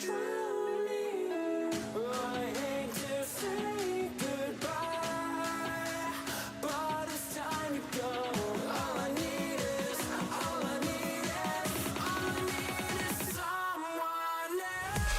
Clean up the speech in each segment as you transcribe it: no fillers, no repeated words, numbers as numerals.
drowning. I hate to say goodbye, but it's time to go. All I need is, all I need is, all I need is someone else.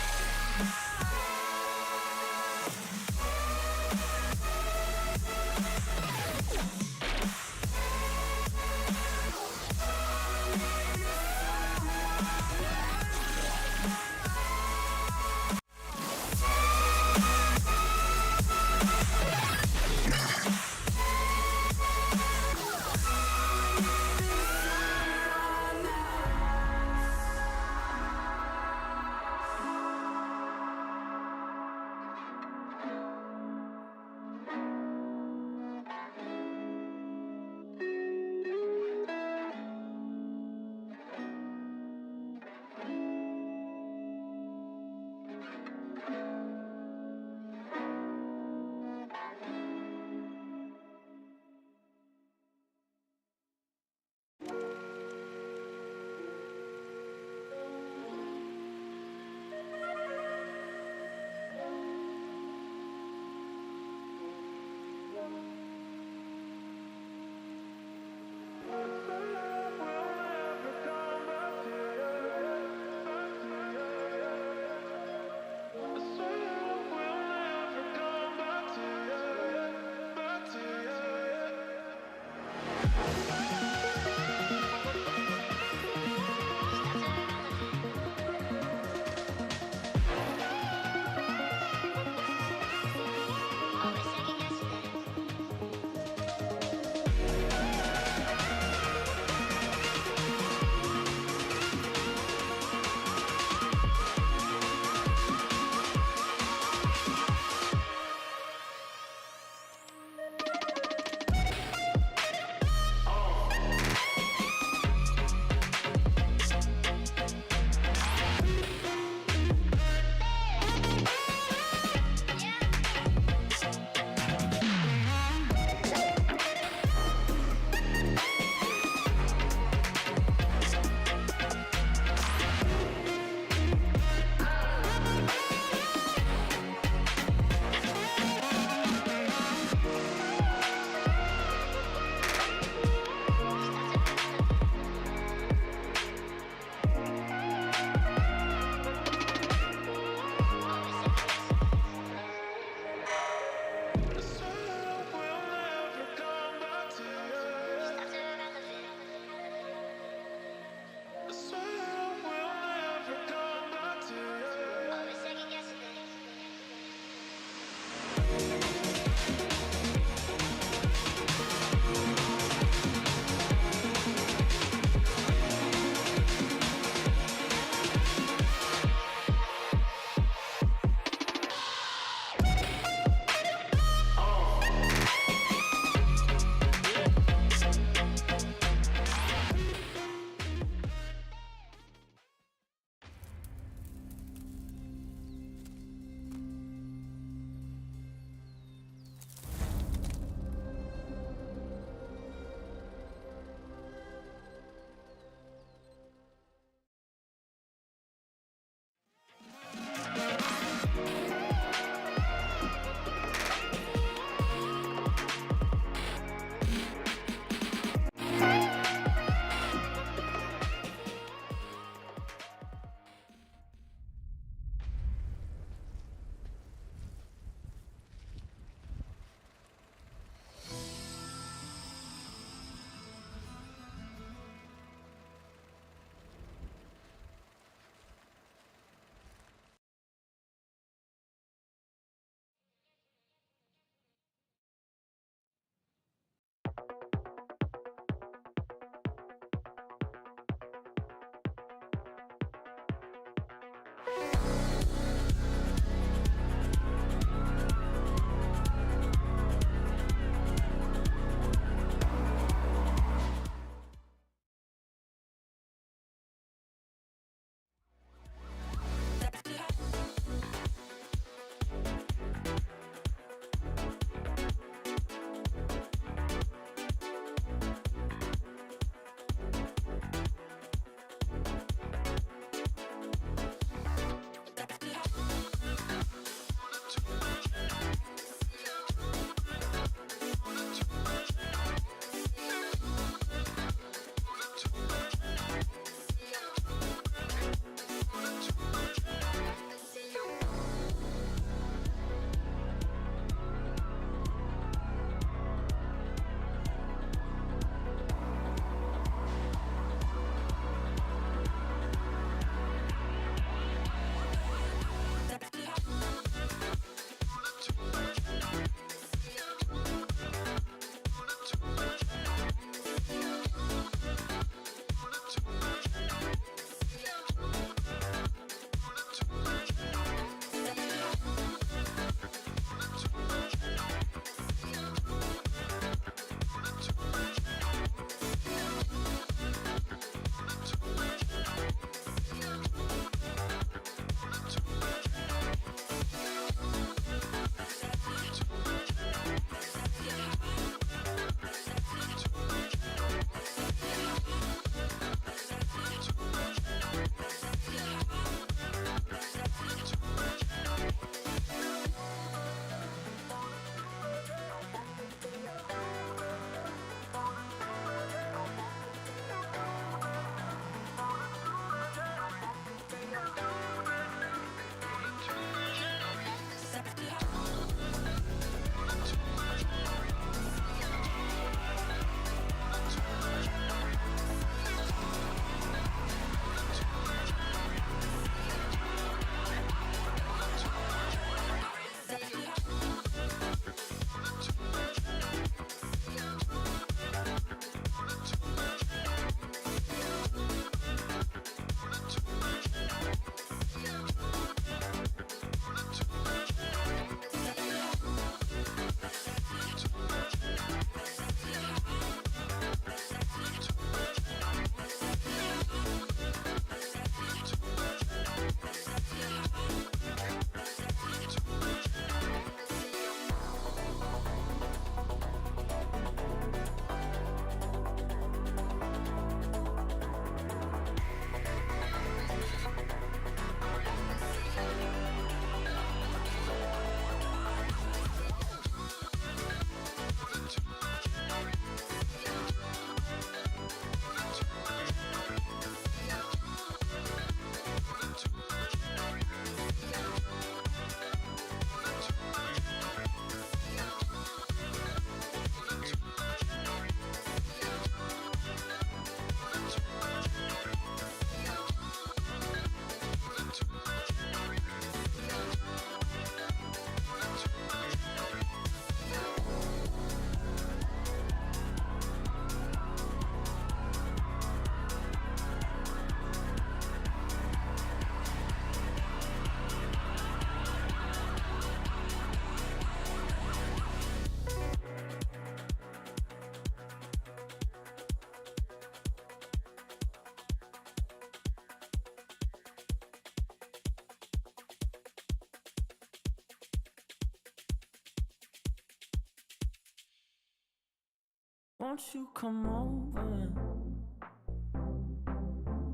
Won't you come over?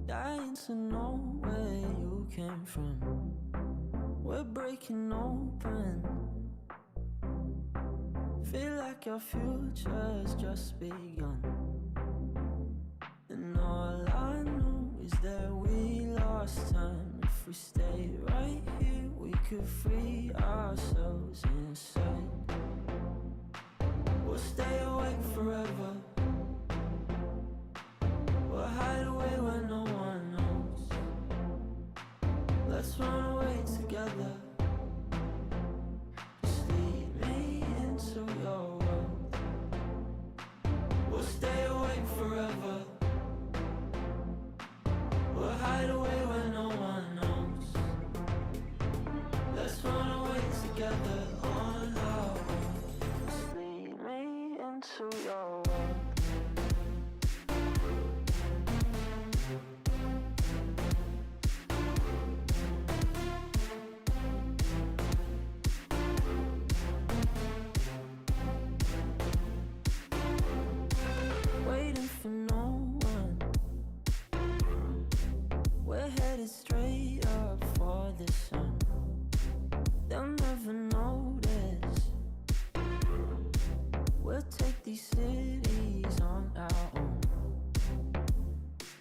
Dying to know where you came from. We're breaking open. Feel like your future's just begun. And all I know is that we lost time. If we stay right here, we could free ourselves inside. We'll stay awake forever. We'll hide away where no one knows. Let's run away together. Just lead me into your world. We'll stay awake forever. We'll hide away where no one knows. Let's run away together on our own. Just lead me into your world. Waiting for no one. We're headed straight up for the sun. They'll never notice. We'll take these cities on our own.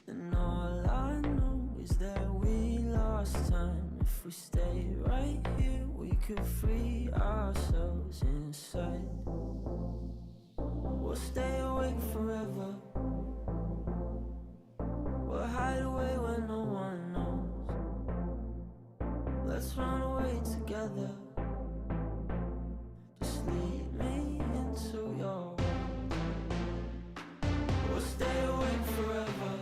And all I know is that we lost time. If we stay right here, we could free ourselves inside. We'll stay awake forever. We'll hide away where no one knows. Let's run away together. Just lead me into your world. We'll stay awake forever.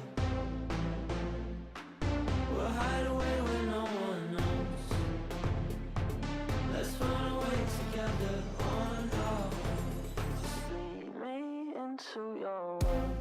We'll hide away where no one knows. Let's run away together on our own. Just lead me into your world.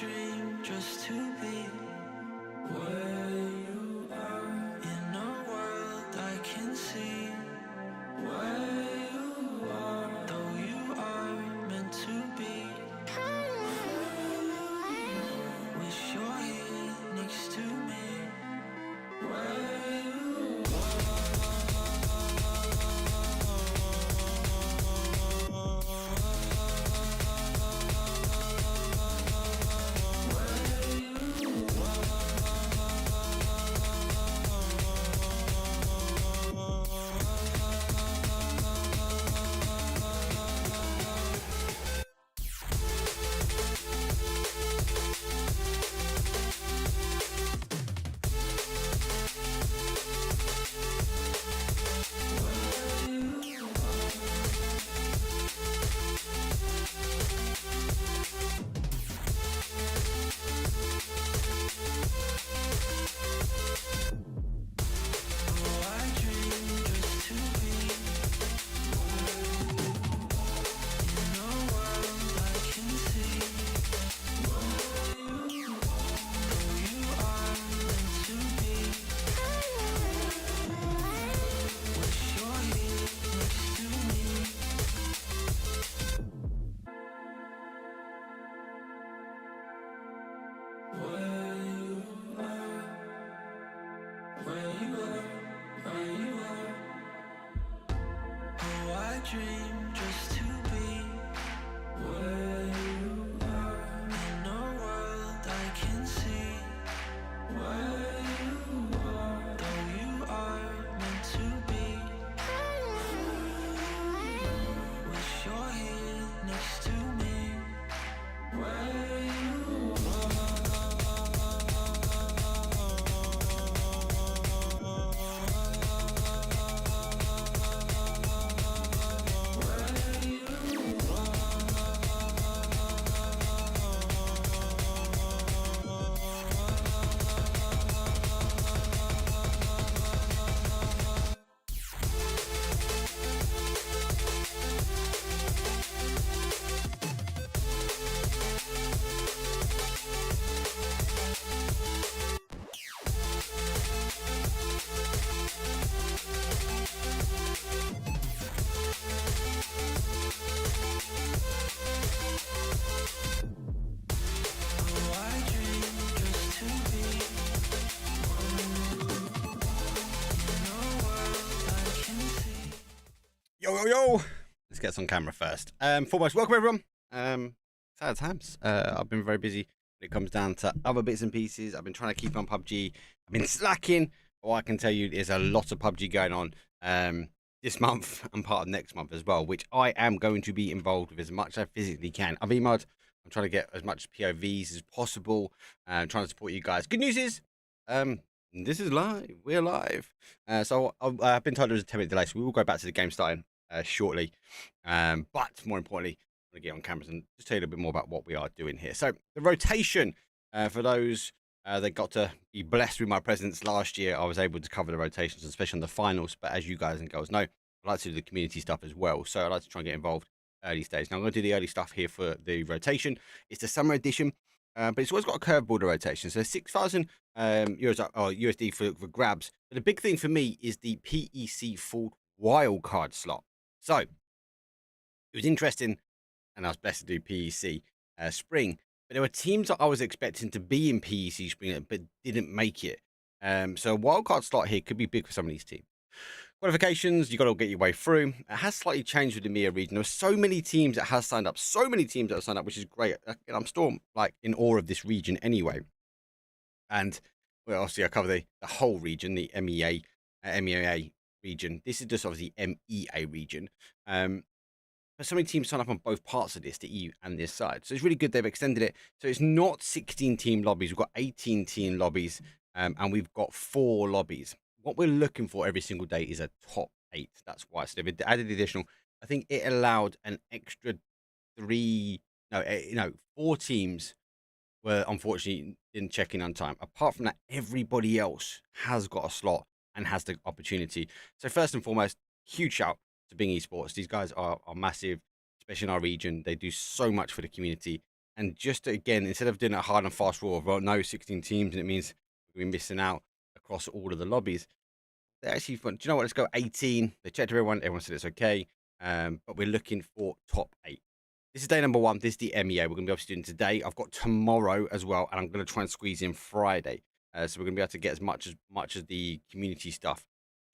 dream just to be where you are, in a world I can see where you are, though you are meant to be. Wish you're here next to me, where you dream just to be where you are, in a world I can see where you are, though you are meant to be. Wish you're here next to me, where you Yo. Let's get this on camera first. Foremost, welcome everyone. Sad times. I've been very busy when it comes down to other bits and pieces. I've been trying to keep on PUBG. I've been slacking. But I can tell you there's a lot of PUBG going on this month and part of next month as well, which I am going to be involved with as much as I physically can. I've emailed. I'm trying to get as much POVs as possible. Trying to support you guys. Good news is, this is live. We're live. So I've been told there was a 10-minute delay, so we will go back to the game starting shortly. But more importantly, I'm going to get on cameras and just tell you a little bit more about what we are doing here. So the rotation, for those that got to be blessed with my presence last year, I was able to cover the rotations, especially on the finals. But as you guys and girls know, I like to do the community stuff as well. So I like to try and get involved early stage. Now I'm going to do the early stuff here for the rotation. It's the summer edition. But it's always got a curveball rotation. So 6,000 euros or USD for grabs. But the big thing for me is the PEC full wildcard slot. So it was interesting, and I was blessed to do PEC Spring. But there were teams that I was expecting to be in PEC Spring but didn't make it. So a wildcard slot here could be big for some of these teams. Qualifications, you got to get your way through. It has slightly changed with the MEA region. There are so many teams that have signed up, which is great. I'm still like in awe of this region anyway. And well, obviously I cover the whole region, the MEA region. This is just obviously MEA region. But so many teams sign up on both parts of this, the EU and this side. So it's really good they've extended it. So it's not 16 team lobbies. We've got 18 team lobbies, and we've got 4 lobbies. What we're looking for every single day is a top 8. That's why. So they've added the additional. I think it allowed an extra 4 teams were unfortunately didn't check in on time. Apart from that, everybody else has got a slot and has the opportunity. So first and foremost, huge shout to Bing Esports. These guys are massive, especially in our region. They do so much for the community. And just again, instead of doing a hard and fast rule of, well, no 16 teams, and it means we're missing out across all of the lobbies, they actually thought, do you know what? Let's go 18. They checked everyone. Everyone said it's okay. But we're looking for top 8. This is day number 1. This is the MEA. We're going to be obviously doing today. I've got tomorrow as well, and I'm going to try and squeeze in Friday. So we're going to be able to get as much as the community stuff.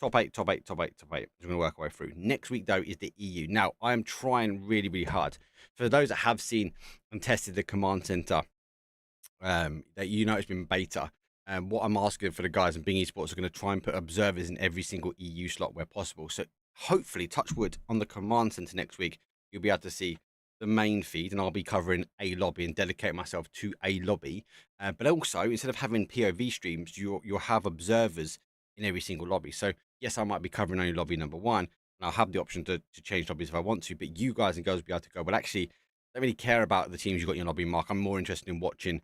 Top 8, top 8, top 8, top 8. We're going to work our way through. Next week, though, is the EU. Now, I am trying really, really hard. For those that have seen and tested the command center, that you know it's been beta. What I'm asking for the guys in Bing Esports are going to try and put observers in every single EU slot where possible. So hopefully, touch wood, on the command center next week, you'll be able to see the main feed, and I'll be covering a lobby and dedicate myself to a lobby. But also, instead of having POV streams, you'll have observers in every single lobby. So yes, I might be covering only lobby number 1, and I'll have the option to change lobbies if I want to. But you guys and girls will be able to go, well, actually, I don't really care about the teams you've got in your lobby, Mark. I'm more interested in watching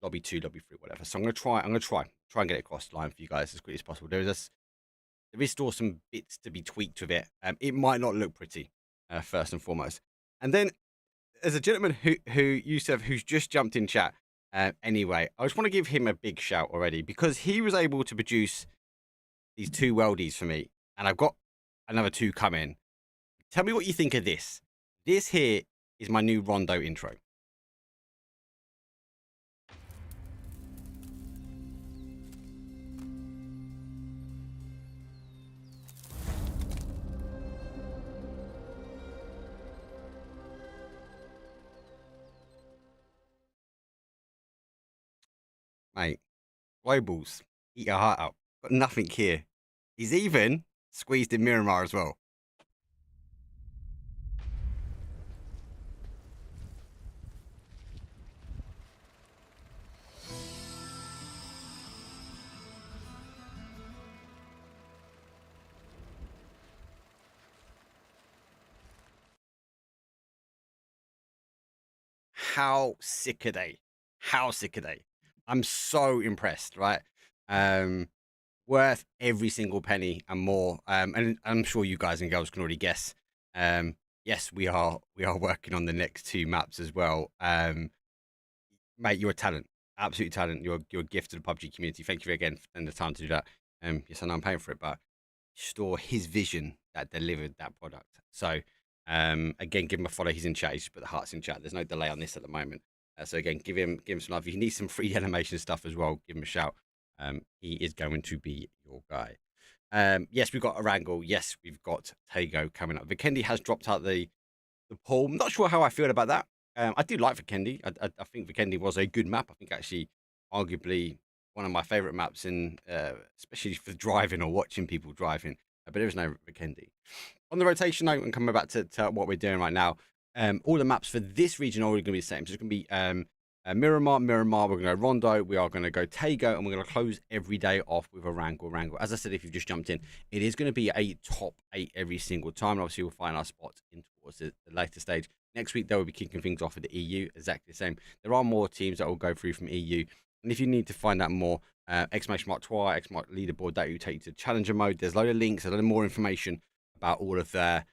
lobby 2, lobby 3, whatever. So I'm gonna try and get it across the line for you guys as quickly as possible. There is still some bits to be tweaked with it. It might not look pretty, first and foremost. And then there's a gentleman who Yusuf, who's just jumped in chat. Anyway, I just want to give him a big shout already, because he was able to produce these 2 weldies for me, and I've got another 2 coming. Tell me what you think of this. This here is my new Rondo intro. Mate, globals, eat your heart out. Got nothing here. He's even squeezed in Miramar as well. How sick are they? How sick are they? I'm so impressed, right? Worth every single penny and more. And I'm sure you guys and girls can already guess. Yes, we are working on the next 2 maps as well. Mate, you're a talent, absolute talent. You're a gift to the PUBG community. Thank you again for spending the time to do that. Yes, I know I'm paying for it, but store his vision that delivered that product. So, again, give him a follow. He's in chat. He's just put the hearts in chat. There's no delay on this at the moment. So again, give him some love. If you need some free animation stuff as well, give him a shout. He is going to be your guy. Yes, we've got Arangle. Yes, we've got Tago coming up. Vikendi has dropped out the poll. I'm not sure how I feel about that. I do like Vikendi. I think Vikendi was a good map. I think actually, arguably, one of my favorite maps in, especially for driving or watching people driving. But there is no Vikendi. On the rotation note, and coming back to what we're doing right now, all the maps for this region are all going to be the same. So it's going to be Miramar, we're going to go Rondo, we are going to go Tago, and we're going to close every day off with a Wrangle. As I said, if you've just jumped in, it is going to be a top 8 every single time. And obviously, we'll find our spots in towards the later stage. Next week, they will be kicking things off with the EU, exactly the same. There are more teams that will go through from EU. And if you need to find out more, exclamation mark Twi, exclamation mark leaderboard, that will take you to challenger mode. There's a load of links, a lot of more information about all of the, I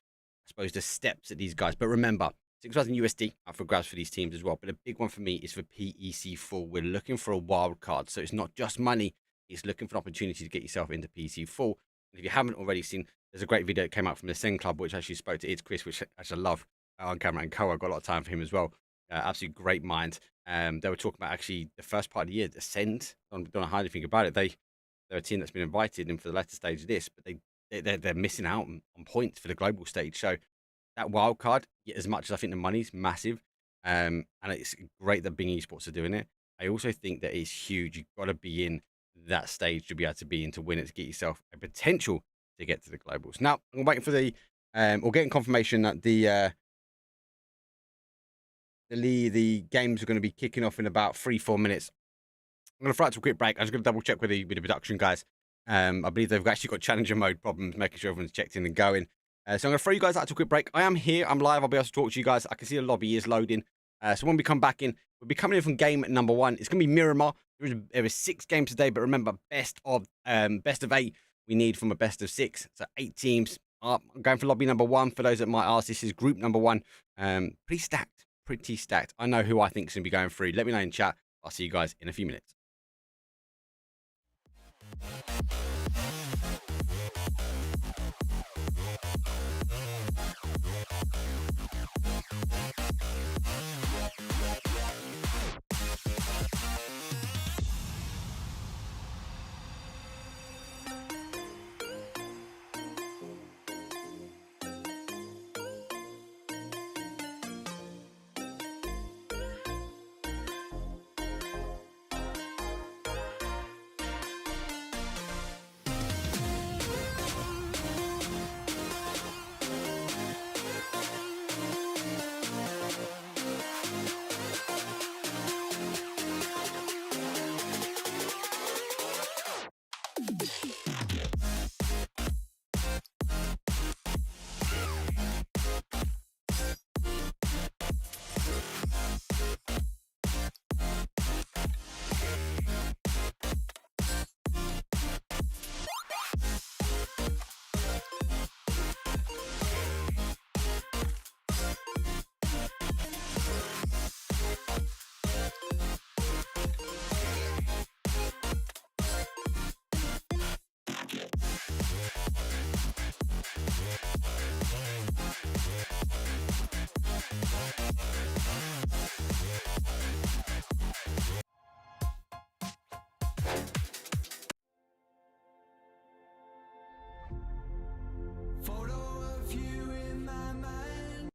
suppose, the steps that these guys. But remember, 6,000 USD up for grabs for these teams as well. But a big one for me is for PEC Full. We're looking for a wild card. So it's not just money, it's looking for an opportunity to get yourself into PEC Full. And if you haven't already seen, there's a great video that came out from the Sen Club, which actually spoke to It's Chris, which I love on camera, and Co. I got a lot of time for him as well. Absolutely great mind. They were talking about actually the first part of the year, Ascend. Don't know how to think about it. They're a team that's been invited in for the latter stage of this, but they're missing out on points for the global stage. So that wild card, as much as I think the money's massive, and it's great that Bing Esports are doing it, I also think that it's huge. You've got to be in that stage to be able to be in to win it, to get yourself a potential to get to the globals. Now, I'm waiting for the, or getting confirmation that the games are going to be kicking off in about 3-4 minutes. I'm going to throw out to a quick break. I'm just going to double check with the production guys. I believe they've actually got challenger mode problems, making sure everyone's checked in and going. So I'm going to throw you guys out to a quick break. I am here. I'm live. I'll be able to talk to you guys. I can see the lobby is loading. So when we come back in, we'll be coming in from game number 1. It's going to be Miramar. There is 6 games today, but remember, best of 8 we need from a best of 6. So 8 teams. I'm going for lobby number 1. For those that might ask, this is group number 1. Pretty stacked. pretty stacked. I know who I think is going to be going through. Let me know in chat. I'll see you guys in a few minutes. Photo of you in my mind.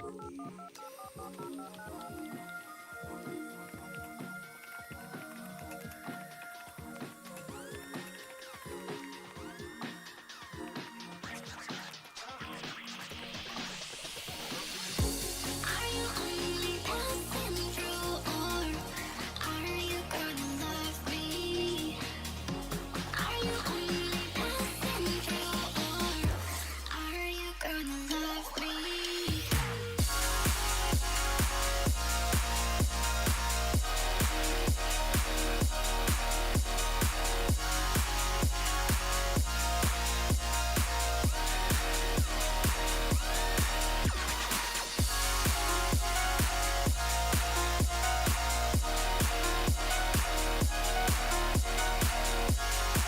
Are you only passing through, or are you gonna love me? Are you only passing through, or are you gonna love me?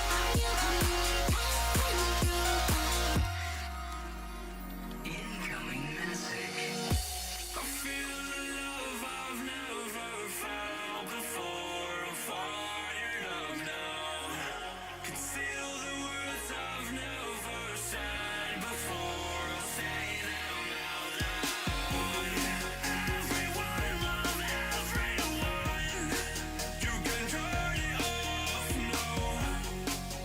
Are you only passing through, or incoming message? I feel the love I've never felt before. I'm fired up now. Conceal the words I've never said before. I'll say them out loud. Everyone, love everyone. You can turn it off, no.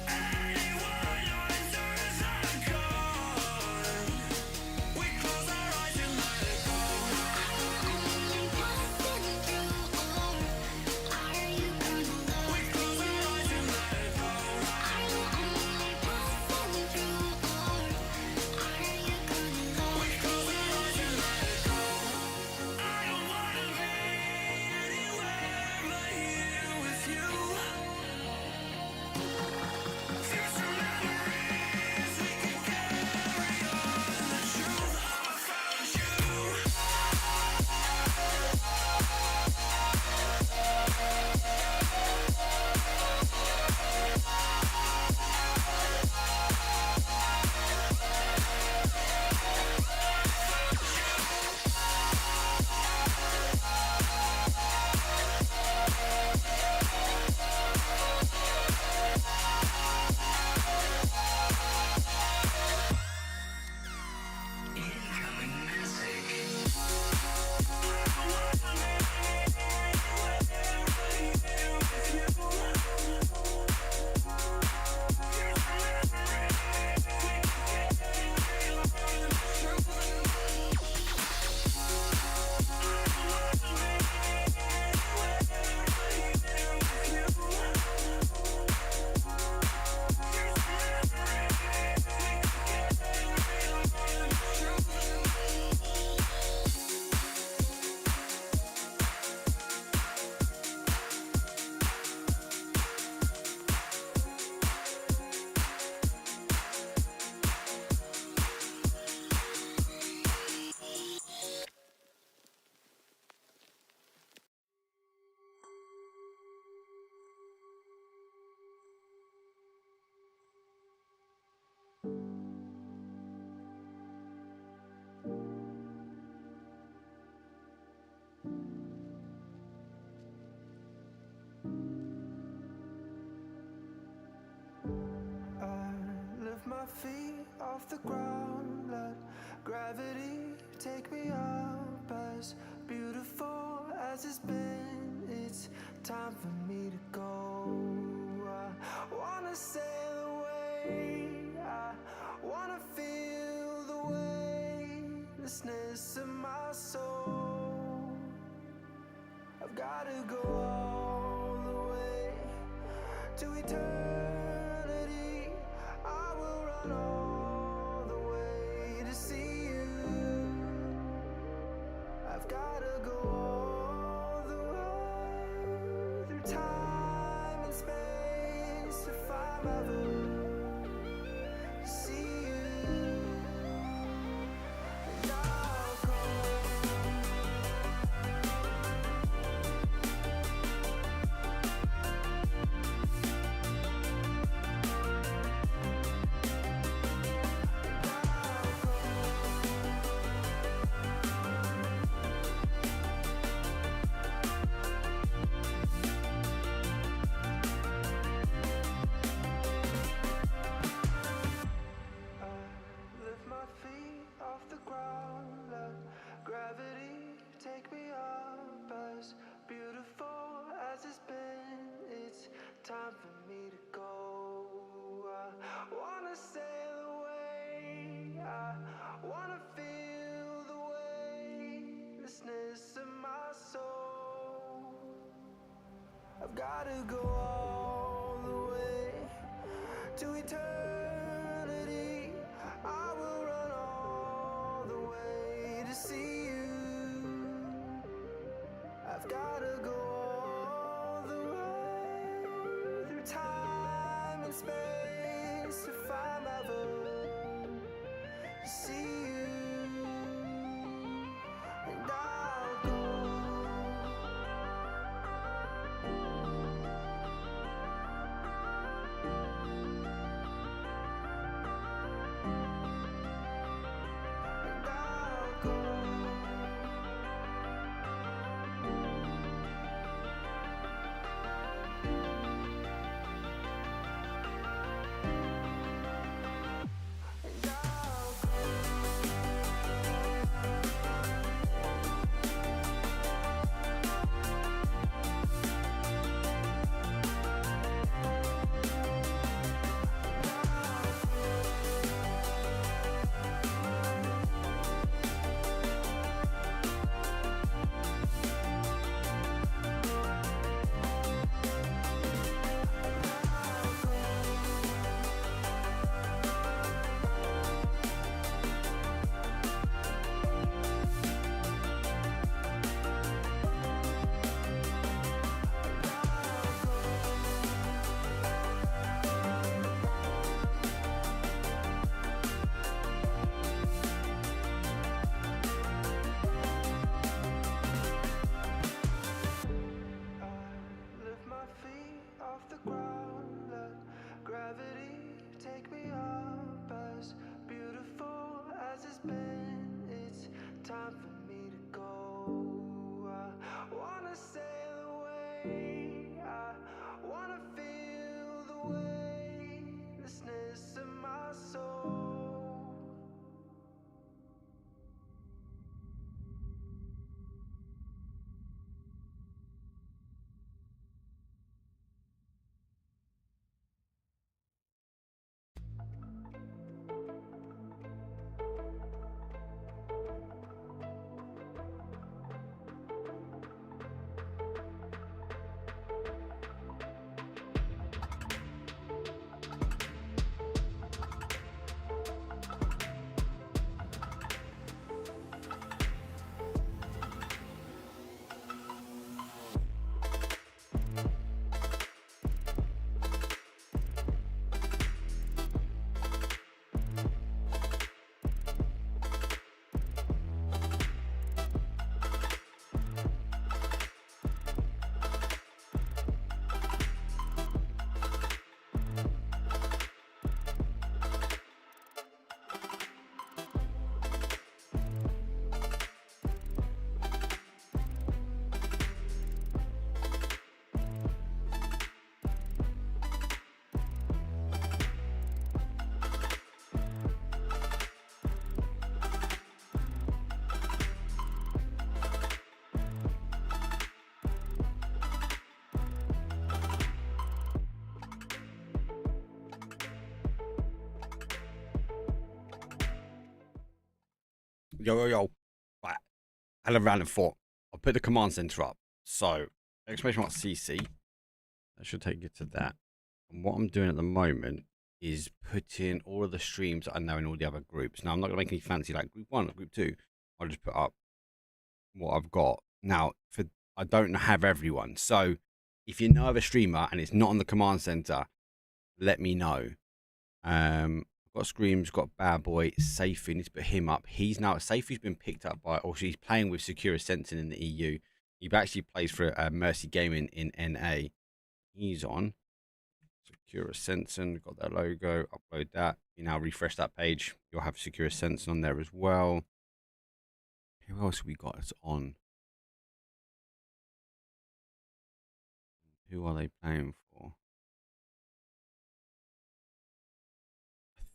Anyone enters the gun. We close our eyes and let it go. Are you only passing through, or are you gonna love me? We close our eyes and let it go. Are you only passing through, or are you gonna love me? We close our eyes and let it go. I don't wanna be anywhere but here with you. Future memories we can carry on. The truth I found you. Incoming message. I lift my feet off the ground, let gravity take me up. As beautiful as it's been, it's time for me to go. I wanna sail away, I wanna feel the weightlessness of my soul. I've gotta go all the way to eternity. I will run all the way to see you. I've gotta go all the way to eternity. I will run all the way to see you. I've gotta go all the way through time and space to find my voice, to see you, and I'll go. And I'll go. And I'll go. I lift my feet off the ground, let gravity take me up. As beautiful as it's been, it's time for me to go. I wanna sail away, I wanna feel the weightlessness of my soul. Yo. Right. I had a random thought. I'll put the command center up. So, exclamation mark CC. That should take you to that. And what I'm doing at the moment is putting all of the streams that I know in all the other groups. Now, I'm not going to make any fancy like group 1 or group 2. I'll just put up what I've got. Now, I don't have everyone. So, if you know of a streamer and it's not on the command center, let me know. Got Screams, got Bad Boy, Safey, need to put him up. Safey's been picked up by, or he's playing with Secure Sensing in the EU. He actually plays for Mercy Gaming in NA. He's on Secure Sensing, got that logo, upload that. You now refresh that page, you'll have Secure Sensing on there as well. Who else have we got that's on? Who are they playing for?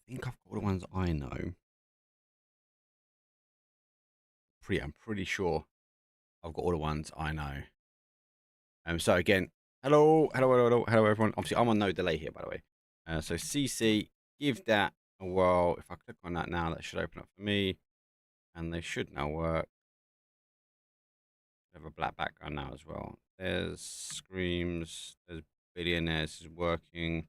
I think I've got all the ones I know. I'm pretty sure I've got all the ones I know. So again, hello everyone. Obviously, I'm on no delay here, by the way. So CC, give that a whirl. If I click on that now, that should open up for me, and they should now work. Have a black background now as well. There's Screams, there's Billionaires is working.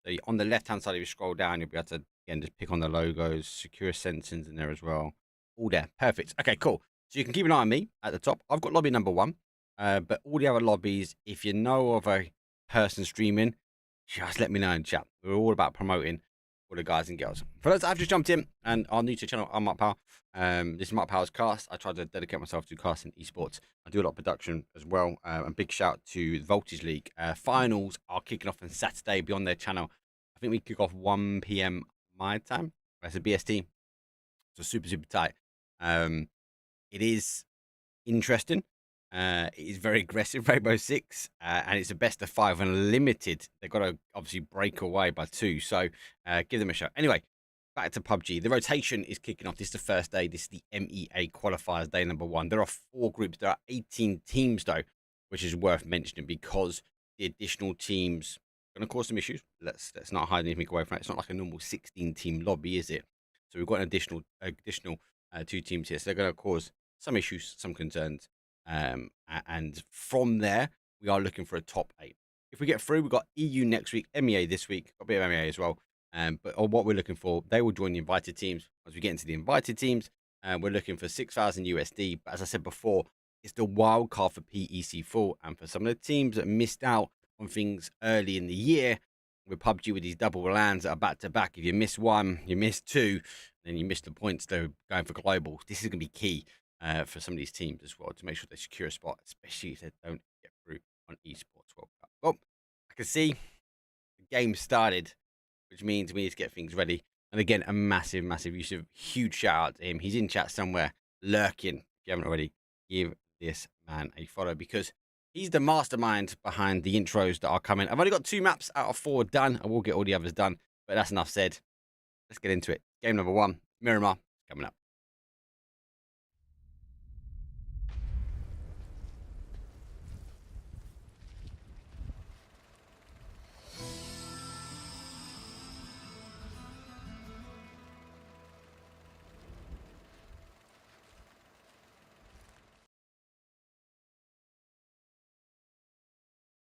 So on the left-hand side, if you scroll down, you'll be able to, again, just pick on the logos, secure sentences in there as well. All there. Perfect. Okay, cool. So you can keep an eye on me at the top. I've got lobby number 1. But all the other lobbies, if you know of a person streaming, just let me know in chat. We're all about promoting all the guys and girls. For those that have just jumped in and are new to the channel, I'm Mark Power. This is Mark Power's cast. I try to dedicate myself to casting esports. I do a lot of production as well. And big shout to the Voltage League. Finals are kicking off on Saturday beyond their channel. I think we kick off 1 p.m. my time. That's a BST. So super, super tight. It is interesting. It is very aggressive, Rainbow Six, and it's a best of 5 unlimited. They've got to obviously break away by 2, so give them a shot. Anyway, back to PUBG. The rotation is kicking off. This is the first day. This is the MEA qualifiers, day number 1. There are 4 groups. There are 18 teams, though, which is worth mentioning because the additional teams are going to cause some issues. Let's not hide anything away from it. It's not like a normal 16-team lobby, is it? So we've got an additional 2 teams here. So they're going to cause some issues, some concerns. And from there, we are looking for a top 8. If we get through, we've got EU next week, MEA this week, got a bit of MEA as well. But what we're looking for, they will join the invited teams. As we get into the invited teams, we're looking for 6,000 USD. But as I said before, it's the wild card for PEC4. And for some of the teams that missed out on things early in the year, with PUBG with these double lands that are back to back, if you miss 1, you miss 2, then you miss the points. They're going for global. This is going to be key. For some of these teams as well to make sure they secure a spot, especially if they don't get through on Esports World Cup. Well, I can see the game started, which means we need to get things ready. And again, a massive, massive use of huge shout out to him. He's in chat somewhere, lurking. If you haven't already, give this man a follow because he's the mastermind behind the intros that are coming. I've only got 2 maps out of 4 done. I will get all the others done, but that's enough said. Let's get into it. Game number 1, Miramar, coming up.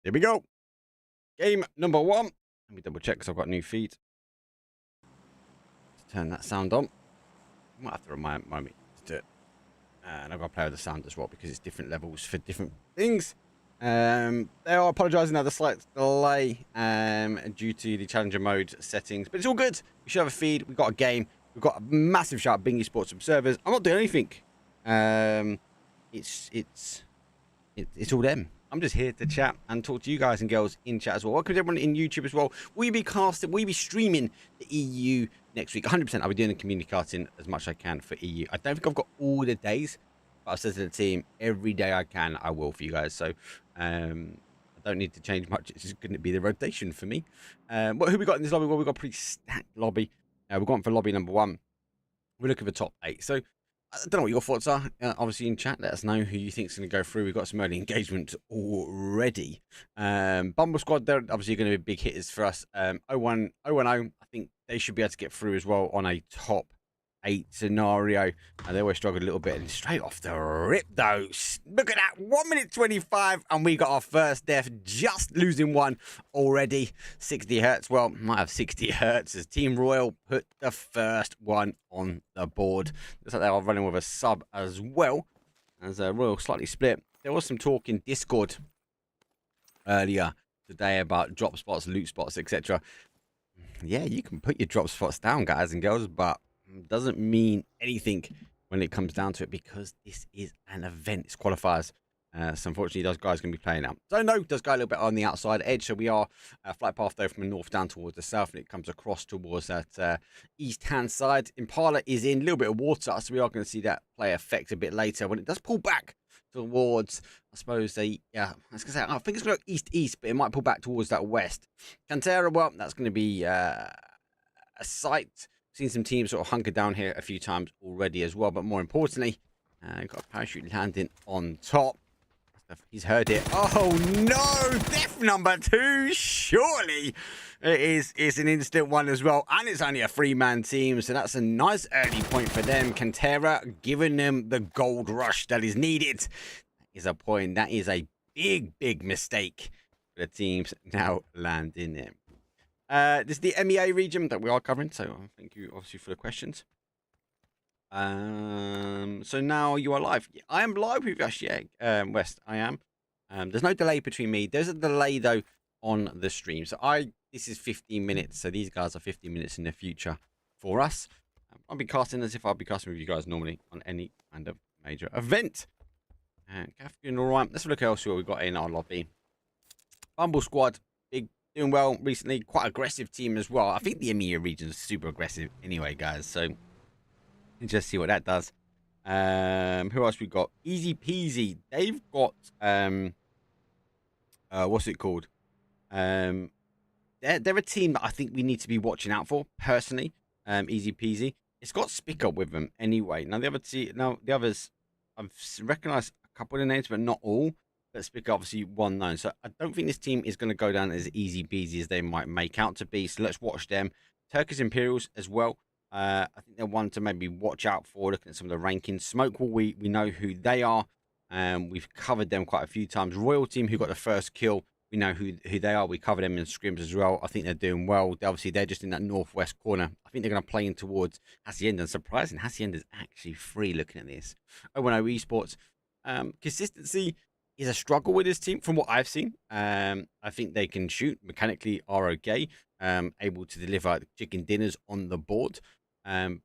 Here we go. Game number 1. Let me double check because I've got a new feed. Let's turn that sound on. I might have to remind me to do it. And I've got to play with the sound as well because it's different levels for different things. They are apologising now the slight delay due to the challenger mode settings. But it's all good. We should have a feed. We've got a game. We've got a massive shout out Bingy Sports Observers. I'm not doing anything. It's all them. I'm just here to chat and talk to you guys and girls in chat as well. Welcome to everyone in YouTube as well. Will you be casting? Will you be streaming the EU next week? 100%. I'll be doing the community casting as much as I can for EU. I don't think I've got all the days, but I've said to the team every day I can, I will for you guys. So I don't need to change much. It's just going to be the rotation for me. Who we got in this lobby? Well, we've got a pretty stacked lobby. We're going for lobby number 1. We're looking for top 8. So I don't know what your thoughts are. Obviously in chat, let us know who you think is going to go through. We've got some early engagement already. Bumble Squad, they're obviously going to be big hitters for us. 0-1-0, I think they should be able to get through as well on a top 8 scenario. They always struggled a little bit. And straight off the rip, though, look at that. 1 minute 25, and we got our first death, just losing 1 already. 60 hertz. Well, might have 60 hertz as Team Royal put the first one on the board. Looks like they are running with a sub as well, as Royal slightly split. There was some talk in Discord earlier today about drop spots, loot spots, etc. Yeah, you can put your drop spots down, guys and girls, but doesn't mean anything when it comes down to it because this is an event. It's qualifiers. So unfortunately, those guys are going to be playing out. So no, does go a little bit on the outside edge. So we are flight path though from the north down towards the south, and it comes across towards that east hand side. Impala is in a little bit of water, so we are going to see that play effect a bit later when it does pull back towards. I suppose I was going to say I think it's going to go east, but it might pull back towards that west. Cantera, well, that's going to be a sight. Seen some teams sort of hunker down here a few times already as well, but more importantly, got a parachute landing on top. He's heard it. Oh no, death number 2, surely. It's an instant one as well, and it's only a 3-man team, so that's a nice early point for them. Cantera giving them the gold rush that is needed. is a point. That is a big mistake for the teams now landing in. This is the MEA region that we are covering, so thank you obviously for the questions. So now you are live. I am live with us, yeah, West. I am. There's no delay between me. There's a delay though on the stream. So this is 15 minutes. So these guys are 15 minutes in the future for us. I'll be casting as if I'll be casting with you guys normally on any kind of major event. And Catherine, all right. Let's look else what we've got in our lobby. Bumble Squad, big, doing well recently. Quite aggressive team as well. I think the EMEA region is super aggressive anyway, guys. So let's just see what that does. Who else we got? Easy peasy. They've got what's it called? They're a team that I think we need to be watching out for personally. Easy peasy. It's got Spicker with them anyway. Now the others, I've recognised a couple of the names, but not all. But Spicker obviously one known. So I don't think this team is going to go down as easy peasy as they might make out to be. So let's watch them. Turkish Imperials as well. I think they're one to maybe watch out for. Looking at some of the rankings. Smokewall, we know who they are. We've covered them quite a few times. Royal Team, who got the first kill. We know who they are. We cover them in scrims as well. I think they're doing well. Obviously, they're just in that northwest corner. I think they're going to play in towards Hacienda. And surprising, Hacienda's actually free looking at this. 0-0 Esports. Consistency is a struggle with this team from what I've seen. I think they can shoot. Mechanically are okay. Able to deliver chicken dinners on the board. But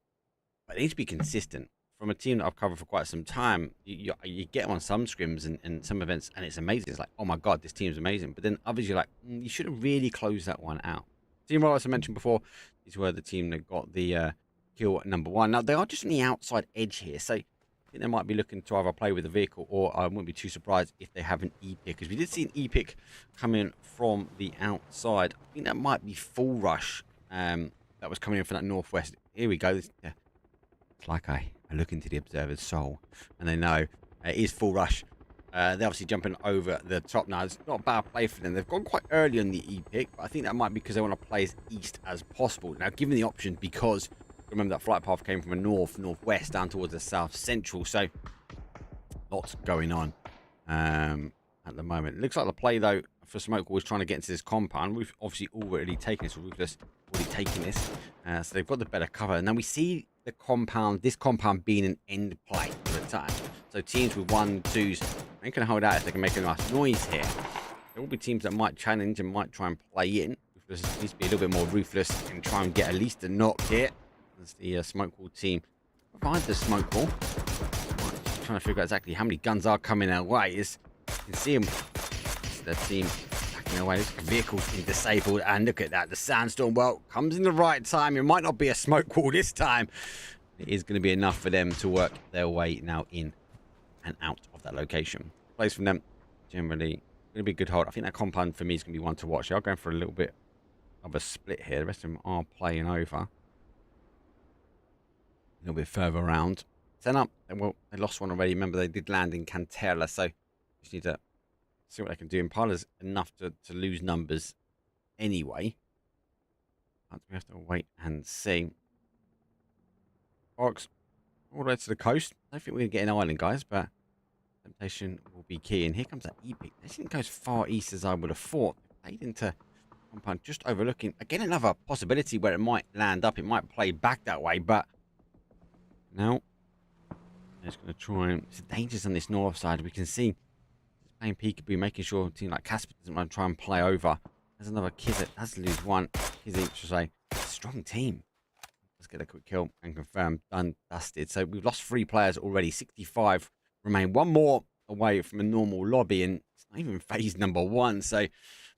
they need to be consistent. From a team that I've covered for quite some time, you get them on some scrims and some events, and it's amazing. It's like, oh my god, this team's amazing. But then others, you're like, you should have really closed that one out. Team Roll, as I mentioned before, these were the team that got the kill at #1. Now they are just on the outside edge here, so I think they might be looking to either play with the vehicle, or I wouldn't be too surprised if they have an E-pick, because we did see an E-pick come in from the outside. I think that might be Full Rush that was coming in from that northwest. Here we go. It's like I look into the observer's soul, and they know it is Full Rush. They're obviously jumping over the top now. It's not a bad play for them. They've gone quite early on the E-pick, but I think that might be because they want to play as east as possible. Now, given the option, because remember that flight path came from a northwest down towards the south central, so lots going on at the moment. It looks like the play though for Smoke was trying to get into this compound. We've obviously already taken this. Ruthless already taken this, so they've got the better cover. And now we see the compound, this compound being an end play for the time. So teams with 1-2s ain't gonna hold out if they can make a nice noise here. There will be teams that might challenge and might try and play in. Ruthless needs to be a little bit more ruthless and try and get at least a knock here. As the Smokewall team provide the Smokewall. Trying to figure out exactly how many guns are coming our way. You can see them. The team backing away. This vehicle's been disabled, and look at that. The sandstorm, well, comes in the right time. It might not be a Smokewall this time. It is going to be enough for them to work their way now in and out of that location. Plays from them generally going to be a good hold. I think that compound for me is going to be one to watch. They are going for a little bit of a split here. The rest of them are playing over. A little bit further around. 10 up. Well, they lost one already. Remember, they did land in Cantera, so just need to see what they can do. Impala's enough to lose numbers anyway. But we have to wait and see. Oryx all the way to the coast. I don't think we're going to get an island, guys, but temptation will be key. And here comes that E-pick. This didn't go as far east as I would have thought. Played into compound, just overlooking. Again, another possibility where it might land up. It might play back that way, but now they're just going to try and... It's dangerous on this north side. We can see playing peekaboo, making sure a team like Casper doesn't want to try and play over. There's another kid that has to lose one. Kizzy should say, strong team. Let's get a quick kill and confirm. Done, dusted. So we've lost 3 players already. 65 remain. One more away from a normal lobby, and it's not even phase #1. So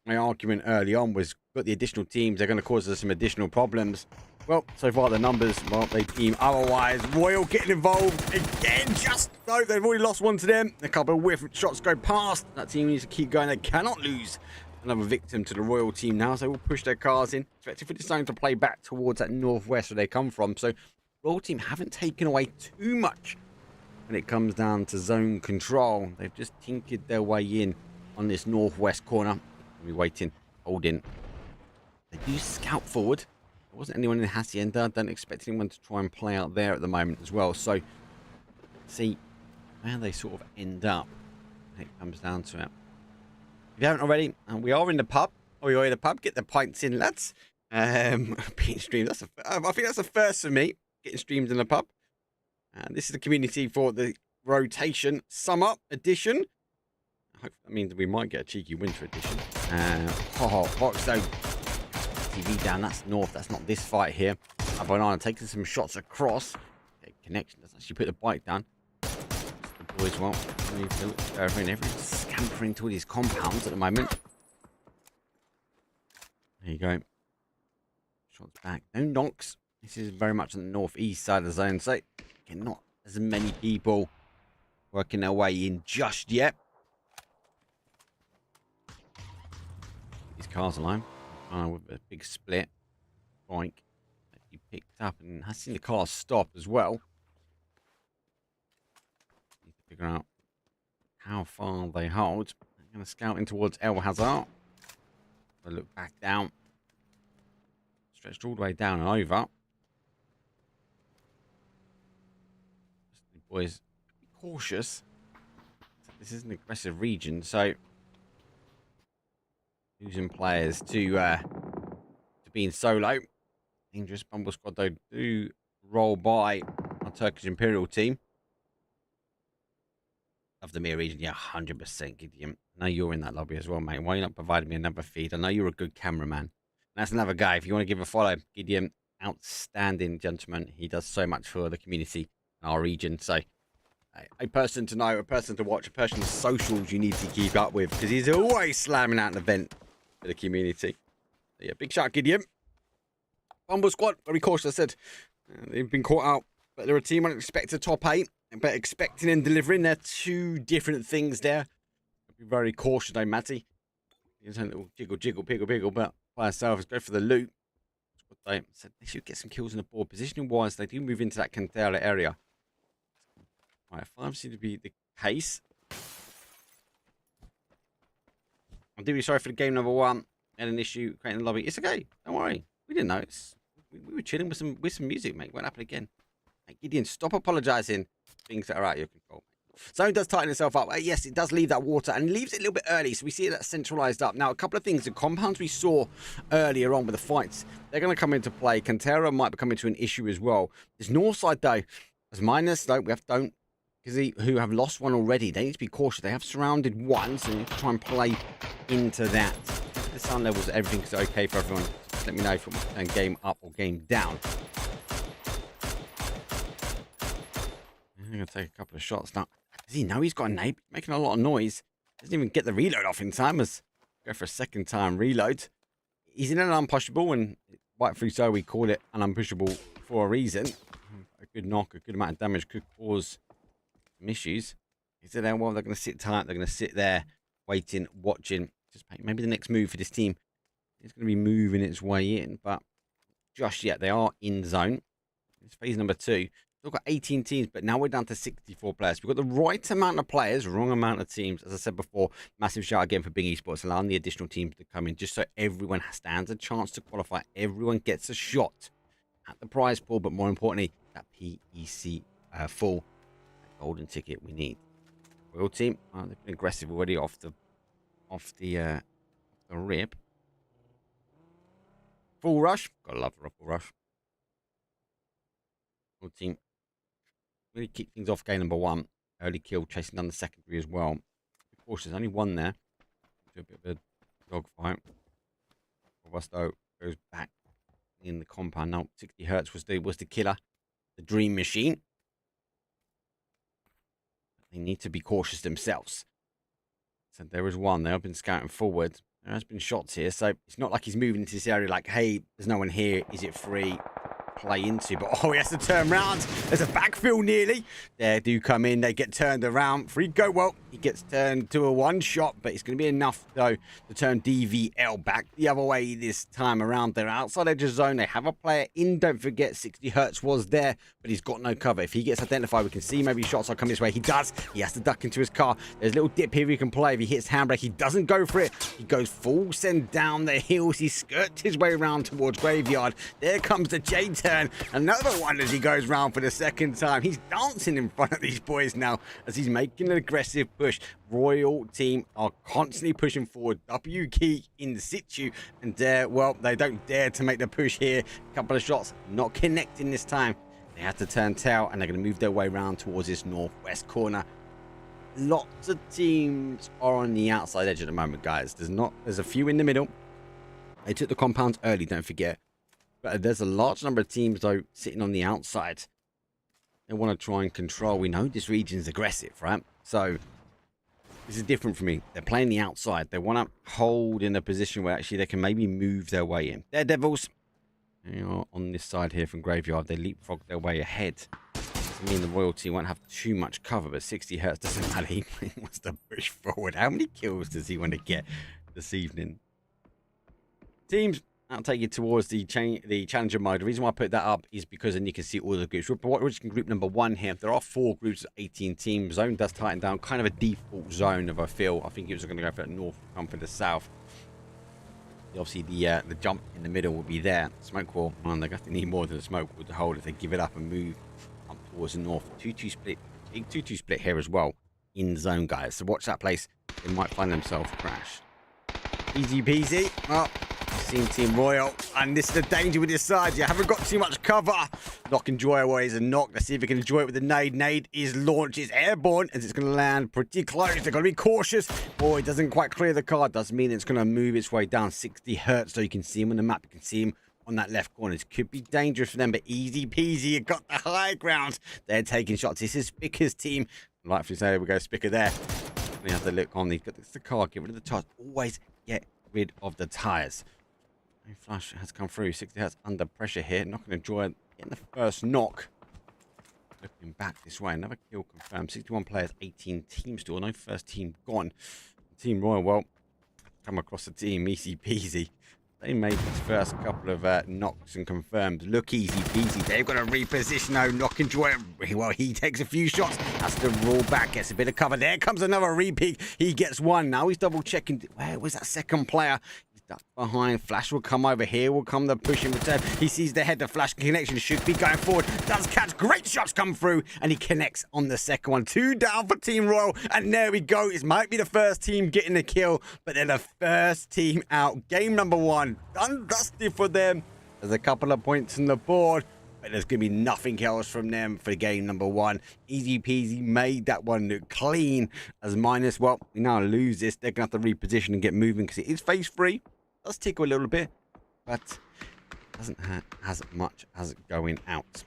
my argument early on was, got the additional teams, they're going to cause us some additional problems. Well, so far the numbers, well, they deem otherwise. Royal getting involved again. Just no, they've already lost one to them. A couple of whiff shots go past. That team needs to keep going. They cannot lose another victim to the Royal team now. So they will push their cars in. Effectively deciding to play back towards that northwest where they come from. So Royal team haven't taken away too much when it comes down to zone control. They've just tinkered their way in on this northwest corner. We're waiting, holding. They do scout forward. There wasn't anyone in Hacienda. I don't expect anyone to try and play out there at the moment as well. So, see where they sort of end up. It comes down to it. If you haven't already, we are in the pub. Oh, you're in the pub. Get the pints in, lads. Being streamed. I think that's a first for me. Getting streamed in the pub. This is the community for the rotation summer edition. I hope that means we might get a cheeky winter edition. Boxstone. TV down. That's north. That's not this fight here. Banana taking some shots across. Okay, connection. Let's actually put the bike down. The boys won't. Everyone's scampering to these compounds at the moment. There you go. Shots back. No knocks. This is very much on the northeast side of the zone, so again, not as many people working their way in just yet. These cars alive. With a big split. Bike that he picked up and has seen the car stop as well. Need to figure out how far they hold. I'm going to scout in towards El Hazard. I look back down. Stretched all the way down and over. Boys, be cautious. This is an aggressive region, so losing players to being solo. Dangerous. Bumble Squad, though, do roll by our Turkish Imperial team. Of the MEA region, yeah, 100% Gideon. I know you're in that lobby as well, mate. Why are you not providing me another feed? I know you're a good cameraman. And that's another guy. If you want to give a follow, Gideon, outstanding gentleman. He does so much for the community in our region. So, a person to know, a person to watch, a person's socials you need to keep up with, because he's always slamming out an event for the community. So, yeah, big shout, Gideon. Bumble Squad, very cautious, I said. They've been caught out, but they're a team unexpected top 8. But expecting and delivering, they're two different things there. Be very cautious though, Matty. He's a little jiggle, piggle, but by ourselves, go for the loot. They said they should get some kills on the board. Positioning wise, they do move into that Cantera area. Right, 5 seems to be the case. I'm deeply sorry for the game number 1. Had an issue creating the lobby. It's okay, don't worry. We didn't know. We were chilling with some music, mate. Won't happen again. Hey, Gideon, stop apologising. Things that are out of your control. Zone does tighten itself up. Yes, it does leave that water and leaves it a little bit early, so we see that centralized up. Now, a couple of things. The compounds we saw earlier on with the fights, they're going to come into play. Cantera might become into an issue as well. This north side, though, as minus, though, we have who have lost one already. They need to be cautious. They have surrounded one, so you need to try and play into that. The sound levels, everything's okay for everyone. Just let me know if you want to turn game up or game down. I'm going to take a couple of shots now. Does he know he's got a nade? Making a lot of noise. Doesn't even get the reload off in time. As go for a second time reload. He's in an unpushable, and rightfully so we call it an unpushable for a reason. A good knock, a good amount of damage could cause some issues. Is it there? Well, they're going to sit tight. They're going to sit there waiting, watching. Just maybe the next move for this team is going to be moving its way in. But just yet, they are in zone. It's phase number 2. We've got 18 teams, but now we're down to 64 players. We've got the right amount of players, wrong amount of teams. As I said before, massive shout again for Big Esports, allowing the additional teams to come in just so everyone stands a chance to qualify. Everyone gets a shot at the prize pool, but more importantly, that PEC full golden ticket we need. Royal team, they've been aggressive already off the rip. Full rush, gotta love the full rush. Royal team. Really kick things off game number 1. Early kill, chasing down the secondary as well. Of course, there's only one there. Do a bit of a dogfight. Robusto goes back in the compound. Now, 60 hertz was the killer. The dream machine. They need to be cautious themselves. So there is one. They have been scouting forward. There has been shots here. So it's not like he's moving into this area like, hey, there's no one here. Is it free? Play into, but he has to turn around. There's a backfill nearly. They do come in, they get turned around. Free go. Well, he gets turned to a one shot, but it's going to be enough though to turn DVL back the other way this time around. They're outside edge of zone. They have a player in. Don't forget 60 hertz was there, but he's got no cover. If he gets identified, we can see maybe shots are coming this way. He does. He has to duck into his car. There's a little dip here he can play. If he hits handbrake, he doesn't go for it. He goes full send down the hills. He skirts his way around towards Graveyard. There comes the J10 turn. Another one as he goes round for the second time. He's dancing in front of these boys now as he's making an aggressive push. Royal team are constantly pushing forward. W key in situ. And well, they don't dare to make the push here. A couple of shots not connecting this time. They have to turn tail and they're going to move their way around towards this northwest corner. Lots of teams are on the outside edge at the moment, guys. There's a few in the middle. They took the compounds early, don't forget. But there's a large number of teams, though, sitting on the outside. They want to try and control. We know this region's aggressive, right? So this is different for me. They're playing the outside. They want to hold in a position where actually they can maybe move their way in. Daredevils, you know, on this side here from Graveyard, they leapfrog their way ahead. I mean, the royalty won't have too much cover, but 60 hertz doesn't matter. He wants to push forward. How many kills does he want to get this evening? Teams, I'll take you towards the challenger mode. The reason why I put that up is because then you can see all the groups. We're just in group number 1 here. There are 4 groups of 18 teams. Zone does tighten down. Kind of a default zone of I feel. I think it was going to go for the north, come for the south. Obviously, the jump in the middle will be there. Smoke wall, man, they're going to need more than a smoke wall to hold if they give it up and move up towards the north. 2-2 split. Big 2-2 split here as well in zone, guys. So watch that place. They might find themselves crashed. Easy peasy. Oh, seen Team Royal. And this is the danger with this side. You haven't got too much cover. Knock enjoy away is a knock. Let's see if we can enjoy it with the nade. Nade is launched. It's airborne as it's going to land pretty close. They've got to be cautious. Oh, it doesn't quite clear the card. Doesn't mean it's going to move its way down 60 hertz. So you can see him on the map. You can see him on that left corner. It could be dangerous for them, but easy peasy. You got the high ground. They're taking shots. This is Spicker's team. Rightfully so. There we go. Spicker there. We have to look on. He's got the car. Get rid of the tires. Always get rid of the tires. Flash has come through. 60 hertz under pressure here. Not going to enjoy getting the first knock. Looking back this way. Another kill confirmed. 61 players, 18 teams still. No first team gone. Team Royal, well, come across the team. Easy peasy. They made his first couple of knocks and confirmed. Look easy peasy. They've got to reposition now. Knock enjoy. Well, he takes a few shots. Has to roll back. Gets a bit of cover. There comes another repeat. He gets one. Now he's double checking. Where was that second player? Duck behind. Flash will come over. Here will come the push in return. He sees the head. The flash connection should be going forward. Does catch. Great shots come through. And he connects on the second one. 2 down for Team Royal. And there we go. It might be the first team getting the kill. But they're the first team out. Game number 1. Done dusty for them. There's a couple of points on the board. But there's going to be nothing else from them for game number 1. Easy peasy made that one look clean as minus. Well, we now lose this. They're going to have to reposition and get moving because it is phase 3. Does tickle a little bit, but doesn't have as much as going out.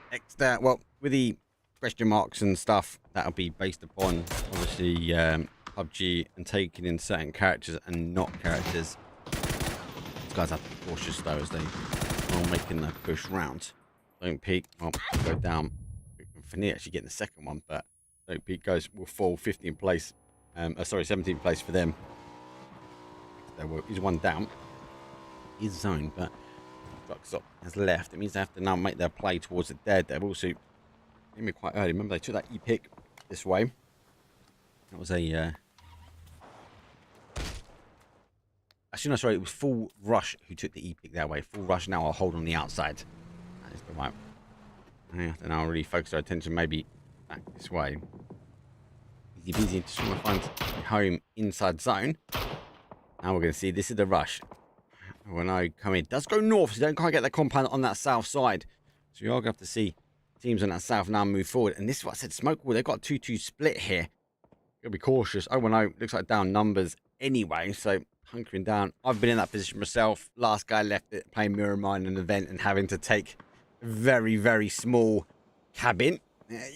Next, well, with the question marks and stuff, that'll be based upon, obviously, PUBG and taking in certain characters and not characters. These guys have to be cautious, though, as they are making the push round. Don't peek, well, go down. Finny actually getting the second one, but don't peek will fall 15th place. Sorry, 17th place for them. He's one down. He's zoned, but Truckstop has left. It means they have to now make their play towards the Daredevil. So, maybe quite early. Remember, they took that E-pick this way. That was a... Actually, no, sorry. It was Full Rush who took the E-pick that way. Full Rush now are hold on the outside. That is the right. They have to now really focus their attention maybe back this way. Easy peasy. Just want to find home inside zone. Now we're going to see, this is the rush. When I come in, does go north, so you don't quite get the compound on that south side. So you are going to have to see teams on that south now move forward. And this is what I said, Smoke Wall, they've got a 2-2 split here. Got to be cautious. Oh, well, no, looks like down numbers anyway, so hunkering down. I've been in that position myself. Last guy left it, playing Mirror Mine an event and having to take a very, very small cabin.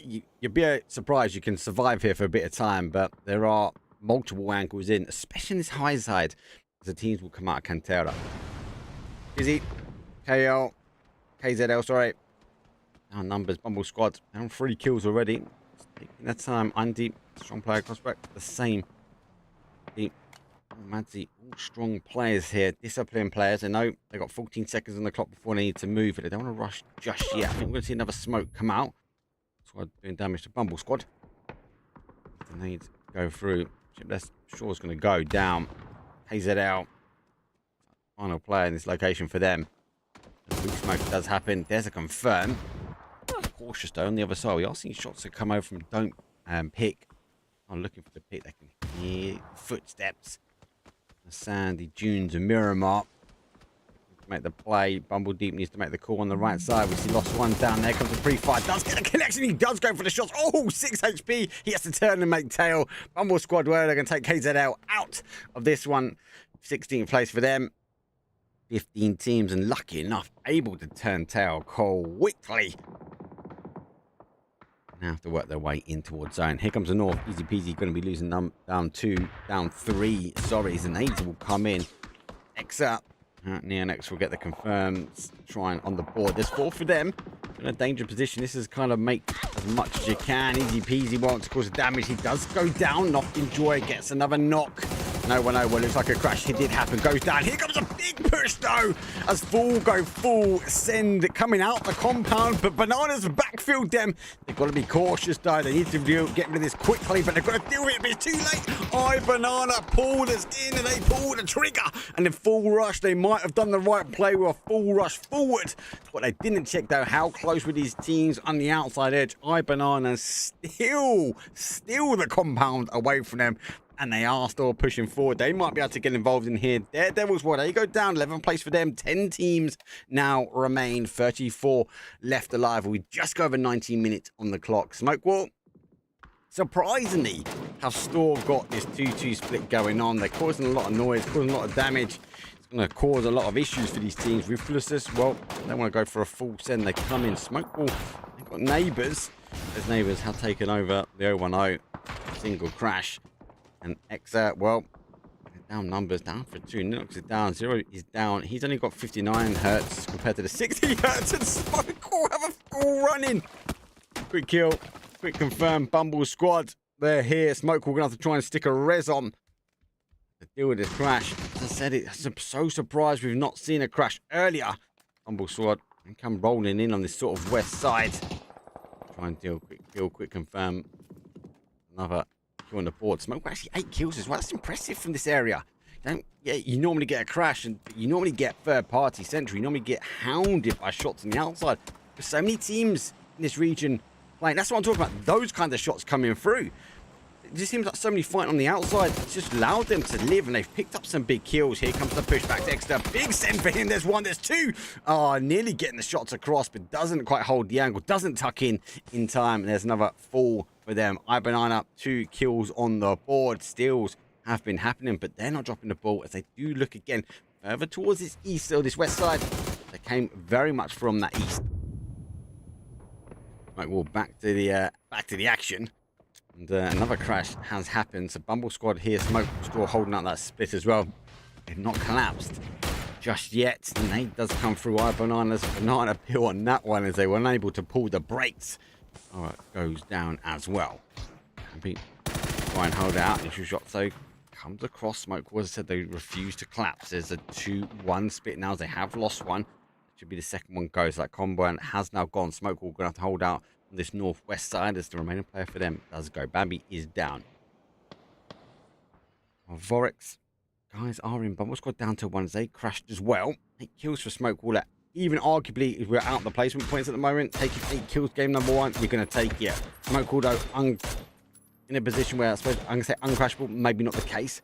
You'd be surprised you can survive here for a bit of time, but there are multiple angles in, especially in this high side, as the teams will come out of Cantera. Izzy, KL, KZL, sorry. Our numbers, Bumble Squad, down 3 kills already. Taking their time. Andy, strong player, prospect, the same. Madzi, all strong players here, disciplined players. I know they've got 14 seconds on the clock before they need to move, but they don't want to rush just yet. I think we're going to see another smoke come out. Squad doing damage to Bumble Squad. They need to go through. That's sure is going to go down. KZL, final player in this location for them. The big smoke does happen. There's a confirm. Cautious though on the other side. We are seeing shots that come over from don't pick. I'm looking for the pick. They can hear footsteps. The sandy dunes and Miramar. To make the play. Bumble Deep needs to make the call on the right side. We see lost one down there. Comes the pre-fire. Does get a connection. He does go for the shots. Oh, 6 HP. He has to turn and make tail. Bumble squad where they're going to take KZL out of this one. 16th place for them. 15 teams and lucky enough able to turn tail quickly. Now have to work their way in towards zone. Here comes the North. Easy peasy. Going to be losing down 2, down 3. Sorry, Zenaids will come in. X up. Neonex will get the confirms. Trying on the board. There's 4 for them. In a dangerous position. This is kind of make as much as you can. Easy peasy. Wants to cause damage. He does go down. Knocked in Joy. Gets another knock. No one over. Looks like a crash. It did happen. Goes down. Here comes a big push though. As Full go full send coming out the compound. But Bananas backfield them. They've got to be cautious though. They need to get rid of this quickly. But they've got to deal with it. But it's too late. Banana pulled us in and they pulled the trigger. And then Full rush. They might have done the right play with a full rush forward. What they didn't check though, how close were these teams on the outside edge. Banana still the compound away from them. And they are still pushing forward. They might be able to get involved in here. Daredevils, they go down. 11th place for them. 10 teams now remain. 34 left alive. We just go over 19 minutes on the clock. Smokewall, surprisingly, have still got this 2-2 split going on. They're causing a lot of noise, causing a lot of damage. It's going to cause a lot of issues for these teams. Ruthlessness, well, they want to go for a full send. They come in. Smokewall, they've got neighbours. Those neighbours have taken over the 0-1-0. Single crash. And Exa, well, down numbers, down for 2. Ninox is down. 0 is down. He's only got 59 hertz compared to the 60 hertz. And Smoke have a full running. Quick kill. Quick confirm. Bumble squad. They're here. Smoke, we're going to have to try and stick a res on to deal with this crash. As I said, I'm so surprised we've not seen a crash earlier. Bumble squad and come rolling in on this sort of west side. Try and deal. Quick kill. Quick confirm. Another on the board. Smoke actually 8 kills as well. That's impressive from this area. You normally get a crash and you normally get third party sentry. You normally get hounded by shots on the outside. There's so many teams in this region playing. That's what I'm talking about. Those kinds of shots coming through. It just seems like so many fighting on the outside. It's just allowed them to live and they've picked up some big kills. Here comes the pushback. Dexter. Big send for him. There's 1. There's 2. Oh, nearly getting the shots across, but doesn't quite hold the angle. Doesn't tuck in time. And there's another full for them. Banana 2 kills on the board. Steals have been happening, but they're not dropping the ball as they do look again further towards this east or this west side. They came very much from that east. Right, well, back to the action. And another crash has happened. So Bumble squad here, Smoke still holding out that split as well. They've not collapsed just yet. And they does come through. Banana's banana peel on that one as they were unable to pull the brakes. Oh, it goes down as well. Try and hold out. Initial shot though comes across. Smoke, as I said, they refuse to collapse. There's a 2-1 split now. They have lost one. Should be the second one goes. That combo and has now gone. Smoke will gonna have to hold out on this northwest side as the remaining player for them does go. Bambi is down. Vorex guys are in. Bumble squad down to 1 as they crashed as well. 8 kills for Smoke Wall. Even arguably, if we're out the placement points at the moment, taking 8 kills game number 1, you're going to take it. Smoke although in a position where I suppose I'm going to say uncrashable, maybe not the case.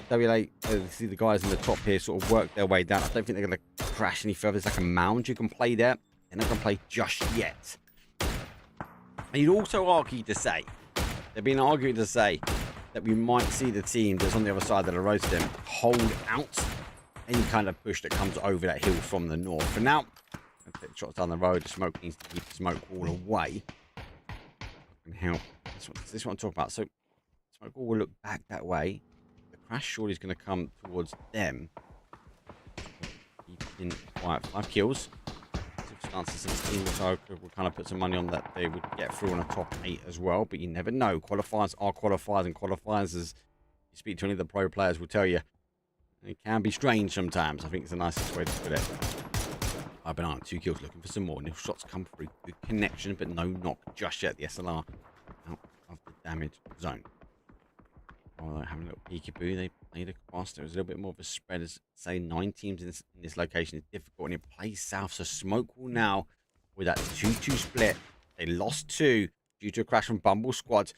WLA, see the guys in the top here sort of work their way down. I don't think they're going to crash any further. There's like a mound you can play there. They're not going to play just yet. And you'd also argue to say, they've been arguing to say that we might see the team that's on the other side of the road to them hold out any kind of push that comes over that hill from the north. For now, take shots down the road. Smoke needs to keep the Smoke all away. Can help. This is what I'm talking about. So Smoke all will look back that way. The crash surely is going to come towards them. Keep in quiet. 5 kills. Stance of 16 or so will kind of put some money on that they would get through on a top 8 as well, but you never know. Qualifiers are qualifiers, and qualifiers, as you speak to any of the pro players, will tell you it can be strange sometimes. I think it's the nicest way to put it. Banana 2 kills, looking for some more. Initial shots come through. Good connection, but no knock just yet. The SLR out of the damage zone. Oh, having a little peekaboo. They played across. There was a little bit more of a spread. As say 9 teams in this location is difficult, and it plays south. So Smoke will now with that 2-2 split. They lost 2 due to a crash from Bumble Squad.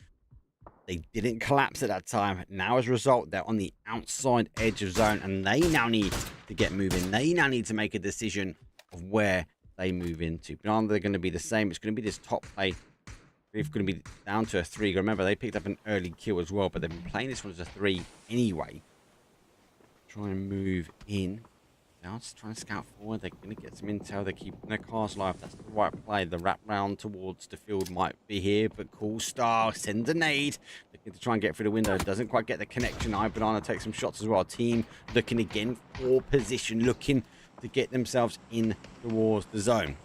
They didn't collapse at that time. Now, as a result, they're on the outside edge of zone, and they now need to get moving. They now need to make a decision of where they move into. But they're going to be the same. It's going to be this top play. It's going to be down to a 3. Remember, they picked up an early kill as well, but they've been playing this one as a 3 anyway. Try and move in. Now just trying to scout forward. They're going to get some intel. They're keeping their cars alive. That's the right play. The wrap round towards the field might be here, but Cool Star sends a nade. Looking to try and get through the window. Doesn't quite get the connection. Banana takes some shots as well. Team looking again for position. Looking to get themselves in towards the zone.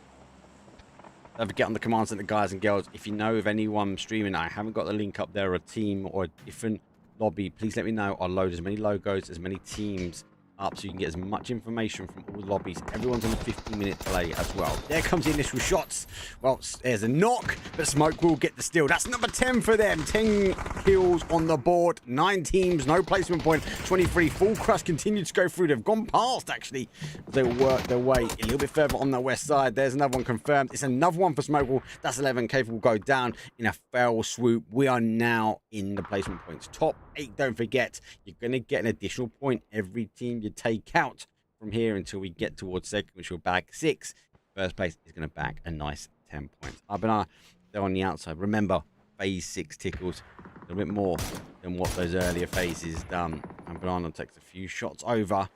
Don't forget on the command center, guys and girls, if you know of anyone streaming, I haven't got the link up there, or a team or a different lobby, please let me know. I'll load as many logos, as many teams up so you can get as much information from all the lobbies. Everyone's on a 15-minute delay as well. There comes the initial shots. Well, there's a knock, but Smoke will get the steal. That's number 10 for them. 10 kills on the board. 9 teams, no placement point. 23. Full Crush continued to go through. They've gone past, actually. They will work their way a little bit further on the west side. There's another one confirmed. It's another one for Smoke. That's 11. Cave will go down in a fell swoop. We are now in the placement points. Top 8, don't forget. You're going to get an additional point every team you take out from here until we get towards second, which will bag 6. First place is going to bag a nice 10 points. Banana, they're on the outside. Remember, phase 6 tickles a little bit more than what those earlier phases done. And Banana takes a few shots over.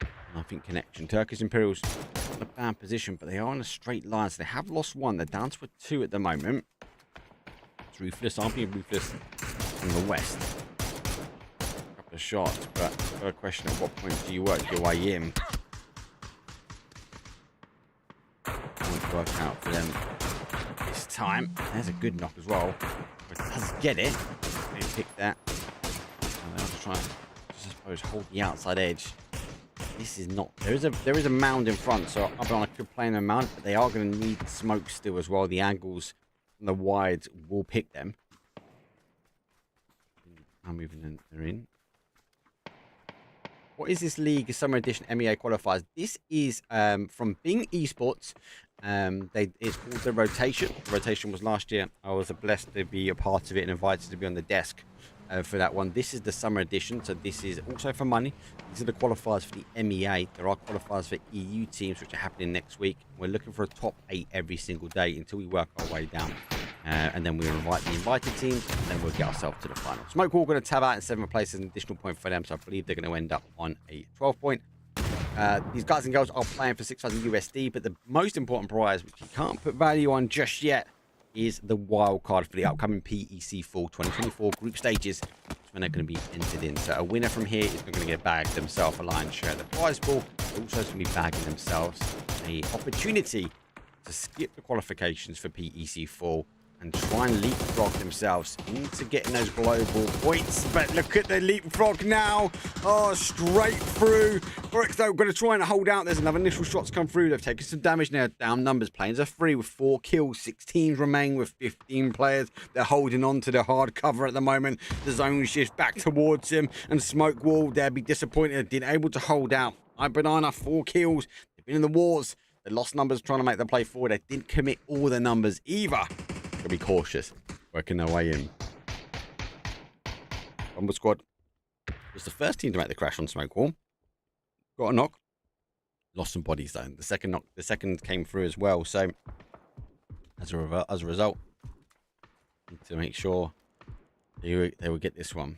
And I think connection. Turkish Imperials in a bad position, but they are on a straight line. So they have lost 1. They're down to a 2 at the moment. It's Ruthless. I'm being Ruthless from the west. A shot, but got a question: at what point do you work your way in? Won't work out for them this time. There's a good knock as well. But it does get it. They pick that. And they'll try and, I suppose, hold the outside edge. This is not. There is a mound in front, so Abana could play in a mound, but they are going to need smoke still as well. The angles and the wides will pick them. I'm moving in. They're in. What is this league? Summer Edition MEA qualifiers. This is from Bing Esports. It's called the Rotation. The Rotation was last year. I was blessed to be a part of it and invited to be on the desk for that one. This is the Summer Edition, so this is also for money. These are the qualifiers for the MEA. There are qualifiers for EU teams, which are happening next week. We're looking for a top 8 every single day until we work our way down. And then we'll invite the invited teams, and then we'll get ourselves to the final. Smoke Wall going to tab out in 7th place as an additional point for them, so I believe they're going to end up on a 12 point. These guys and girls are playing for 6,000 USD, but the most important prize, which you can't put value on just yet, is the wild card for the upcoming PEC Fall 2024 group stages, when they're going to be entered in. So a winner from here is going to get bagged themselves a lion's share of the prize pool. They're also going to be bagging themselves an opportunity to skip the qualifications for PEC Fall and try and leapfrog themselves into getting those global points. But look at the leapfrog now. Oh, straight through. Brooks, though, going to try and hold out. There's another initial shots come through. They've taken some damage now. Down numbers. Playing as a 3 with 4 kills. 6 teams remain with 15 players. They're holding on to the hard cover at the moment. The zone shifts back towards him. And Smoke Wall, they'll be disappointed. They're able to hold out. Banana, 4 kills. They've been in the wars. They lost numbers trying to make the play forward. They didn't commit all the numbers either. Gotta be cautious, working their way in. Bumble Squad was the first team to make the crash on Smoke Wall. Got a knock. Lost some bodies though. The second knock, the second came through as well. So as a result, to make sure they would get this one.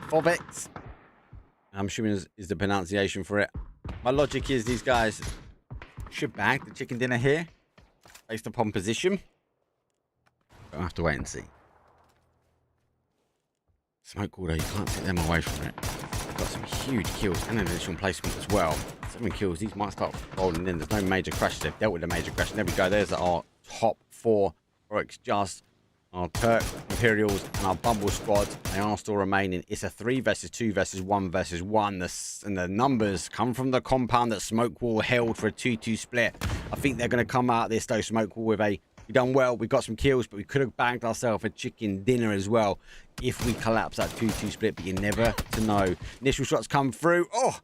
Fovex, I'm assuming is the pronunciation for it. My logic is these guys should bag the chicken dinner here based upon position. Don't have to wait and see. Smoke Wall, you can't take them away from it. They've got some huge kills and an additional placement as well. 7 kills. These might start rolling in. There's no major crashes. They've dealt with the major crash. And there we go. There's our top 4. Oryx Just, our Turk Imperials, and our Bumble Squad. They are still remaining. It's a 3 versus 2 versus 1 versus 1. And the numbers come from the compound that Smoke Wall held for a 2-2 split. I think they're going to come out of this, though, Smoke Wall, with a We done well. We got some kills, but we could have bagged ourselves a chicken dinner as well if we collapse that 2-2 split, but you never to know. Initial shots come through. Oh,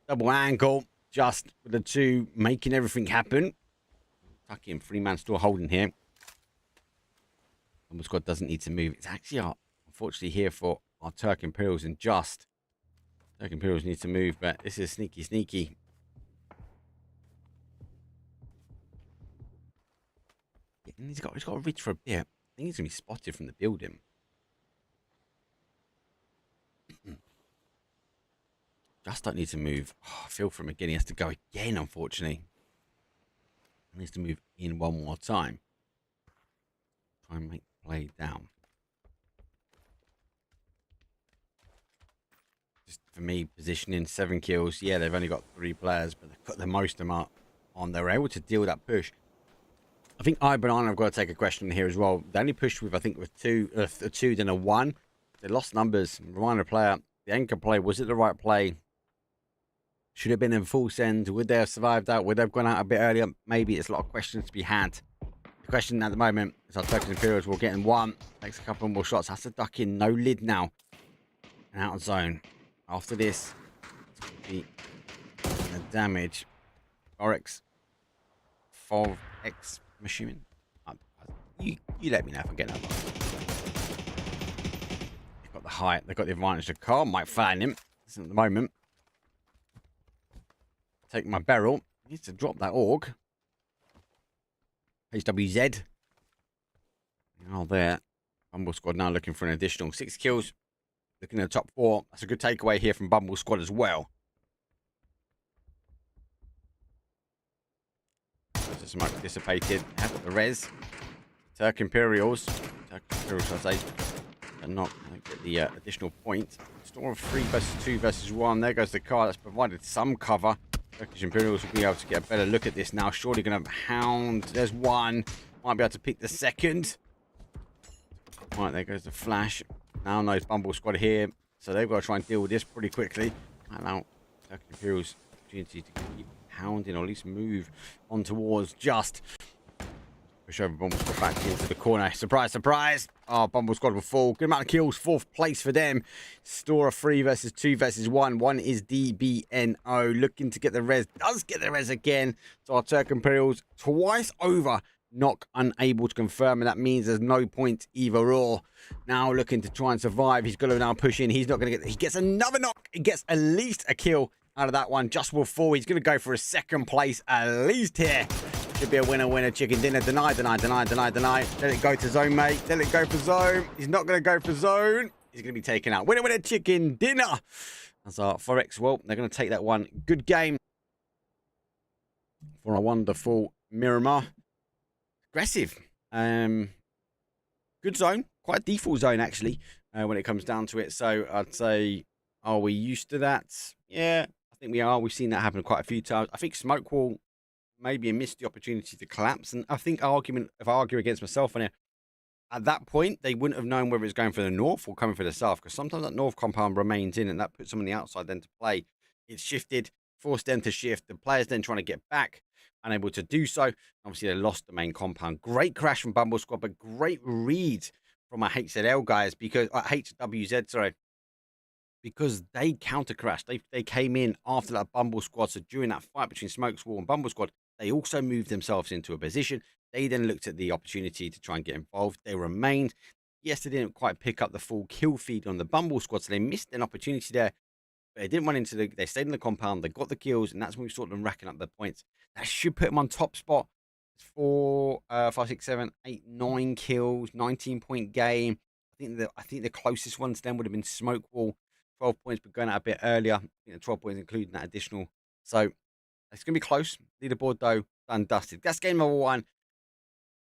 double angle. Just with the two making everything happen. Tuck in, 3-man still holding here. Bumble Squad doesn't need to move. It's actually, unfortunately, here for our Turk Imperials and just. Turk Imperials need to move, but this is sneaky. And he's got to reach for a bit. I think he's going to be spotted from the building. Just don't need to move. Oh, I feel for him again. He has to go again, unfortunately. He needs to move in one more time. Try and make play down. Just for me, positioning 7 kills. Yeah, they've only got 3 players, but they've got the most of them up on. They were able to deal with that push. I think I Banana have got to take a question here as well. They only pushed with, I think, with a 2, then a 1. They lost numbers. Reminder player, the anchor play, was it the right play? Should have been in full send. Would they have survived that? Would they have gone out a bit earlier? Maybe. It's a lot of questions to be had. The question at the moment is our Turkish Imperials will get in 1. Takes a couple more shots. Has to duck in. No lid now. And out of zone. After this, the damage. Oryx. 4x. I'm assuming. You let me know if I'm getting that wrong. They've got the height. They've got the advantage. The car might flatten him. This at the moment. Take my barrel. Needs to drop that AUG. HWZ. Now there. Bumble Squad now looking for an additional 6 kills. Looking at the top 4. That's a good takeaway here from Bumble Squad as well. The smoke dissipated. Have got the res. Turk Imperials. I say. And not get the additional point. Store of 3 versus 2 versus 1. There goes the car. That's provided some cover. Turkish Imperials will be able to get a better look at this now. Surely going to hound. There's 1. Might be able to pick the 2nd. Right, there goes the flash. Now knows Bumble Squad here. So they've got to try and deal with this pretty quickly. Allow Turkish Imperials opportunity to keep hounding or at least move on towards just. Push over Bumble Squad back into the corner. Surprise, surprise. Oh, Bumble Squad will fall. Good amount of kills. 4th place for them. Store of 3 versus 2 versus 1. 1 is DBNO. Looking to get the res. Does get the res again. So our Turk Imperials twice over. Knock unable to confirm. And that means there's no point either or. Now looking to try and survive. He's got to now push in. He's not going to get. He gets another knock. He gets at least a kill out of that one. Just will fall. He's going to go for a 2nd place at least here. Should be a winner, chicken dinner. Deny. Let it go to zone, mate. Let it go for zone. He's not going to go for zone. He's going to be taken out. Winner, chicken dinner. That's our Forex. Well, they're going to take that one. Good game for a wonderful Miramar. Aggressive. Good zone. Quite a default zone, actually, when it comes down to it. So I'd say, are we used to that? Yeah, I think we are. We've seen that happen quite a few times. I think Smoke Wall maybe missed the opportunity to collapse. And I think if I argue against myself on it, at that point, they wouldn't have known whether it's going for the north or coming for the south, because sometimes that north compound remains in and that puts them on the outside then to play. It's shifted, forced them to shift. The players then trying to get back, unable to do so. Obviously, they lost the main compound. Great crash from Bumble Squad, but great read from our HZL guys, because HWZ, sorry, because they counter crashed. They came in after that Bumble Squad. So during that fight between Smokes Wall and Bumble Squad, they also moved themselves into a position. They then looked at the opportunity to try and get involved. They remained. Yes, they didn't quite pick up the full kill feed on the Bumble Squad, so they missed an opportunity there. But they didn't run into they stayed in the compound. They got the kills, and that's when we saw them racking up the points. That should put them on top spot. 4, 5, 6, 7, 8, 9 kills, 19-point game. I think the closest one to them would have been Smoke Wall, 12 points, but going out a bit earlier. I think the 12 points including that additional. So it's going to be close. Leaderboard, though, done dusted. That's game number 1.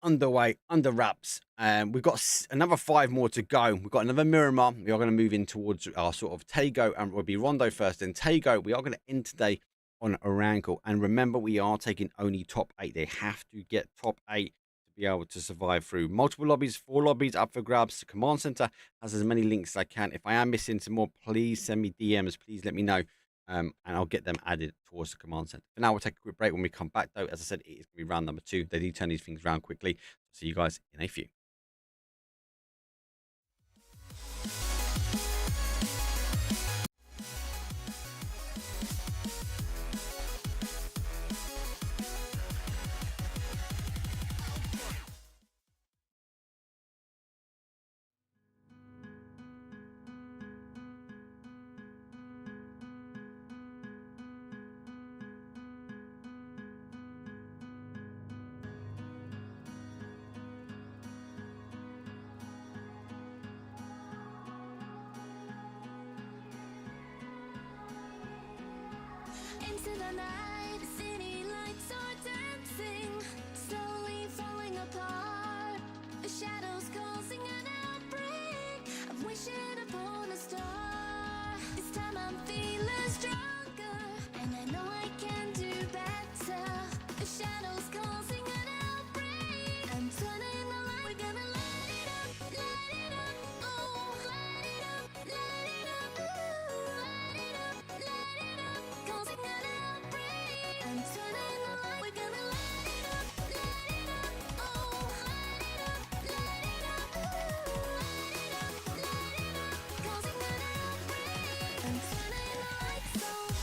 Underway, under wraps. We've got another 5 more to go. We've got another Miramar. We are going to move in towards our sort of Tago, and we'll be Rondo first, then Tago. We are going to end today on Orankle. And remember, we are taking only top 8. They have to get top 8 to be able to survive through multiple lobbies, 4 lobbies up for grabs. The command center has as many links as I can. If I am missing some more, please send me DMs. Please let me know. and I'll get them added towards the command center. For now, we'll take a quick break. When we come back, though, as I said, it is going to be round number 2. They do turn these things around quickly. See you guys in a few. Into the night, the city lights are dancing, slowly falling apart. The shadows causing an outbreak. I'm wishing upon a star. This time I'm feeling stronger, and I know I can do better. The shadows causing an outbreak. I'm turning the light. We're gonna light it up, oh, light it up, ooh, light it up, causing an outbreak. I'm turning the light. We're gonna light it up, oh, light it up, ooh, light it up, causing an outbreak. I'm turning the lights on.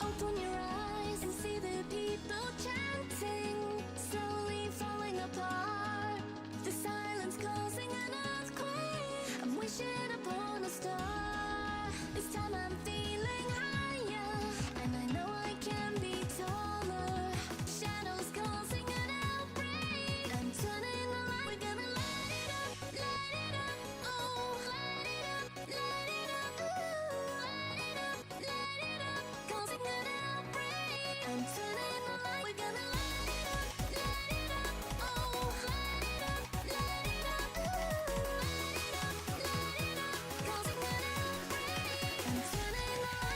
Open your eyes and see the people chanting, slowly falling apart. The silence causing an earthquake. I'm wishing upon a star. This time I'm feeling higher, and I know I can be taller. Shadows causing an outbreak. I'm turning the light. We're gonna light it up, oh, light it up, ooh, light it up, causing an outbreak. I'm turning the light. We're gonna light it up, oh, light it up, ooh, light it up, causing an outbreak. I'm turning the light.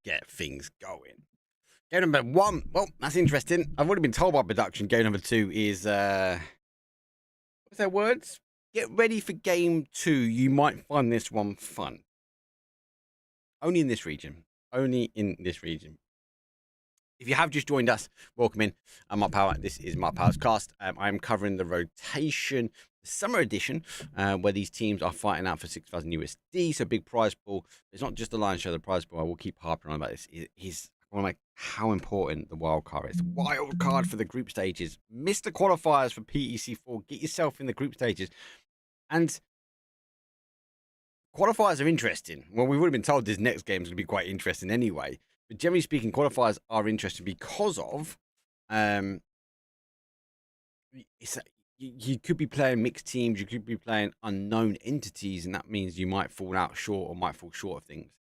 get things going. Game number 1. Well, that's interesting. I've already been told by production. Game number 2 is what's their words? Get ready for game 2. You might find this one fun. Only in this region. Only in this region. If you have just joined us, welcome in. I'm Mark Power. This is Mark Power's cast. I'm covering the rotation, the summer edition, where these teams are fighting out for 6,000 USD. So big prize pool. It's not just the lion's share of the prize pool. I will keep harping on about this. I want to make how important the wild card is. Wild card for the group stages. Mr. Qualifiers for PEC4. Get yourself in the group stages. And qualifiers are interesting. Well, we've already been told this next game is going to be quite interesting anyway. But generally speaking, qualifiers are interesting because of you could be playing mixed teams, you could be playing unknown entities, and that means you might fall out short or might fall short of things.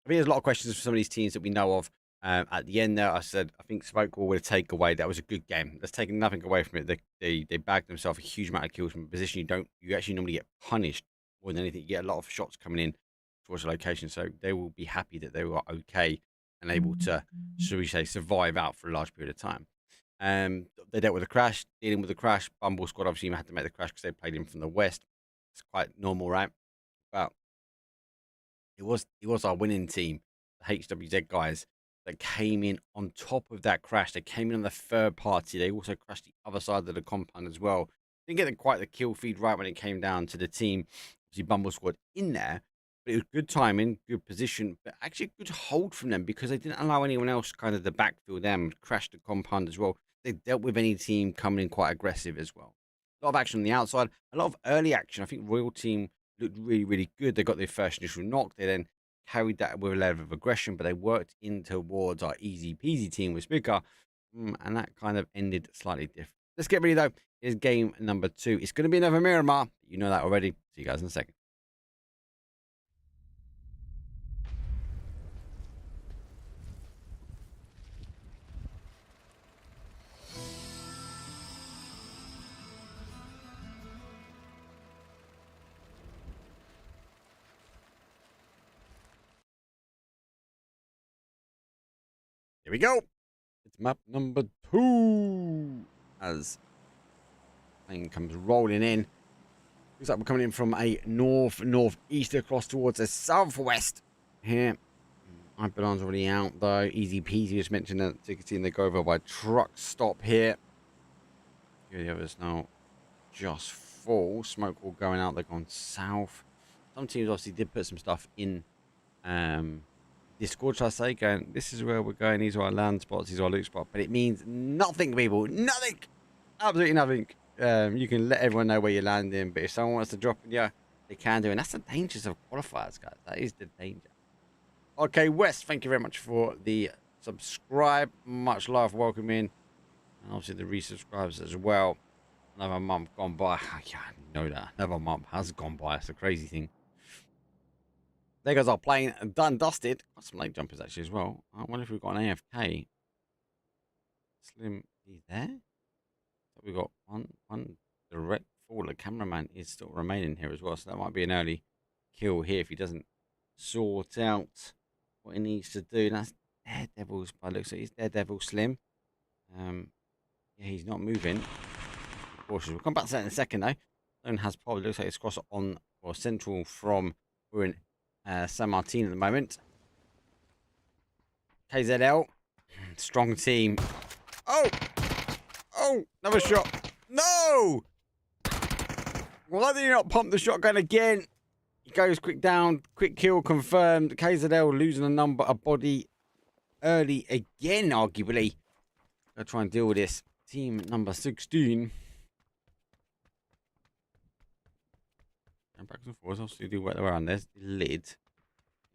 I think there's a lot of questions for some of these teams that we know of. At the end there, I said, I think Smoke will take away. That was a good game. That's taking nothing away from it. They bagged themselves a huge amount of kills from a position you actually normally get punished more than anything. You get a lot of shots coming in towards the location, so they will be happy that they were okay and able to, shall we say, survive out for a large period of time. They dealt with a crash. Dealing with the crash, Bumble Squad obviously had to make the crash because they played in from the west. It's quite normal, right? But it was our winning team, the HWZ guys, that came in on top of that crash. They came in on the third party. They also crashed the other side of the compound as well. Didn't get quite the kill feed right when it came down to the team. Obviously, Bumble Squad in there. But it was good timing, good position, but actually a good hold from them because they didn't allow anyone else kind of the backfill them, crash the compound as well. They dealt with any team coming in quite aggressive as well. A lot of action on the outside, a lot of early action. I think Royal team looked really, really good. They got their first initial knock. They then carried that with a level of aggression, but they worked in towards our easy peasy team with Spica, and that kind of ended slightly different. Let's get ready though. Here's game number 2. It's going to be another Miramar. You know that already. See you guys in a second. Here we go. It's map number 2. As plane comes rolling in. Looks like we're coming in from a northeast across towards the southwest here. Hyperline's already out though. Easy peasy. Just mentioned that ticketing. They go over by truck stop here. Here the others now just full. Smoke all going out. They're gone south. Some teams obviously did put some stuff in Discord, shall I say, going, this is where we're going, these are our land spots, these are our loot spots, but it means nothing, people, nothing, absolutely nothing. You can let everyone know where you're landing, but if someone wants to drop in you, they can do, and that's the dangers of qualifiers, guys. That is the danger. Okay, Wes, thank you very much for the subscribe, much love, welcome in, and obviously the resubscribes as well. Another month gone by. Yeah, I know that, another month has gone by. It's a crazy thing. There goes our plane, done, dusted. Got some late jumpers actually as well. I wonder if we've got an AFK. Slim, he's there. So we've got one direct fall. The cameraman is still remaining here as well, so that might be an early kill here if he doesn't sort out what he needs to do. That's Daredevil's by looks like he's Daredevil Slim. Yeah, he's not moving. Cautious. We'll come back to that in a second though. Zone has probably looks like it's crossed on or central from we're in San Martin at the moment. KZL, strong team. Oh, another shot. No! Why did he not pump the shotgun again? He goes quick down, quick kill confirmed. KZL losing a body early again, arguably. Gotta try and deal with this. Team number 16. And back and forth, obviously do work around. There's the lid.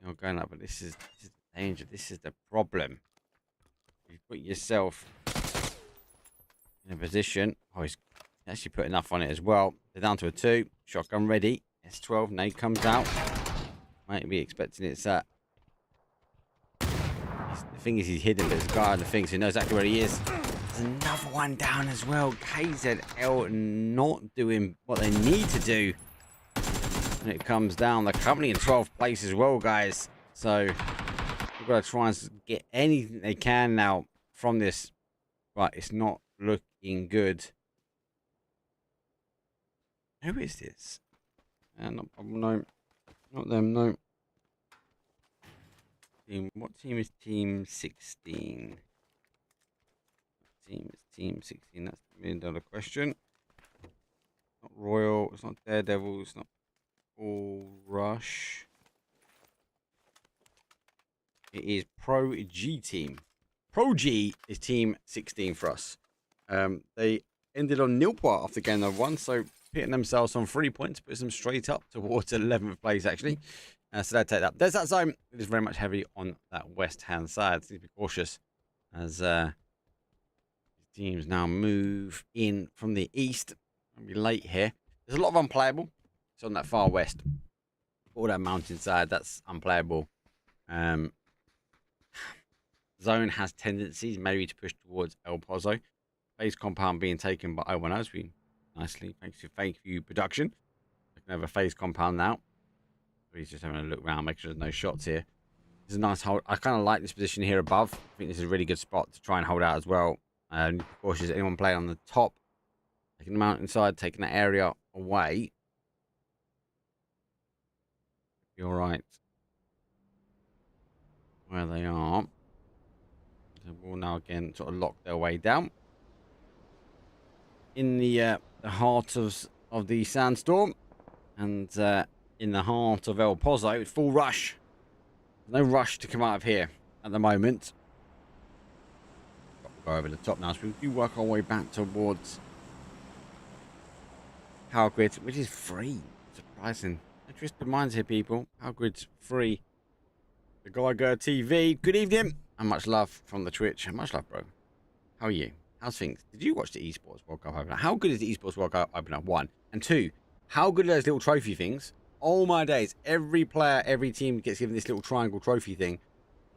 You're going up, but this is the danger. This is the problem. You put yourself in a position. Oh, he's actually put enough on it as well. They're down to a 2. Shotgun ready. S12. Nade comes out. Might be expecting it's that. The thing is, he's hidden, but there's a guy on the thing, so he knows exactly where he is. There's another one down as well. KZL not doing what they need to do. And it comes down. They're currently in 12th place as well, guys. So They've got to try and get anything they can now from this. Right, it's not looking good. Who is this? No, not them, no. What team is team 16? Team is team 16. That's the $1 million question. Not Royal. It's not Daredevil. It's not All Rush. It is Pro G team. Pro G is team 16 for us. They ended on nil point after game number 1, so hitting themselves on 3 points, puts them straight up towards 11th place actually. So they'll take that. There's that zone. It is very much heavy on that west-hand side. So be cautious as teams now move in from the east. I'll be late here. There's a lot of unplayable. It's on that far west. All that mountainside, that's unplayable. Zone has tendencies maybe to push towards El Pozo. Phase compound being taken by O1 as we nicely, thanks to Fake View Production. I can have a phase compound now. He's just having a look around, make sure there's no shots here. This is a nice hold. I kind of like this position here above. I think this is a really good spot to try and hold out as well. Cautious, anyone playing on the top, taking the mountainside, taking that area away. Be all right. Where they are. So we'll now again sort of lock their way down. In the heart of the sandstorm. And in the heart of El Pozo, it's full rush. No rush to come out of here at the moment. Go over the top now, so we do work our way back towards Power Grid, which is free. Surprising. Interesting minds here, people. Power Grid's free. The Geiger TV. Good evening. And much love from the Twitch. Much love, bro. How are you? How's things? Did you watch the Esports World Cup opener? How good is the Esports World Cup opener? 1. And 2, how good are those little trophy things? Oh my days. Every player, every team gets given this little triangle trophy thing.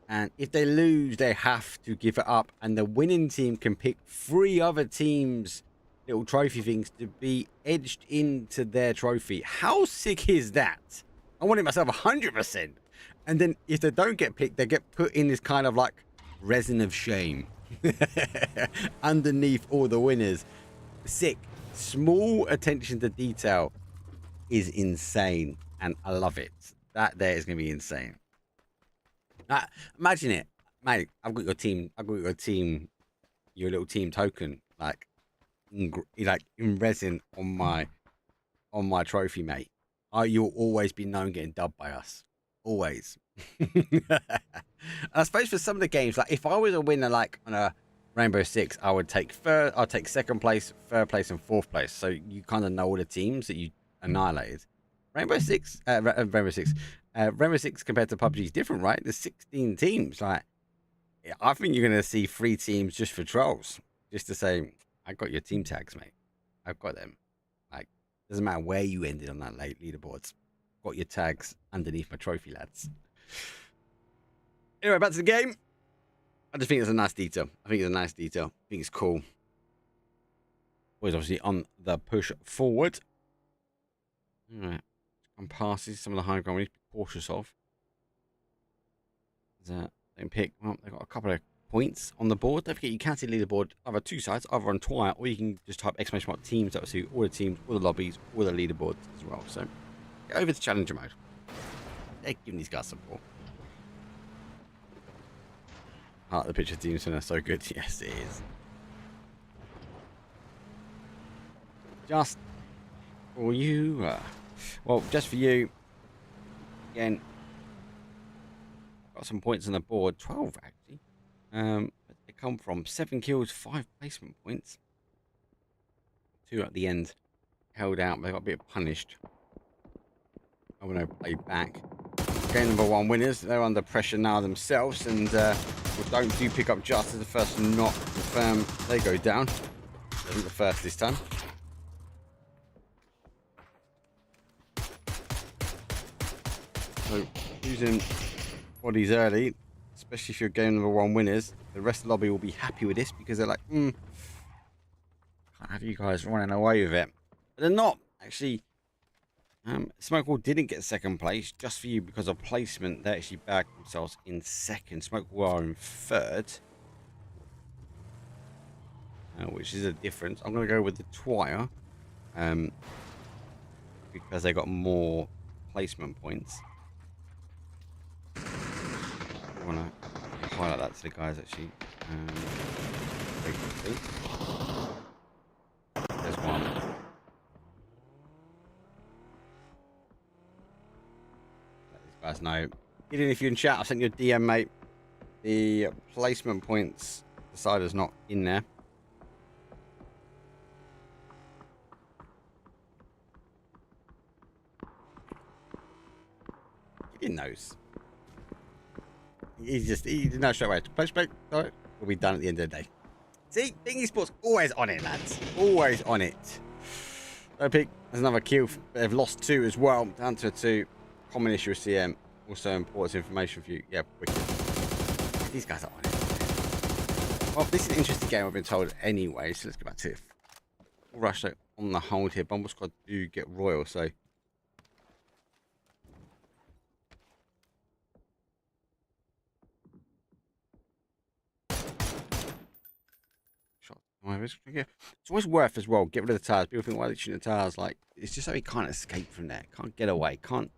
And if they lose, they have to give it up. And the winning team can pick 3 other teams' little trophy things to be edged into their trophy. How sick is that? I want it myself 100%. And then if they don't get picked, they get put in this kind of like resin of shame underneath all the winners. Sick. Small attention to detail is insane, and I love it. That there is going to be insane. Imagine it, mate. I've got your team. Your little team token, like in resin on my trophy, mate. You'll always be known getting dubbed by us. Always. And I suppose for some of the games, like if I was a winner, like on a Rainbow Six, I would take I'll take 2nd place, 3rd place, and 4th place. So you kind of know all the teams that you annihilated. Rainbow Six compared to PUBG is different, right? There's 16 teams. Like, I think you're gonna see 3 teams just for trolls, just to say, I got your team tags, mate. I've got them. Like, doesn't matter where you ended on that late leaderboards. Got your tags underneath my trophy, lads. Anyway, back to the game. I just think it's a nice detail. I think it's cool. Always obviously on the push forward. All right. On passes, some of the high ground we need to be cautious of. Don't pick. Well, they've got a couple of points on the board. Don't forget you can see the leaderboard either 2 sides, either on Twilight, or you can just type !teams. That will see all the teams, all the lobbies, all the leaderboards as well. So get over to challenger mode. They're giving these guys support. The picture team center so good. Yes, it is. Just for you. Well, just for you. Again, got some points on the board. 12 actually. But they come from 7 kills, 5 placement points. 2 at the end. Held out. They got a bit punished. I want to play back. Game number 1 winners. They're under pressure now themselves, and don't pick up just as the first not confirmed. They go down. Isn't the first this time. So using bodies early, especially if you're game number 1 winners, the rest of the lobby will be happy with this because they're like, can't have you guys running away with it. But they're not actually. Smokewall didn't get second place. Just for you, because of placement, they actually bagged themselves in second. Smokewall are in third. Which is a difference. I'm going to go with the Twire. Because they got more placement points. I want to highlight that to the guys actually. Very quickly. There's one. Let these guys know. Get in if you're in chat. I sent you a DM, mate. The placement points decider's not in there. He knows. He knows straight away. Play. Alright, we'll be done at the end of the day. See, Thingy Sports always on it, lads. Always on it. No pick. There's another kill. They've lost 2 as well. Down to 2. Common issue with CM. Also important information for you. Yeah, wicked. These guys are on it. Well, this is an interesting game, I've been told anyway. So let's get back to it. Full rush though, on the hold here. Bumble Squad do get royal, so. It's always worth as well. Get rid of the tires. People think, why are they shooting the tires? Like, it's just so he can't escape from there. Can't get away. Can't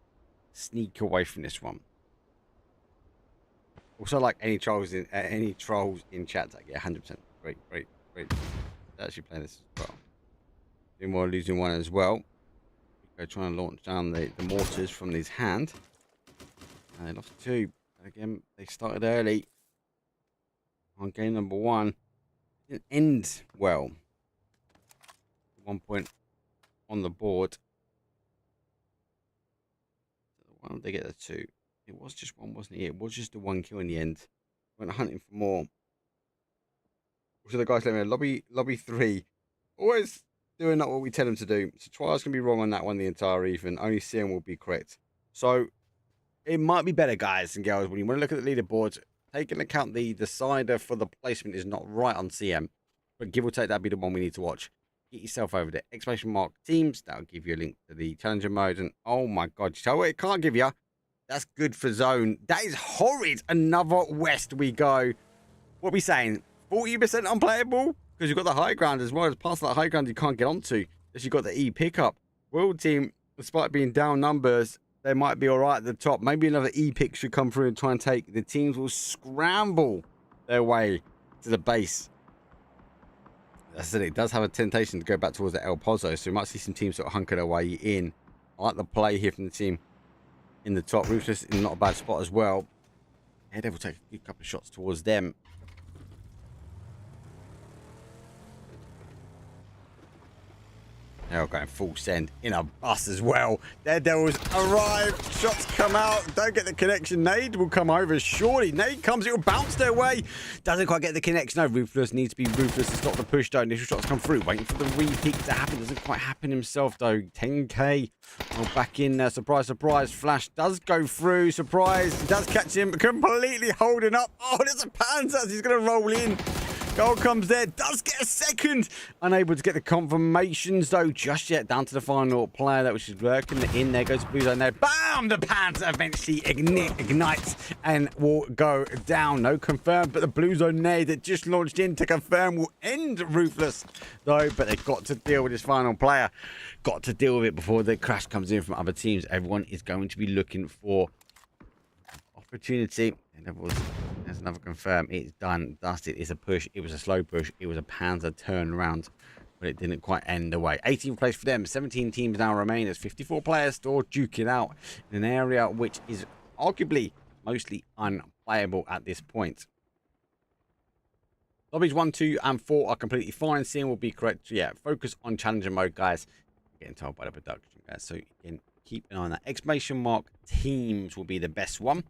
sneak away from this one. Also, like any trolls in chat, like, yeah, 100%. Great. They're actually playing this as well. Doing more, losing one as well. Go trying to launch down the mortars from his hand. And they lost 2. Again, they started early on game number 1. Didn't end well. 1 point on the board. Why don't they get the 2? It was just 1, wasn't it? It was just the 1 kill in the end. Went hunting for more. So the guys let me know. Lobby 3. Always doing not what we tell them to do. So Twire's going to be wrong on that one the entire even. Only CM will be correct. So it might be better, guys and girls, when you want to look at the leaderboards. Take into account the decider for the placement is not right on CM, but give or take that'd be the one we need to watch. Get yourself over there. ! Teams. That'll give you a link to the challenger mode. And oh my god, you know what it can't give you? That's good for zone. That is horrid. Another west we go. What are we saying? 40% unplayable? Because you've got the high ground as well. As past that high ground you can't get onto. Unless you've got the E pickup. World team, despite being down numbers, they might be all right at the top. Maybe another E pick should come through and try and take. The teams will scramble their way to the base. As I said, it does have a temptation to go back towards the El Pozo. So we might see some teams sort of hunker their way in. I like the play here from the team in the top. Ruthless in not a bad spot as well. Daredevil will take a good couple of shots towards them. They're all going full send in a bus as well. Daredevils arrive. Shots come out. Don't get the connection. Nade will come over. Surely Nade comes. It will bounce their way. Doesn't quite get the connection. No, Ruthless needs to be Ruthless to stop the push though. Initial shots come through. Waiting for the re-peak to happen. Doesn't quite happen himself though. 10k. Oh, back in there. Surprise. Flash does go through. Surprise. Does catch him. Completely holding up. Oh, there's a Panzers. He's going to roll in. Goal comes there, does get a second. Unable to get the confirmations though just yet. Down to the final player that was lurking in there. Goes Blue Zone there. Bam! The Panther eventually ignites and will go down. No confirmed, but the Blue Zone nade that just launched in to confirm will end Ruthless though. But they've got to deal with this final player. Got to deal with it before the crash comes in from other teams. Everyone is going to be looking for opportunity. There's another confirm. It's done, dusted. It's a push. It was a slow push. It was a Panzer turnaround, but it didn't quite end the way. 18th place for them. 17 teams now remain. There's 54 players still duking out in an area which is arguably mostly unplayable at this point. Lobbies 1, 2, and 4 are completely fine. Seeing will be correct. So yeah, focus on challenger mode, guys. Getting told by the production, guys. So you can keep an eye on that. ! Teams will be the best one.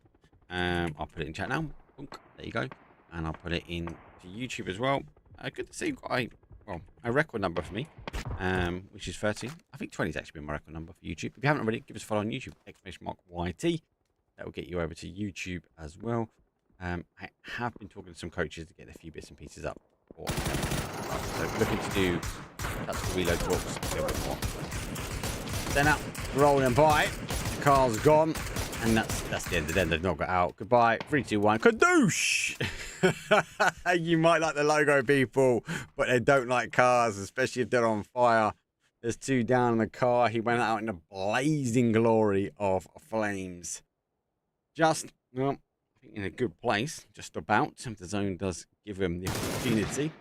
I'll put it in chat now. There you go. And I'll put it in to YouTube as well. Good to see you've got a record number for me, which is 30. I think 20 has actually been my record number for YouTube. If you haven't already, give us a follow on YouTube, ! YT. That will get you over to YouTube as well. I have been talking to some coaches to get a few bits and pieces up. So looking to do tactical reload talks a bit more. Then up, rolling by. The car's gone. And that's the end of them. They've not got out. Goodbye. 3, 2, 1. Kadoosh! You might like the logo, people, but they don't like cars, especially if they're on fire. There's 2 down in the car. He went out in the blazing glory of flames. Just, well, I think in a good place. Just about. If the zone does give him the opportunity.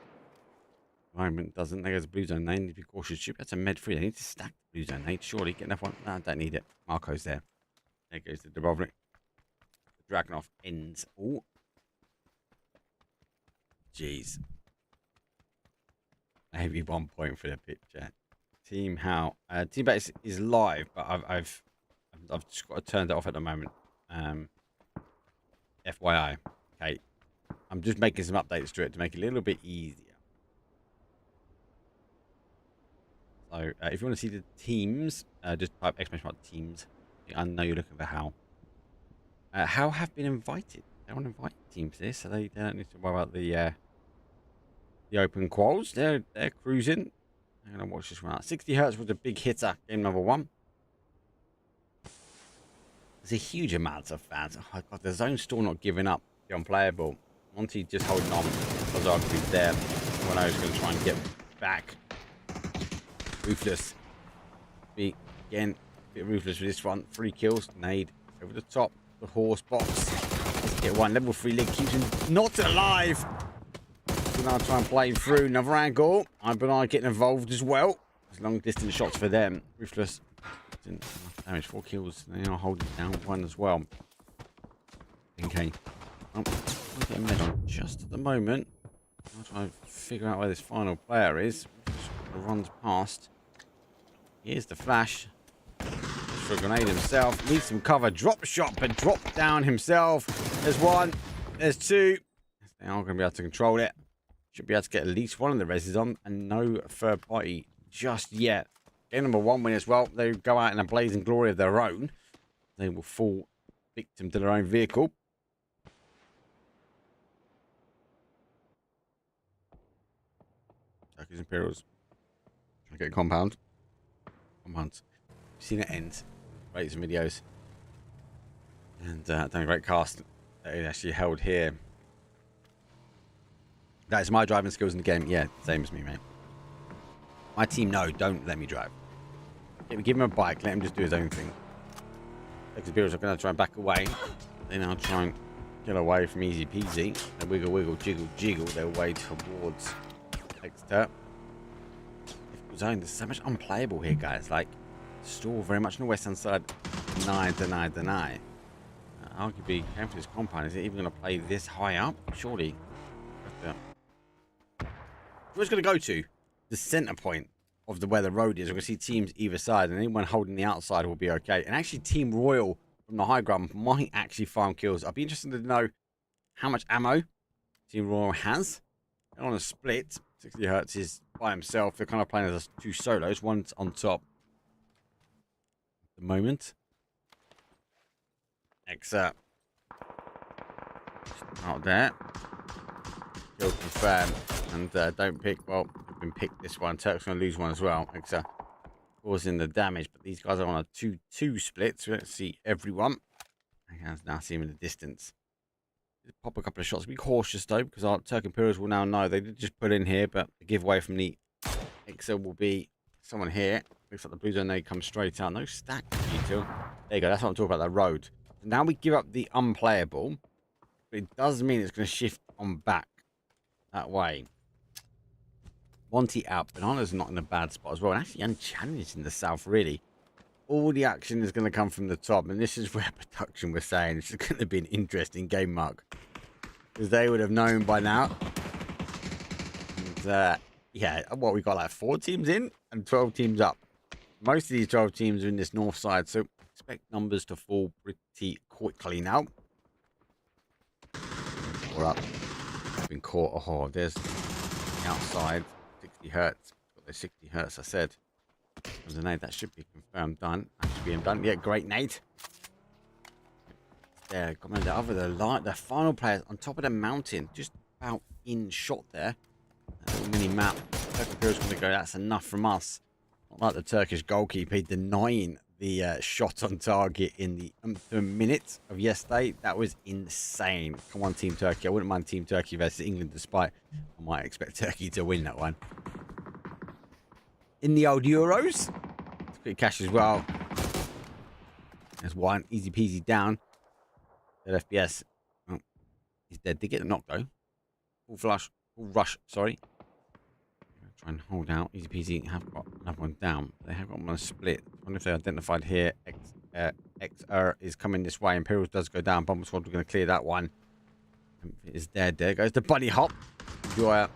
Environment doesn't. There goes the blue zone. They need to be cautious. Shoot, that's a med free. They need to stack the blue zone. They surely get enough one. No, I don't need it. Marco's there. There goes the Dubrovnik. The Dragunov ends. Oh. Jeez. Maybe 1 point for the picture. Team how? Team base is live, but I've just got to turn that off at the moment. FYI. Okay. I'm just making some updates to it to make it a little bit easier. So if you want to see the teams, just type !teams. I know you're looking for how. How have been invited. They want to invite teams to this, so they don't need to worry about the open quals. They're cruising. I'm gonna watch this one out. 60 Hertz was a big hitter, game number 1. There's a huge amount of fans. Oh god, the zone's still not giving up. The unplayable. Monty just holding on. Ozark's there. When I was gonna try and get back. Ruthless. Again, a bit ruthless with this one. 3 kills. Nade over the top. The horse box. Let's get one. Level 3 leg keeps him not alive. So now try and play through another angle. I getting involved as well. There's long distance shots for them. Ruthless. Didn't damage. 4 kills. They are holding down 1 as well. Okay. I'm getting med on just at the moment. I'll try and figure out where this final player is. Just runs past. Here's the flash. For a grenade himself. Needs some cover. Drop shot, but drop down himself. There's 1. There's 2. They are going to be able to control it. Should be able to get at least 1 of the reses on. And no third party just yet. Game number 1 win as well. They go out in a blazing glory of their own. They will fall victim to their own vehicle. Turkish Imperials. Try to get a compound. Compounds. You've seen it end. Great some videos. And done a great cast that it actually held here. That is my driving skills in the game. Yeah, same as me, mate. My team, no, don't let me drive. Give him a bike, let him just do his own thing. Turkish Imperials are going to try and back away. They now try and get away from easy peasy. They wiggle, wiggle, jiggle, jiggle their way towards Exeter. Zone. There's so much unplayable here, guys. Like, still very much on the western side. Deny. Arguably, going for this compound. Is it even going to play this high up? Surely. Where's going to go to? The center point of where the road is. We're going to see teams either side, and anyone holding the outside will be okay. And actually, Team Royal from the high ground might actually farm kills. I'd be interested to know how much ammo Team Royal has. They're on a split. 60 Hertz is by himself. They're kind of playing as 2 solos. One's on top at the moment. Exa out there. Kill confirmed. And don't pick. Well, you've been picked this one. Turk's going to lose 1 as well. Exa causing the damage. But these guys are on a 2-2 split. So let's see everyone. I can now see him in the distance. Pop a couple of shots. Be cautious though, because our Turk Imperials will now know they did just put in here, but the giveaway from the Excel will be someone here. Looks like the blue zone nade comes straight out. No stack detail. There you go. That's what I'm talking about. That road. So now we give up the unplayable, but it does mean it's going to shift on back that way. Monty out. Banana's not in a bad spot as well, and actually unchallenged in the south. Really, all the action is going to come from the top, and this is where production was saying it's going to be an interesting game, Mark, because they would have known by now. And yeah, what we got, like 4 teams in and 12 teams up. Most of these 12 teams are in this north side, so expect numbers to fall pretty quickly now. We're up. Been caught. Oh, there's the outside. 60 Hertz. Got those 60 Hertz. I said. There's a nade that should be confirmed done. That should be done. Yeah, great nade. There, coming over the line. The final players on top of the mountain, just about in shot there. That little mini map. Imperial's going to go. That's enough from us. Not like the Turkish goalkeeper denying the shot on target in the minute of yesterday. That was insane. Come on, Team Turkey. I wouldn't mind Team Turkey versus England, despite I might expect Turkey to win that one. In the old Euros. It's quick cash as well. There's one. Easy peasy down. Dead FPS. Oh, he's dead. Did get the knock, though. Full flush. Full rush, sorry. Try and hold out. Easy peasy. Have got another one down. They have got one on a split. I wonder if they identified here. XR is coming this way. Imperials does go down. Bomber squad, we're going to clear that one. It is dead. There goes the bunny hop. Enjoy.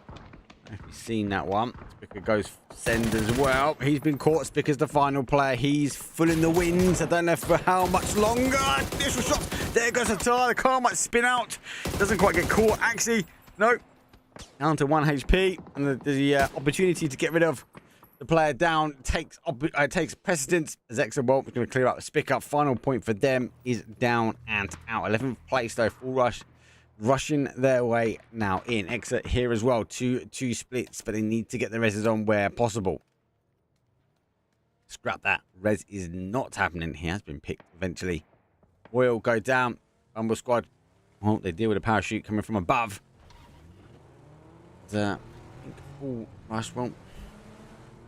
Have you seen that one? Spicker goes send as well. He's been caught. Spicker's the final player. He's full in the winds. I don't know for how much longer. Initial shot. There goes the tire. The car might spin out. Doesn't quite get caught. Actually, no. Down to 1 HP. And the opportunity to get rid of the player down takes precedence. As Exobolt is going to clear up the Spicker. Final point for them is down and out. 11th place though. Full rush. Rushing their way now in. Exit here as well. Two splits, but they need to get the reses on where possible. Scrap that. Res is not happening. He has been picked eventually. Oil go down. Rumble squad. Oh, they deal with a parachute coming from above. I think full rush won't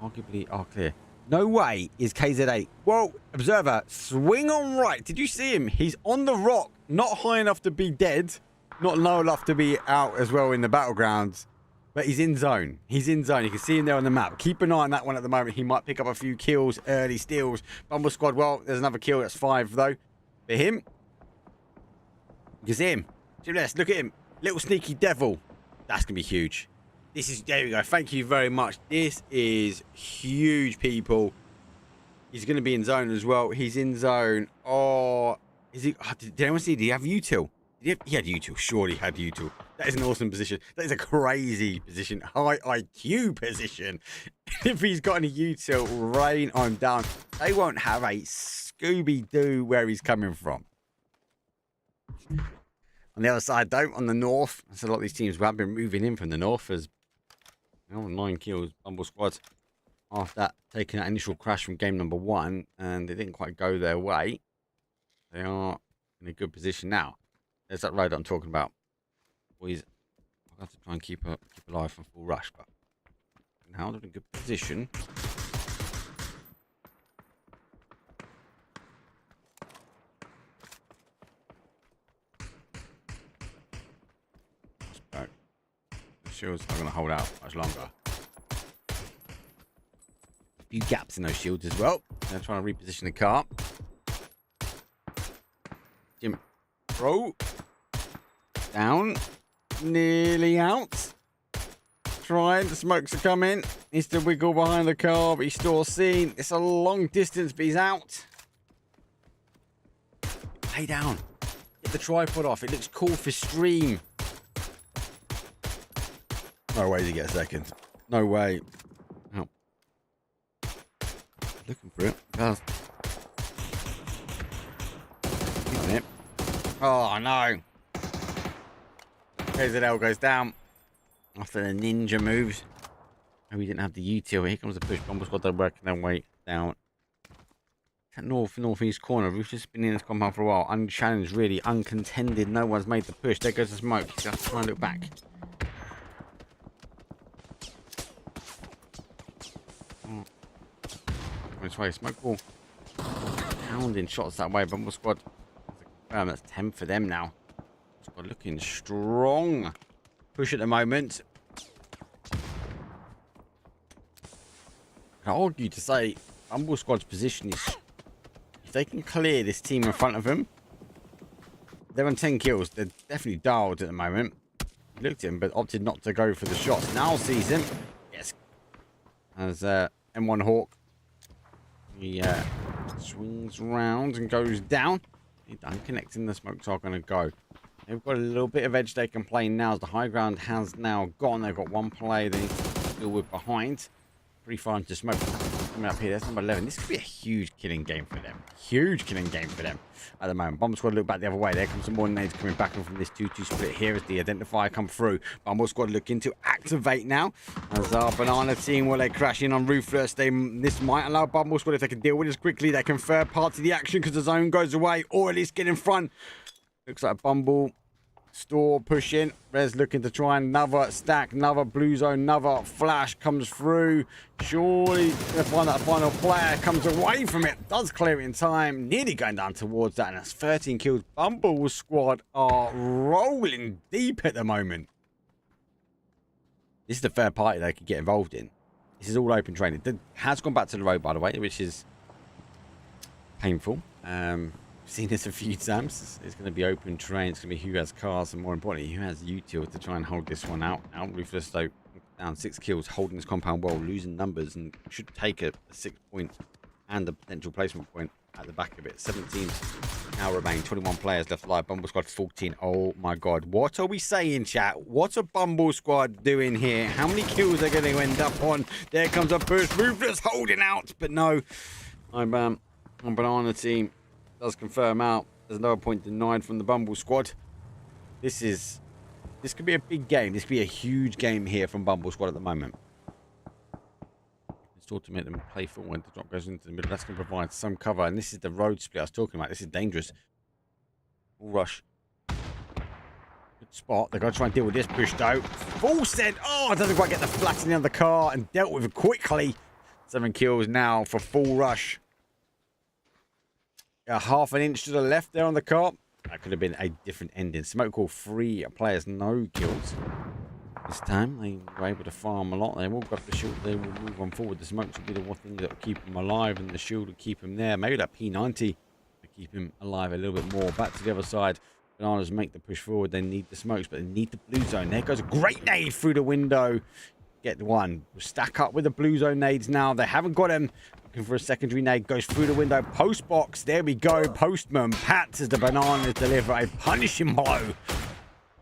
arguably are clear. No way is KZ8. Whoa, observer. Swing on right. Did you see him? He's on the rock. Not high enough to be dead. Not low enough to be out as well in the battlegrounds. But he's in zone. He's in zone. You can see him there on the map. Keep an eye on that one at the moment. He might pick up a few kills, early steals. Bumble squad, well, there's another kill. That's 5, though. For him. You can see him. Look at him. Little sneaky devil. That's going to be huge. This is... There we go. Thank you very much. This is huge, people. He's going to be in zone as well. He's in zone. Oh... Is he... Oh, did anyone see? Did he have util? He had util. Surely he had util. That is an awesome position. That is a crazy position. High IQ position. If he's got any util, rain on down. They won't have a Scooby-Doo where he's coming from. On the other side, though, on the north, that's a lot of these teams have been moving in from the north as 9 kills, Bumble squads, after that, taking that initial crash from game number 1, and they didn't quite go their way. They are in a good position now. There's that road I'm talking about. Boys, I'll have to try and keep alive from full rush, but now they're in a good position. The shield's not going to hold out much longer. A few gaps in those shields as well. They're trying to reposition the car. Jim, bro. Down. Nearly out. Trying. The smokes are coming. He's to wiggle behind the car, but he's still seen. It's a long distance, but he's out. Lay down. Get the tripod off. It looks cool for stream. No way to get a second. No way. Oh. Looking for it. On it. Oh, no. KZL goes down. After the ninja moves. Oh, we didn't have the util. Here comes the push. Bomber squad, they're working their way down. That northeast corner. We've just been in this compound for a while. Unchallenged, really. Uncontended. No one's made the push. There goes the smoke. Just try and look back. This way, smoke ball. Pounding shots that way. Bumble squad. That's 10 for them now. Squad looking strong. Push at the moment. I argue to say Bumble squad's position is, if they can clear this team in front of them, they're on 10 kills. They're definitely dialed at the moment. He looked at him, but opted not to go for the shots. Now sees him. Yes. As M1 Hawk. He swings round and goes down. He's done connecting. The smokes are going to go. They've got a little bit of edge they can play now as the high ground has now gone. They've got one play they need to deal with behind. Pretty far into smoke. coming up here. That's number 11. This could be a huge killing game for them. Huge killing game for them at the moment. Bomb Squad look back the other way. There comes some more nades coming back from this 2-2 split. Here as the identifier come through. Bomb Squad looking to activate now. As our Banana team, will they crash in on Ruthless? This might allow Bomb Squad, if they can deal with this quickly, they can third party the action because the zone goes away, or at least get in front. Looks like Bumble Store pushing. Rez looking to try another stack, another blue zone, another flash comes through. Surely gonna find that final player, comes away from it, does clear it in time, nearly going down towards that, and that's 13 kills. Bumble Squad are rolling deep at the moment. This is the third party they could get involved in. This is all open training. It has gone back to the road, by the way, which is painful. Seen this a few times. It's going to be open terrain. It's going to be who has cars, and more importantly, who has util to try and hold this one out. Ruthless though, down 6 kills, holding this compound well, losing numbers, and should take a 6 point and a potential placement point at the back of it. 17 now remain, 21 players left alive. Bumble Squad 14. Oh my god, what are we saying, chat? What are Bumble Squad doing here? How many kills are going to end up on? There comes a push. Ruthless holding out, but no. I'm Banana team. Does confirm out. There's another point denied from the Bumble Squad. This could be a big game. This could be a huge game here from Bumble Squad at the moment. It's to make them play forward. The drop goes into the middle. That's going to provide some cover. And this is the road split I was talking about. This is dangerous. Full rush. Good spot. They're going to try and deal with this push though. Full send. Oh, it doesn't quite get the flattening of the car and dealt with it quickly. 7 kills now for full rush. A half an inch to the left there on the car. That could have been a different ending. Smoke call 3 players, no kills. This time they were able to farm a lot. They will grab the shield. They will move on forward. The smokes will be the one thing that will keep them alive, and the shield will keep them there. Maybe that P90 to keep him alive a little bit more. Back to the other side. Bananas make the push forward. They need the smokes, but they need the blue zone. There goes a great nade through the window. Get one. We'll stack up with the blue zone nades now. They haven't got him. Looking for a secondary nade. Goes through the window. Post box. There we go. Postman Pat as the Bananas deliver a punishing blow.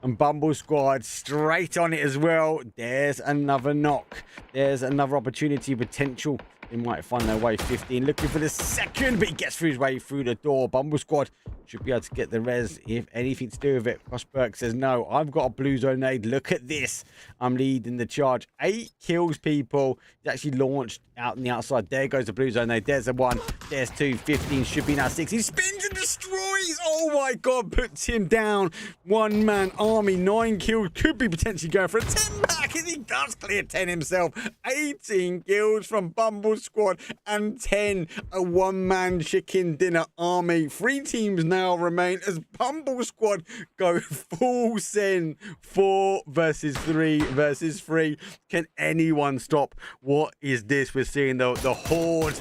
And Bumble Squad straight on it as well. There's another knock. There's another opportunity potential. They might find their way. 15 looking for the second, but he gets through his way through the door. Bumble Squad should be able to get the res if anything to do with it. Crossberg says, no, I've got a blue zone nade. Look at this. I'm leading the charge. 8 kills, people. He's actually launched out on the outside. There goes the blue zone nade. There's a 1. There's 2. 15 should be now 6. He spins and destroys. Oh my god, puts him down. 1-man army. 9 kills. Could be potentially going for a 10 back, and he does clear 10 himself. 18 kills from Bumble Squad and 10 a 1-man chicken dinner army. 3 teams now remain as Bumble Squad go full send. 4 versus 3 versus 3. Can anyone stop? What is this? We're seeing the horde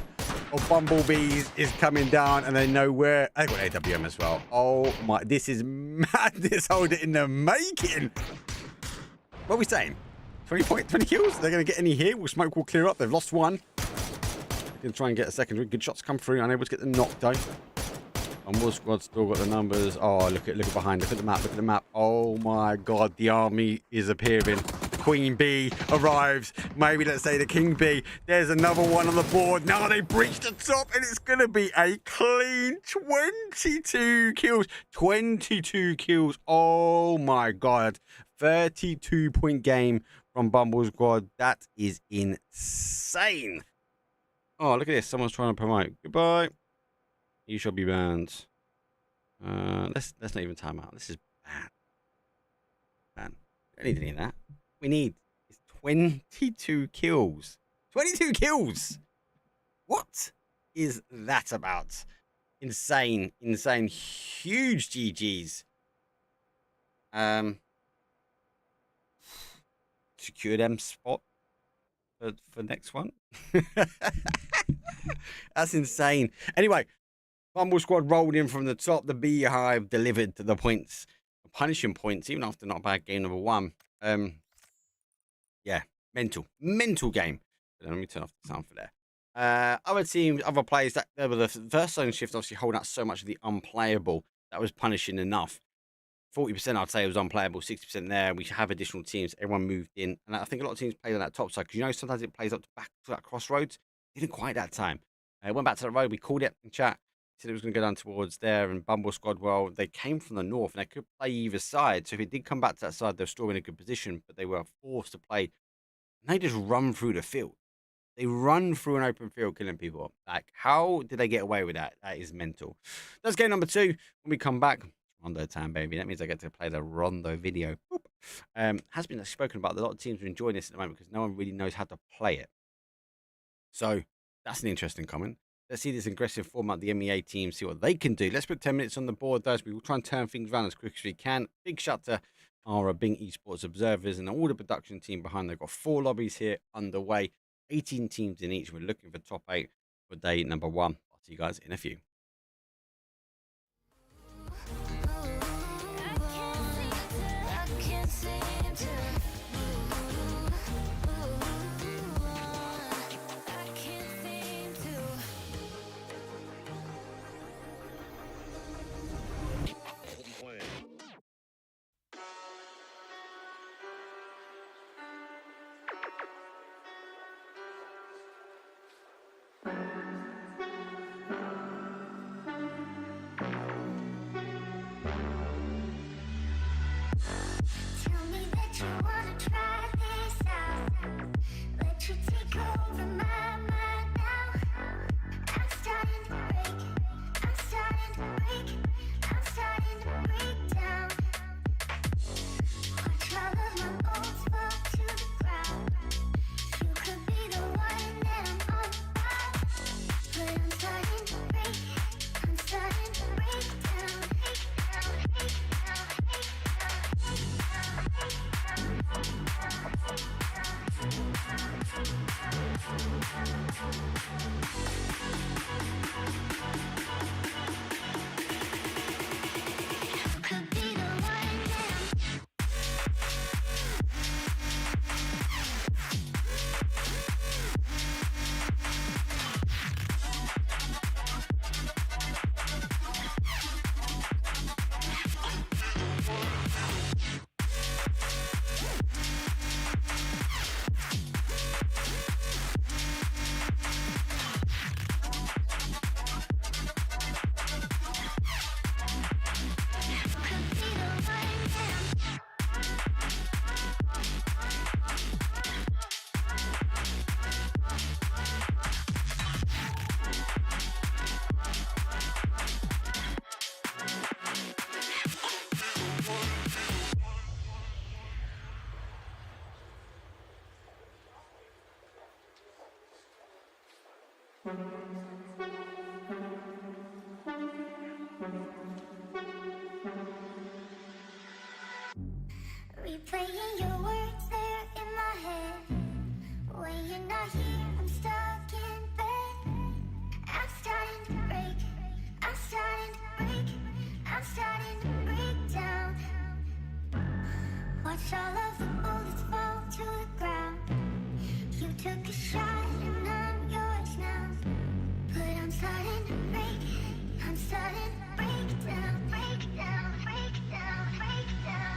of bumblebees is coming down, and they know where. They've got AWM as well. Oh my, this is madness. Hold it in the making. What are we saying? 20 kills? They're going to get any here? Will smoke will clear up. They've lost 1. Going to try and get a secondary. Good shots come through. Unable to get the knock though. Bumble Squad still got the numbers. Oh, look at behind. Look at the map. Look at the map. Oh my god, the army is appearing. The Queen Bee arrives. Maybe let's say the King Bee. There's another one on the board. Now they breach the top, and it's going to be a clean 22 kills. 22 kills. Oh my god. 32-point game from Bumble Squad. That is insane. Oh, look at this. Someone's trying to promote. Goodbye. You shall be banned. Let's not even time out. This is bad. Man, we don't need any of that. We need is 22 kills. 22 kills. What is that about? Insane. Insane. Huge GGs. Secure them spot for next one. That's insane. Anyway, Bumble Squad rolled in from the top. The Beehive delivered the points, the punishing points, even after not a bad game number 1. Yeah, mental game. But let me turn off the sound for there. Other teams, other players that were the first zone shift, obviously holding out so much of the unplayable. That was punishing enough. 40% I'd say it was unplayable, 60% there. We have additional teams. Everyone moved in. And I think a lot of teams played on that top side. Because, you know, sometimes it plays up to back to that crossroads. Didn't quite that time. Went back to the road. We called it in chat. Said it was going to go down towards there. And Bumble Squad, well, they came from the north and they could play either side. So if it did come back to that side, they're still in a good position. But they were forced to play. And they just run through the field. They run through an open field, killing people. Like, how did they get away with that? That is mental. That's game number 2. When we come back, Rondo time, baby. That means I get to play the Rondo video. Has been spoken about. A lot of teams are enjoying this at the moment because no one really knows how to play it. So that's an interesting comment. Let's see this aggressive format, the MEA team, see what they can do. Let's put 10 minutes on the board, though. We will try and turn things around as quick as we can. Big shout to our Bing Esports observers and all the production team behind. They've got 4 lobbies here underway, 18 teams in each. We're looking for top 8 for day number 1. I'll see you guys in a few. Tell me that you wanna try this out. Let you take over my mind now. I'm starting to break. I'm starting to break. I'm starting to break down. Watch all of my bones fall to the ground. You could be the one that I'm all about. But I'm starting to break. I'm starting to break down. Break down. Break down. Could be the one that replaying your words there in my head. When you're not here, I'm stuck in bed. I'm starting to break. I'm starting to break. I'm starting to break down. Watch all of the bullets fall to the ground. You took a shot and I'm yours now. But I'm starting to break. I'm starting to break down. Break down. Break down. Break down.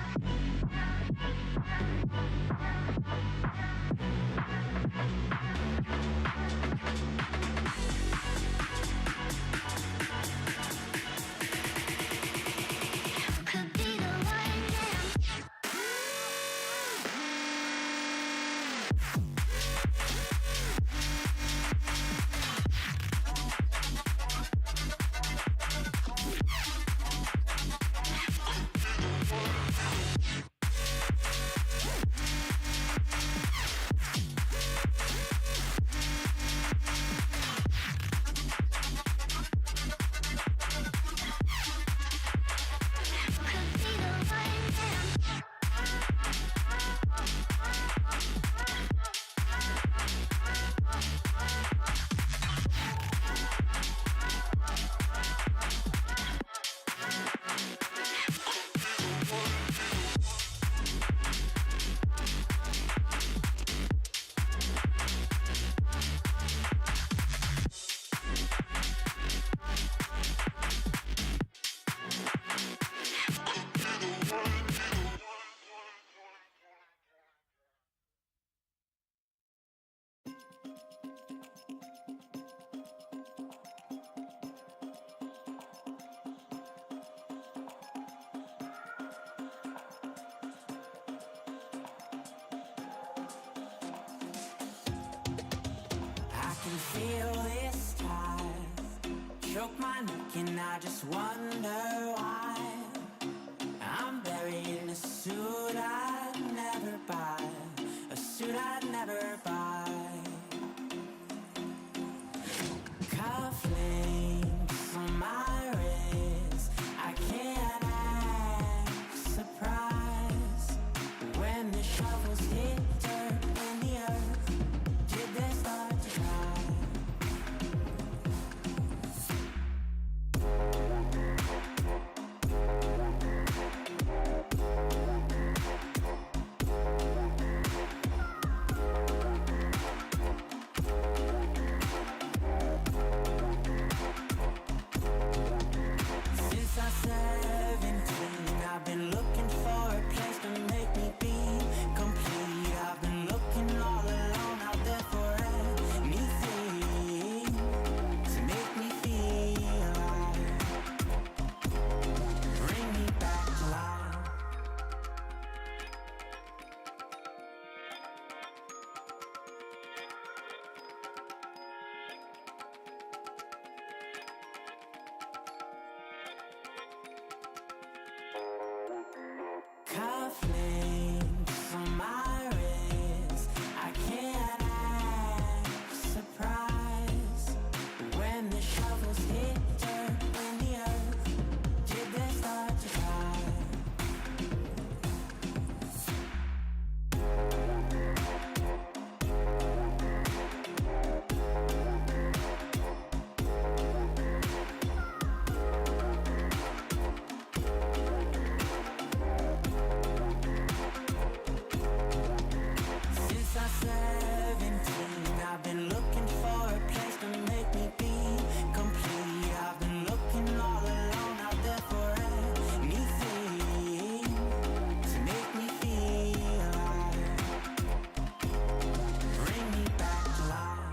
Could be the one that and I just wonder why I'm buried in a suit I'd never buy, a suit I'd never buy. Cufflinks on my wrist, I can't act surprised when the shovels hit dirt in the earth. Did they start to cry? Since I was 17, I've been looking for a place to make me be complete. I've been looking all alone out there for anything to make me feel alive. Bring me back to life. Cufflinks on my wrist, I can't act surprised when the shovels hit dirt in the earth. Did they start to cry? Since I was 17, I've been looking for a place to make me be complete. I've been looking all alone out there for anything to make me feel alive. Bring me back to life.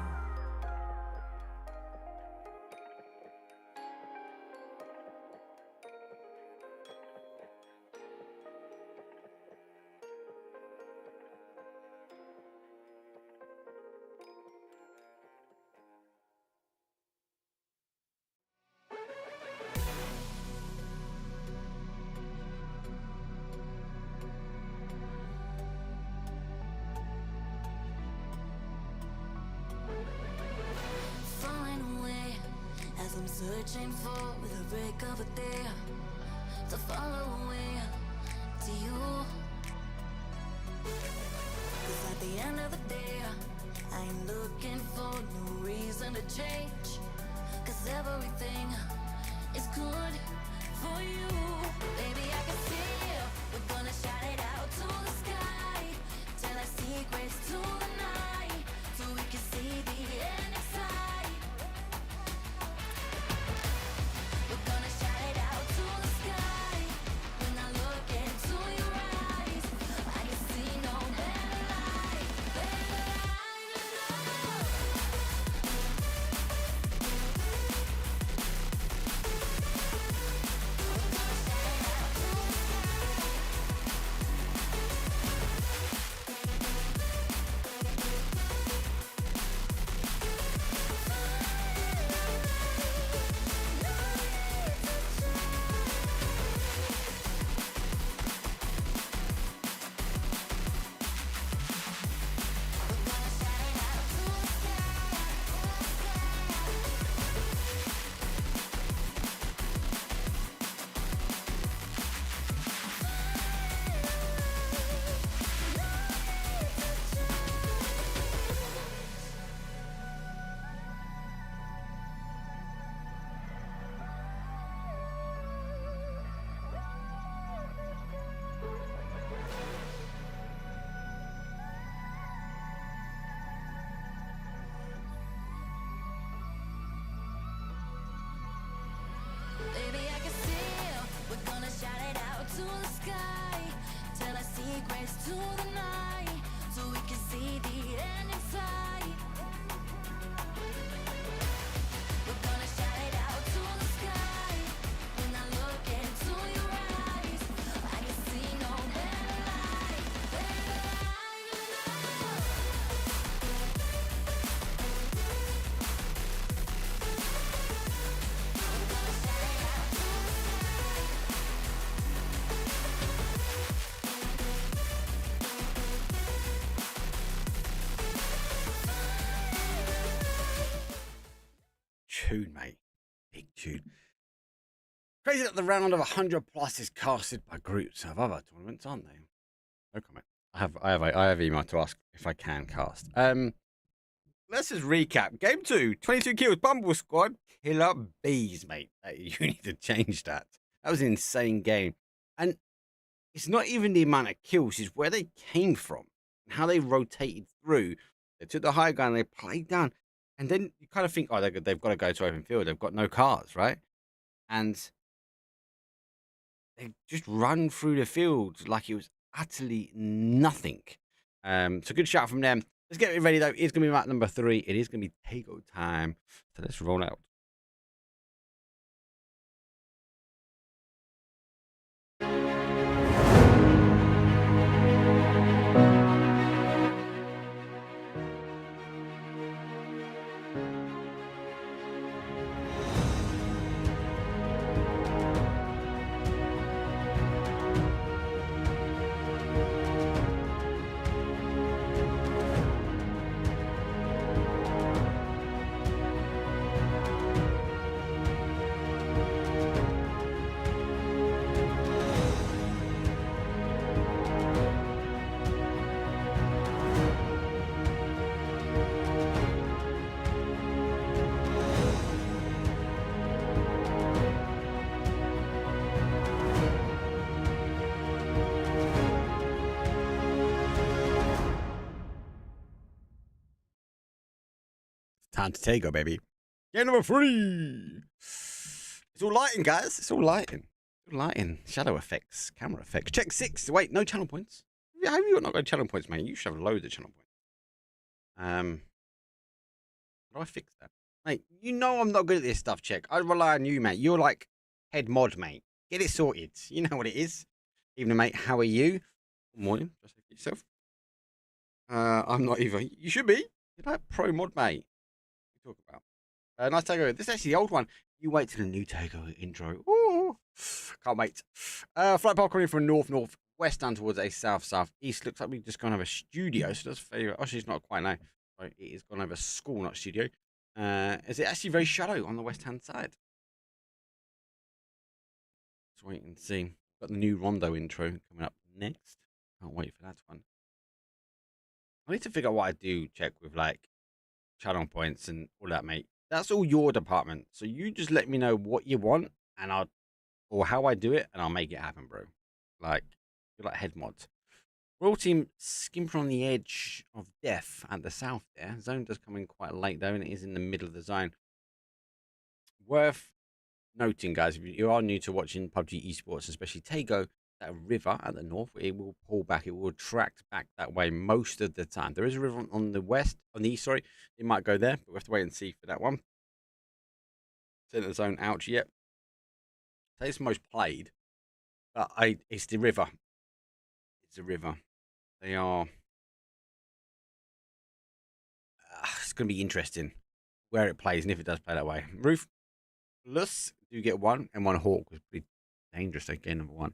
Falling away as I'm searching for the break of a day to follow away to you. 'Cause at the end of the day, I ain't looking for no reason to change. 'Cause everything is good for you. Baby, I can see you. We're gonna shout it out to the sky. Tell our secrets to the night. So we can see the end in sight. We're gonna shout it out to the sky. When I look into your eyes, I can see no better light, better light than love. We're gonna shout it out to the sky. tune, mate. Big tune. Crazy that the round of 100 plus is casted by groups of other tournaments, aren't they? No comment. I have email to ask if I can cast. Let's just recap. Game 2, 22 kills, Bumble Squad, killer bees, mate. You need to change that. That was an insane game. And it's not even the amount of kills, it's where they came from and how they rotated through. They took the high ground, they played down. And then you kind of think, oh, they've got to go to open field. They've got no cars, right? And they just run through the field like it was utterly nothing. So good shout from them. Let's get it ready, though. It's going to be map number 3. It is going to be Tego time. So let's roll out. Time to Tego, baby. Game number 3. It's all lighting, guys. It's all lighting. It's all lighting. Shadow effects, camera effects. Check 6. Wait, no channel points. How have you not got channel points, mate? You should have loads of channel points. How do I fix that? Mate, you know I'm not good at this stuff, Check. I rely on you, mate. You're like head mod, mate. Get it sorted. You know what it is. Evening, mate. How are you? Good morning. Just like yourself. I'm not either. You should be. You're like pro mod, mate. Talk about. Nice Tego. This is actually the old one. You wait till the new Tego intro. Ooh, can't wait. Flight path coming from northwest down towards a southeast. Looks like we've just gone over studio. So that's favorite. Actually, it's not quite now. Right, it is gone over school, not studio. Is it actually very shadow on the west hand side? Let's wait and see. Got the new Rondo intro coming up next. Can't wait for that one. I need to figure out what I do. Check with like channel points and all that, mate. That's all your department. So you just let me know what you want and or how I do it and I'll make it happen, bro. Like, you're like head mods. Royal team skimping on the edge of death at the south there. Zone does come in quite late though, and it is in the middle of the zone. Worth noting, guys, if you are new to watching PUBG esports, especially Tego, that river at the north, it will pull back, it will tract back that way most of the time. There is a river on the east, sorry. It might go there, but we have to wait and see for that one. Center zone, ouch, yep. So it's most played, but it's the river. It's the river. They are. It's going to be interesting where it plays and if it does play that way. Roofless do get 1 and 1 Hawk was pretty dangerous again, number 1.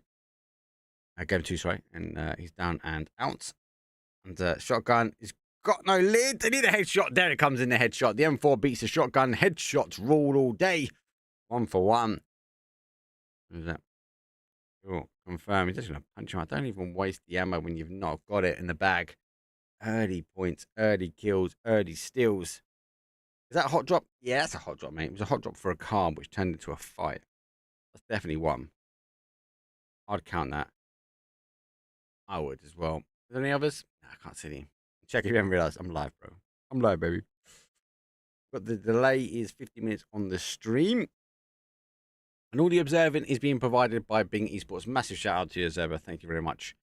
Game 2, sorry, and he's down and out. And shotgun is got no lid. They need a headshot. There it comes in the headshot. The M4 beats the shotgun. Headshots rule all day. 1 for 1. Who's that? Oh, confirm. He's just going to punch him out. Don't even waste the ammo when you've not got it in the bag. Early points, early kills, early steals. Is that a hot drop? Yeah, that's a hot drop, mate. It was a hot drop for a car, which turned into a fight. That's definitely 1. I'd count that. I would as well. Are there any others? No, I can't see any. Check if you haven't realised. I'm live, bro. I'm live, baby. But the delay is 50 minutes on the stream. And all the observing is being provided by Bing Esports. Massive shout out to you, Observer. Thank you very much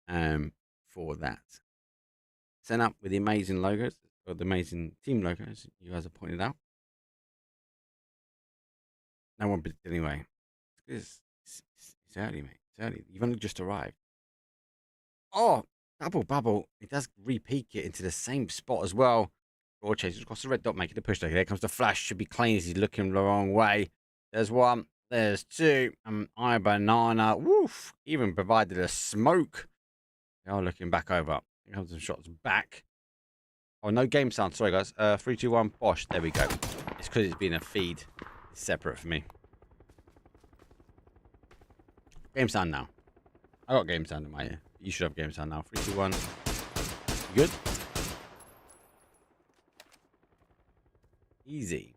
for that. Sent up with the amazing logos, or the amazing team logos you guys have pointed out. No one predicted anyway. It's early, mate. It's early. You've only just arrived. Oh, double bubble. It does re-peak it into the same spot as well. Raw chases across the red dot, making the push. There comes the flash. Should be clean as he's looking the wrong way. There's 1. There's 2. I banana. Woof. Even provided a smoke. They are looking back over. Here comes some shots back. Oh, no game sound. Sorry, guys. 3, 2, 1. Bosh. There we go. it's because it's been a feed. It's separate for me. Game sound now. I got game sound in my ear. You should have game sound now. 3, 2, 1. You good? Easy.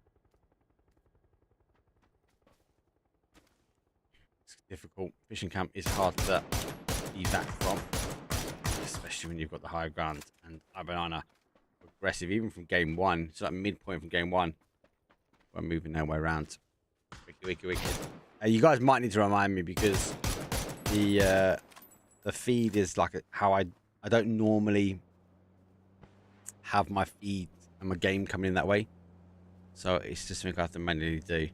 It's difficult. Fishing camp is hard to evac from, especially when you've got the higher ground. And Ibanana aggressive, even from game 1. It's like midpoint from game 1. We're moving their way around. Wicked. You guys might need to remind me because the feed is like how I don't normally have my feed and my game coming in that way. So it's just something I have to manually do.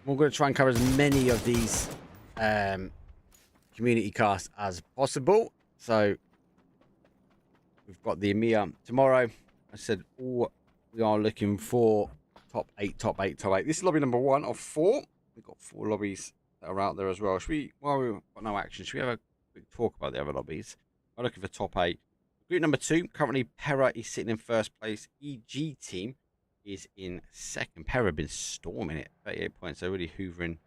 We're going to try and cover as many of these community casts as possible. So we've got the MEA tomorrow. I said all we are looking for top 8. This is lobby number 1 of 4. We've got 4 lobbies that are out there as well. Should we, while we've got no action, should we have a quick talk about the other lobbies? I'm looking for top 8. Group number 2, currently Pera is sitting in first place. EG team is in second. Pera have been storming it. 38 points. They're really hoovering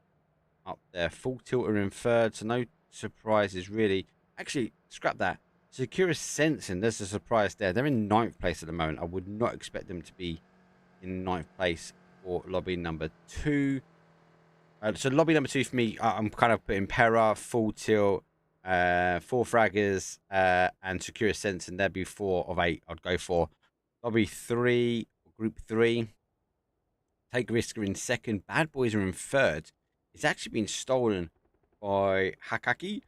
up there. Full Tilt are in third, so no surprises really. Actually, scrap that. Securus Sensing, there's a surprise there. They're in 9th place at the moment. I would not expect them to be in 9th place for lobby number 2. So lobby number 2 for me, I'm kind of putting Pera, Full Tilt, 4 fraggers, and Securus Sensing. There'd be 4 of 8 I'd go for. Lobby 3, group 3. Take Risk are in second. Bad Boys are in third. It's actually been stolen by Hakaki.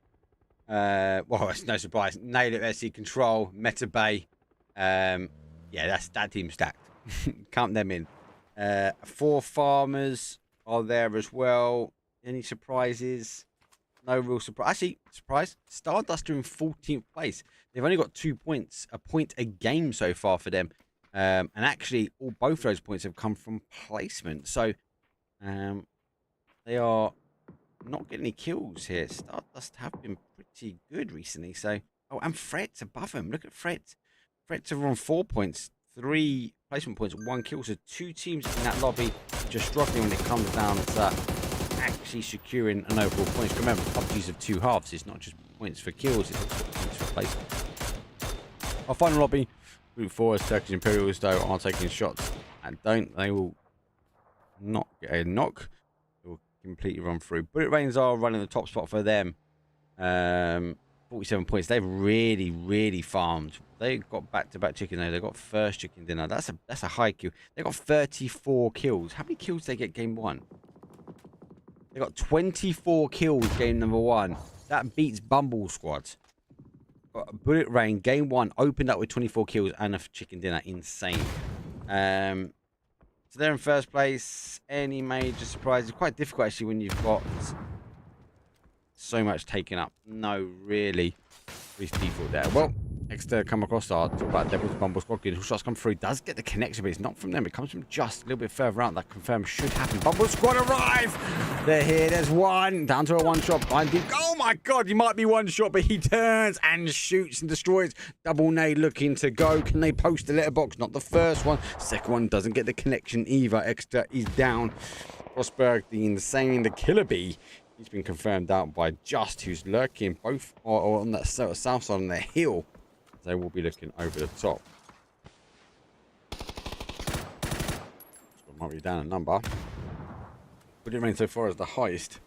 Well, it's no surprise. Nail it, SC Control, Meta Bay. Yeah, that team stacked. Count them in. 4 farmers are there as well. Any surprises? No real surprise. Actually, surprise. Stardust are in 14th place. They've only got 2 points, a point a game so far for them. And actually, both those points have come from placement. So they are not getting any kills here. Stardust have been pretty good recently. So, oh, and Fred's above them. Look at Fred. Fred's are on 4 points, 3 placement points, 1 kill. So 2 teams in that lobby just struggling when it comes down to actually securing an overall points. Remember, PUBG's of 2 halves. It's not just points for kills, it's also points for placement. Our final lobby, Group 4 is Turkish Imperials, though, are taking shots. And they will not get a knock. They will completely run through. Bullet Rains are running the top spot for them. 47 points. They've really farmed. They got back-to-back chicken though. They got first chicken dinner. That's a high kill. They got 34 kills. How many kills did they get game 1? They got 24 kills game number 1. That beats Bumble Squad. Bullet Rain game 1 opened up with 24 kills and a chicken dinner. Insane. So they're in first place. Any major surprises? Quite difficult actually when you've got so much taken up. No, really. With default there. Well, next to come across our talk about Devil's Bumble Squad. Good shots come through. Does get the connection, but it's not from them. It comes from just a little bit further out. That confirmed should happen. Bumble Squad arrive. They're here. There's one. Down to a 1-shot. Behind deep. Oh my god, you might be 1 shot, but he turns and shoots and destroys. Double nade looking to go. Can they post the letterbox? Not the first one. Second one doesn't get the connection either. Extra is down. Rosberg, the insane, the killer bee. He's been confirmed out by Just, who's lurking both or on that south side on the hill. They will be looking over the top. So might be down a number. But it remains so far as the highest.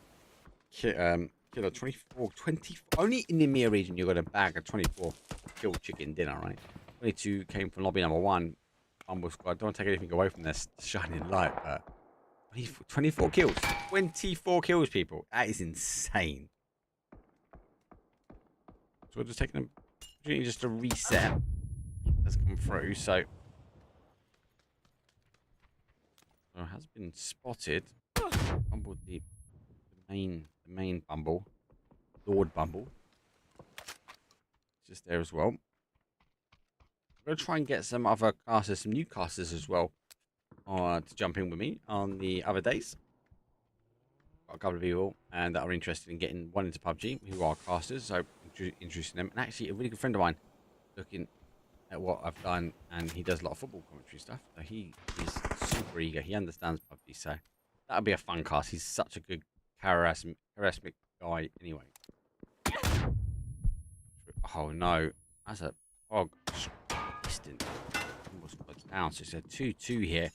Killer 24, 20. Only in the MEA region you're going to bag a 24 kill chicken dinner, right? 22 came from lobby number 1. Bumble Squad. Don't take anything away from this shining light, but 24 kills. 24 kills, people. That is insane. So we're just taking a just a reset has come through. So it has been spotted. Bumble the main Bumble, Lord Bumble. It's just there as well. I'm gonna try and get some other casters, some new casters as well, to jump in with me on the other days. Got a couple of people and that are interested in getting one into PUBG who are casters, so interested in them. And actually, a really good friend of mine looking at what I've done, and he does a lot of football commentary stuff. So he is super eager. He understands PUBG, so that'll be a fun cast. He's such a good charismatic guy. Anyway. Oh no, that's a hog distant. Almost got down. So it's a 2-2 here.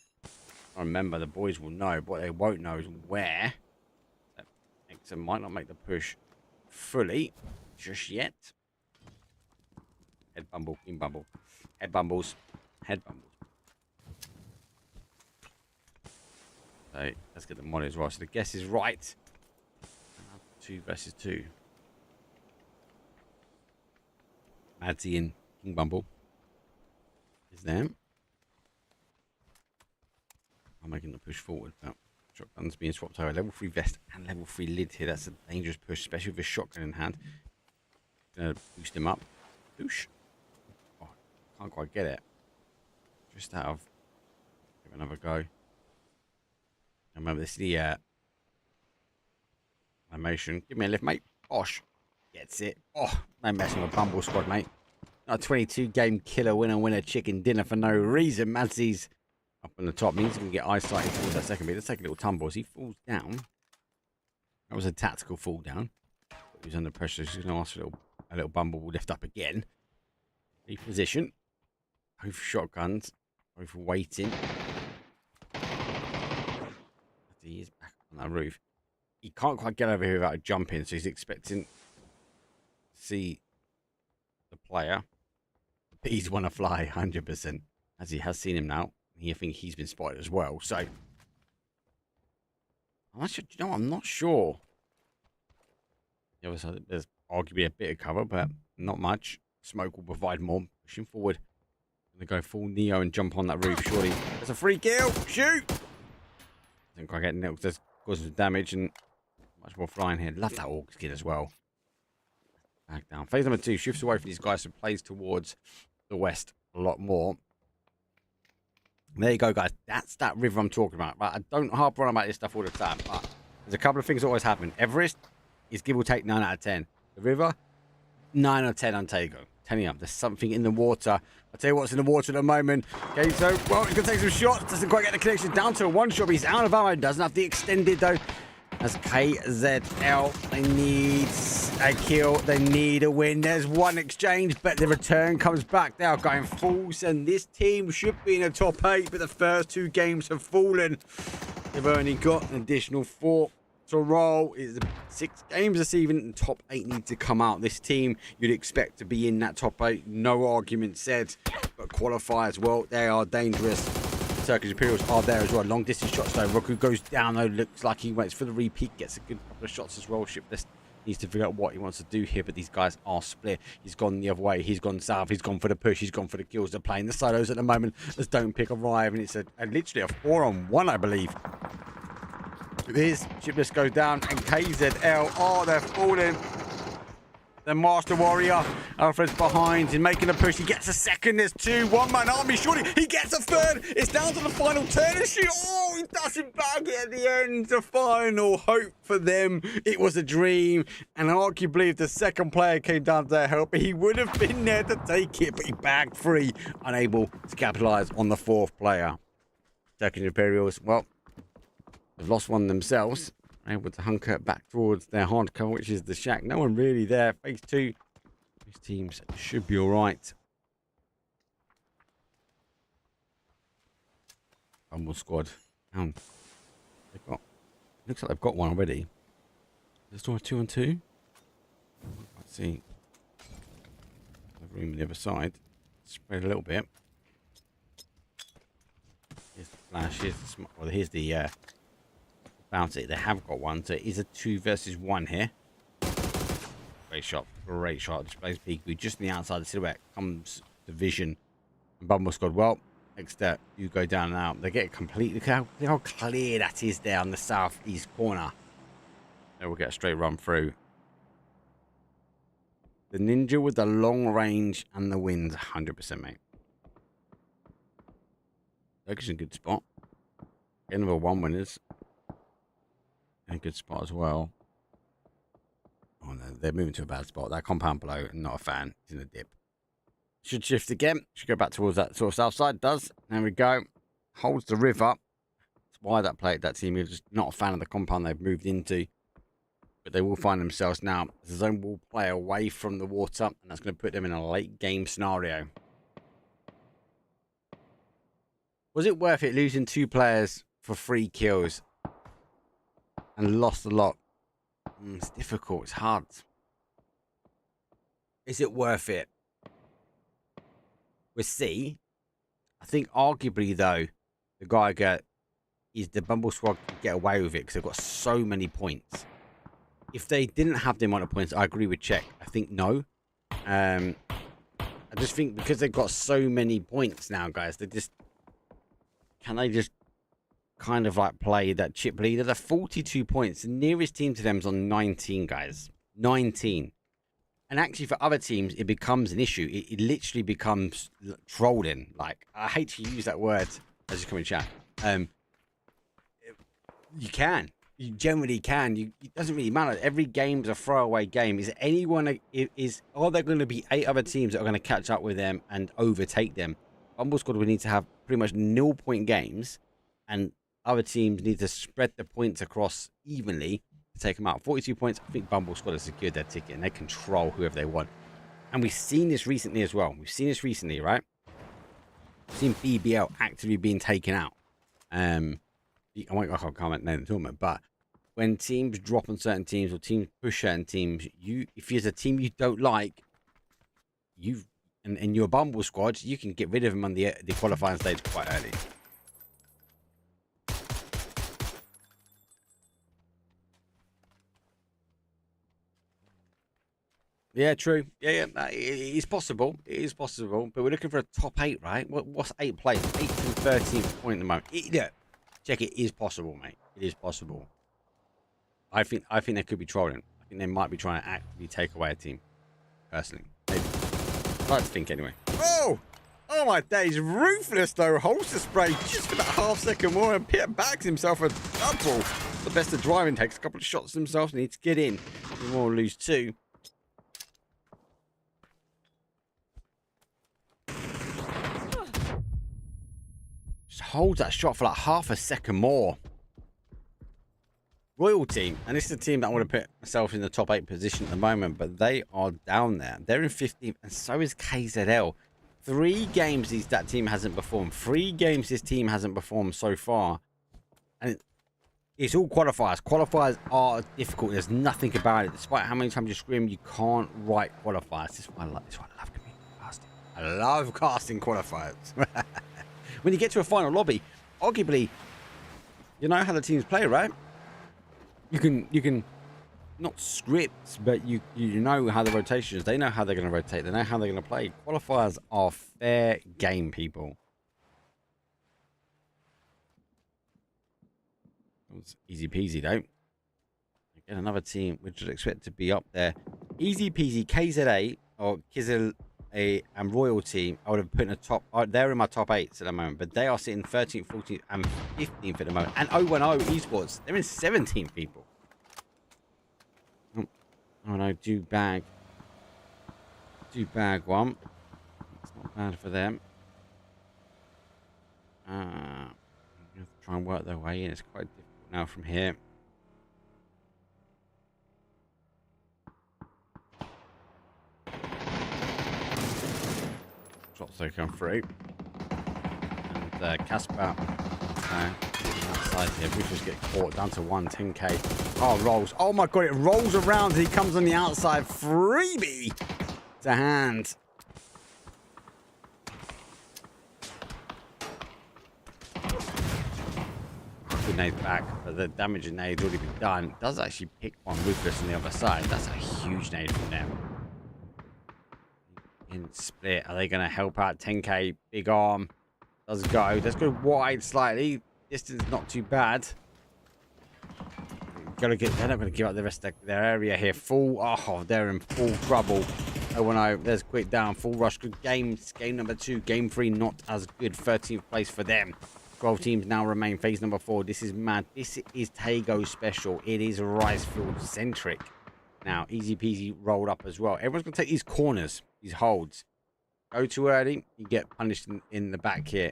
I remember the boys will know, but what they won't know is where. So Exeter might not make the push fully just yet. Head bumble, queen bumble, head bumbles, head bumbles. So let's get the mod as well. So the guess is right. 2 versus 2. Madsy and King Bumble is there. I'm making the push forward, but shotgun's being swapped over. Level 3 vest and level 3 lid here. That's a dangerous push, especially with a shotgun in hand. Gonna boost him up. Boosh. Oh, can't quite get it. Just out of. Give another go. Remember, this is the animation. Give me a lift, mate. Osh. Gets it. Oh, no messing with Bumble Squad, mate. Not a 22 game killer winner chicken dinner for no reason. Madsy's up on the top. Means he can get eyesight towards that second beat. Let's take a little tumble as he falls down. That was a tactical fall down. He was under pressure. So he's going to ask for a little Bumble will lift up again. Reposition. Both shotguns. Both waiting. He is back on that roof. He can't quite get over here without jumping, so he's expecting to see the player. But he's want to fly 100%, as he has seen him now. I think he's been spotted as well. So, I'm not sure, you know, I'm not sure. The other side, there's arguably a bit of cover, but not much. Smoke will provide more. Pushing forward. Gonna go full Neo and jump on that roof. Surely, there's a free kill. Shoot! Didn't quite get nailed. There's causing damage and much more flying here. Love that Orc skin as well. Back down. Phase number 2 shifts away from these guys, so plays towards the west a lot more. There you go, guys. That's that river I'm talking about. But I don't harp on about this stuff all the time. But there's a couple of things that always happen. Everest is give or take 9 out of 10. The river, 9 out of 10 on Tego. Telling you, there's something in the water. I'll tell you what's in the water at the moment. Okay, so, well, he's going to take some shots. Doesn't quite get the connection down to a one-shot. He's out of ammo. Doesn't have the extended, though. As KZL, they need a kill. They need a win. There's one exchange, but the return comes back. They are going full send. This team should be in the top 8, but the first 2 games have fallen. They've only got an additional 4 to roll. It's 6 games this evening. The top 8 need to come out. This team, you'd expect to be in that top 8. No argument said. But qualifiers, well, they are dangerous. Turkish Imperials are there as well. Long distance shots though. Roku goes down though. Looks like he waits for the repeat. Gets a good couple of shots as well. Shipless needs to figure out what he wants to do here. But these guys are split. He's gone the other way. He's gone south. He's gone for the push. He's gone for the kills. They're playing the solos at the moment as Don't Pick arrive. And it's literally a 4-on-1, I believe. Here's Shipless goes down. And KZL. Oh, they're falling. The Master Warrior, Alfred's behind, he's making a push, he gets a second, there's 2, one-man army, surely he gets a third, it's down to the final turn and shoot, oh, he doesn't bag it at the end, the final hope for them, it was a dream, and arguably if the second player came down to their help, he would have been there to take it, but he bagged 3, unable to capitalise on the 4th player. Turkish Imperials, well, they've lost one themselves. Able to hunker back towards their hardcore, which is the shack. No one really there. Phase 2. These teams should be all right. Bumble squad. Down. They've got. Looks like they've got one already. There's still a 2-on-2. Let's see. The room on the other side. Spread a little bit. Here's the flash. Here's the well, here's the bounty. They have got one, so it is a 2 versus 1 here. Great shot. Great shot. Displays Piku just on the outside. The silhouette comes to vision. And Bumble Squad, well, next step, you go down and out. They get it completely. Look how clear that is there on the southeast corner. They will get a straight run through. The ninja with the long range and the wind, 100%, mate. Turkish in a good spot. Getting another 1 winners. In a good spot as well. Oh no, they're moving to a bad spot. That compound below, not a fan. He's in a dip. Should shift again. Should go back towards that sort of south side. Does. There we go. Holds the river. That's why that team is just not a fan of the compound they've moved into. But they will find themselves now. The zone will play away from the water, and that's going to put them in a late game scenario. Was it worth it losing 2 players for 3 kills and lost a lot? It's difficult. It's hard. Is it worth it? We'll see. I think arguably, though, the guy is the Bumble Squad can get away with it because they've got so many points. If they didn't have the amount of points, I agree with Czech. I think no. I just think because they've got so many points now, guys, can they just kind of like play that chip leader? They're 42 points. The nearest team to them is on 19, guys. 19. And actually, for other teams, it becomes an issue. It literally becomes trolling. Like, I hate to use that word as you come in chat. You can. You generally can. It doesn't really matter. Every game's a throwaway game. Are there going to be 8 other teams that are going to catch up with them and overtake them? Bumble Squad would need to have pretty much 0-point games, and other teams need to spread the points across evenly to take them out. 42 points. I think Bumble Squad has secured their ticket, and they control whoever they want. And we've seen this recently as well. We've seen this recently, right? We've seen BBL actively being taken out. I can't comment name the tournament, but when teams drop on certain teams or teams push certain teams, if there's a team you don't like, and your Bumble Squad, you can get rid of them on the qualifying stage quite early. Yeah, true. Yeah, it is possible. It is possible, but we're looking for a top 8, right? What's 8 place? 8th and 13th point at the moment. Yeah, check it is possible, mate. It is possible. I think they could be trolling. I think they might be trying to actively take away a team. Personally, maybe. I like to think anyway. Oh my days! Ruthless though. Holster spray just for that half-second more, and Peter bags himself a double. The best of driving, takes a couple of shots himself, needs to get in. We will lose 2. Just holds that shot for like half a second more. Royal team, and this is a team that I want to put myself in the top 8 position at the moment, but they are down there. They're in 15th, and so is KZL. 3 games that team hasn't performed. 3 games this team hasn't performed so far. And it's all qualifiers. Qualifiers are difficult. There's nothing about it. Despite how many times you scream, you can't write qualifiers. This is why I love community casting. I love casting qualifiers. When you get to a final lobby, arguably, you know how the teams play, right? You can not script, but you know how the rotation is. They know how they're going to rotate. They know how they're going to play. Qualifiers are fair game, people. It was easy peasy, though. Again, another team which would expect to be up there. Easy peasy, KZA or Kizel and Royal team, I would have put in a top. They're in my top 8s at the moment, but they are sitting 13th, 14th, and 15th at the moment. And 010 Esports, they're in 17th, people. Oh no, do bag one. It's not bad for them. You have to try and work their way in. It's quite difficult now from here. Shots they come through. And Casper outside here. Rufus get caught down to 10k. Oh, rolls. Oh my god, it rolls around. He comes on the outside. Freebie to hand. Good nade back, but the damage in nade's already been done. It does actually pick one Ruthless on the other side. That's a huge nade from them. In split, are they going to help out? 10k, big arm. Does go. Let's go wide slightly. Distance not too bad. They're not going to give up the rest of their area here. They're in full trouble. Oh no, there's quick down. Full rush. Good game. Game number 2. Game 3 not as good. 13th place for them. 12 teams now remain. Phase number 4. This is mad. This is Tago special. It is Ricefield centric. Now, easy peasy rolled up as well. Everyone's going to take these corners, these holds. Go too early, you get punished in the back here.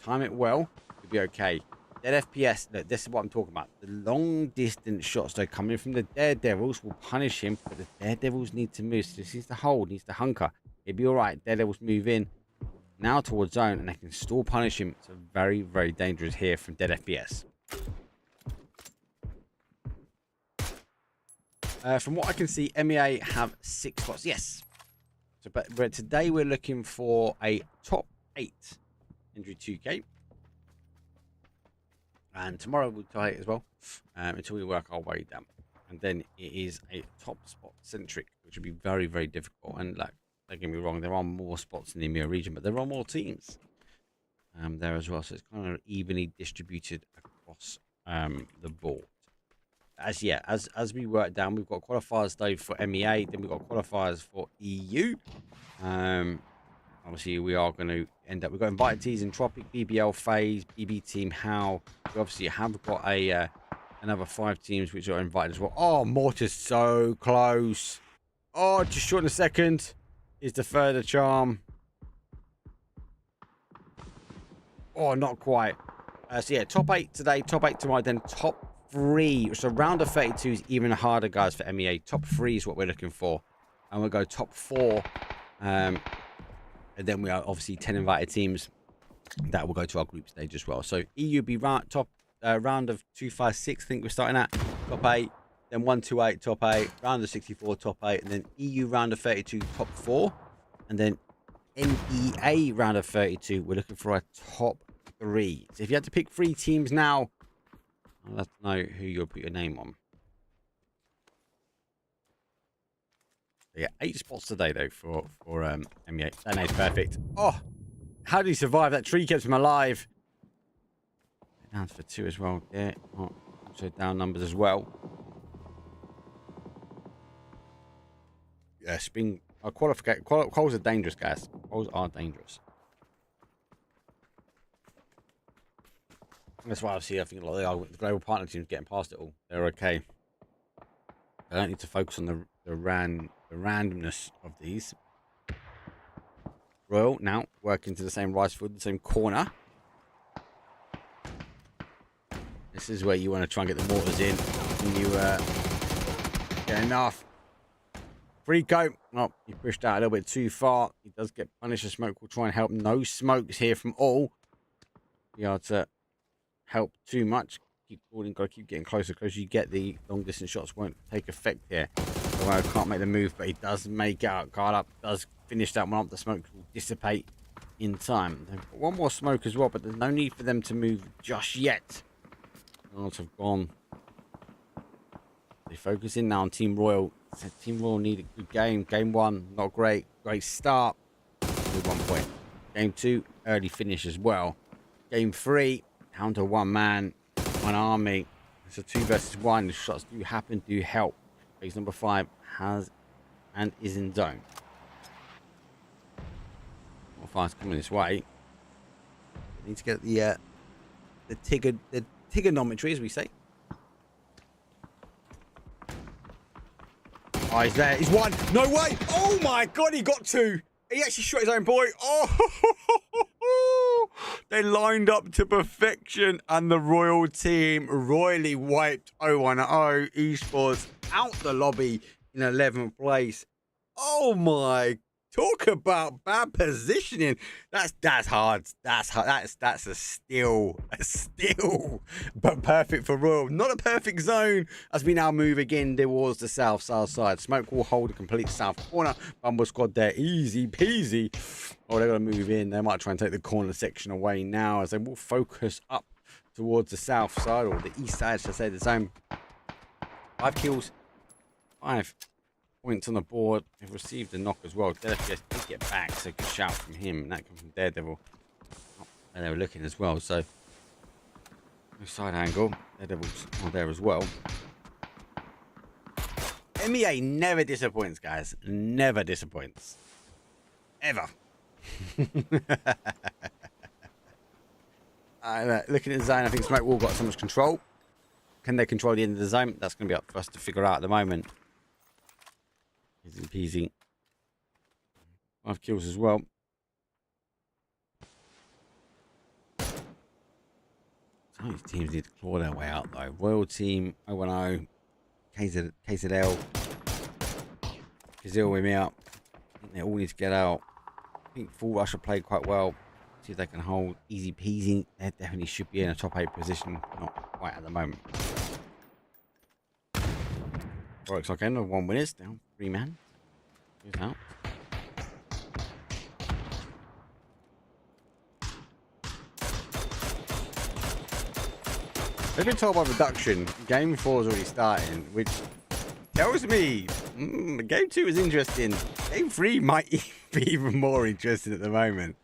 Time it well, you'll be okay. Dead FPS, look, this is what I'm talking about. The long distance shots, though, coming from the Daredevils will punish him, but the Daredevils need to move. So this needs to hold, needs to hunker. He'll be all right. Daredevils move in now towards zone, and they can still punish him. So very, very dangerous here from Dead FPS. From what I can see, MEA have 6 spots. Yes. So, but today we're looking for a top 8 injury 2K. And tomorrow we'll try it as well until we work our way down. And then it is a top spot centric, which will be very, very difficult. And like, don't get me wrong, there are more spots in the EMEA region, but there are more teams there as well. So it's kind of evenly distributed across the board. As we work down, we've got qualifiers though for MEA, then we've got qualifiers for EU. Obviously, we are going to end up. We've got invited teams in Tropic, BBL, Phase, BB Team, How. We obviously have got another 5 teams which are invited as well. Oh, Mortar's so close. Oh, just short in a second. Is the further charm. Oh, not quite. So yeah, top 8 today, top 8 tomorrow, then top 3. So round of 32 is even harder, guys, for MEA. Top 3 is what we're looking for. And we'll go top 4. And then we are obviously 10 invited teams that will go to our group stage as well. So EU be round of 256, I think we're starting at top 8. Then 128 top 8, round of 64 top 8, and then EU round of 32 top 4, and then MEA round of 32. We're looking for a top 3. So if you had to pick 3 teams now, I'd love to know who you'll put your name on. So yeah, 8 spots today though for MEA. That name's perfect. Oh, how did he survive? That tree kept him alive. Down for 2 as well. Yeah, oh, also down numbers as well. Yeah, spin. Quals are dangerous, guys. Quals are dangerous. That's why I see. I think a lot of the global partner teams getting past it all. They're okay. I don't need to focus on the randomness of these. Royal now working to the same rice field, the same corner. This is where you want to try and get the mortars in. And you get enough. Frico. Oh, he pushed out a little bit too far. He does get punished. The smoke will try and help. No smokes here from all. You are to help too much. Keep falling. Got to keep getting closer. Closer you get, the long distance shots won't take effect here. Well, can't make the move, but he does make out. Guard up. Does finish that one up. The smoke will dissipate in time. They've got one more smoke as well, but there's no need for them to move just yet. Guards have gone. They focus in now on Team Royal. So Team Royal need a good game. Game 1, not great. Great start. With 1 point. Game 2, early finish as well. Game 3, down to 1 man, 1 army. It's a 2 versus 1. The shots do happen, do help. Phase number 5 has and is in zone. More fires coming this way. Need to get the trigonometry, as we say. Oh, he's there. He's 1. No way. Oh my God, he got 2. He actually shot his own boy. Oh, they lined up to perfection, and the Royal team royally wiped 0-1-0 esports out the lobby in 11th place. Oh my. Talk about bad positioning. That's hard. That's hard. That's a steal. A steal. But perfect for Royal. Not a perfect zone as we now move again towards the south side. Smoke will hold a complete south corner. Bumble squad there. Easy peasy. Oh, they're going to move in. They might try and take the corner section away now as they will focus up towards the south side, or the east side, should I say, the zone. 5 kills. 5 points on the board. They've received a knock as well. DFS did get back, so good shout from him. And that comes from Daredevil. And they were looking as well, so no side angle. Daredevil's are there as well. MEA never disappoints, guys. Never disappoints. Ever. Looking at the zone, I think Smoke Wall got so much control. Can they control the end of the zone? That's going to be up for us to figure out at the moment. Easy peasy. 5 kills as well. Some of these teams need to claw their way out though. Royal Team, 0-0, KZL, Kazil with me out. I think they all need to get out. I think Full Rush have played quite well. See if they can hold easy peasy. They definitely should be in a top 8 position. Not quite at the moment. Looks like end of 1 winners, down 3 man. Who's out? I've been told by production, game 4 is already starting, which tells me game 2 is interesting. Game 3 might be even more interesting at the moment.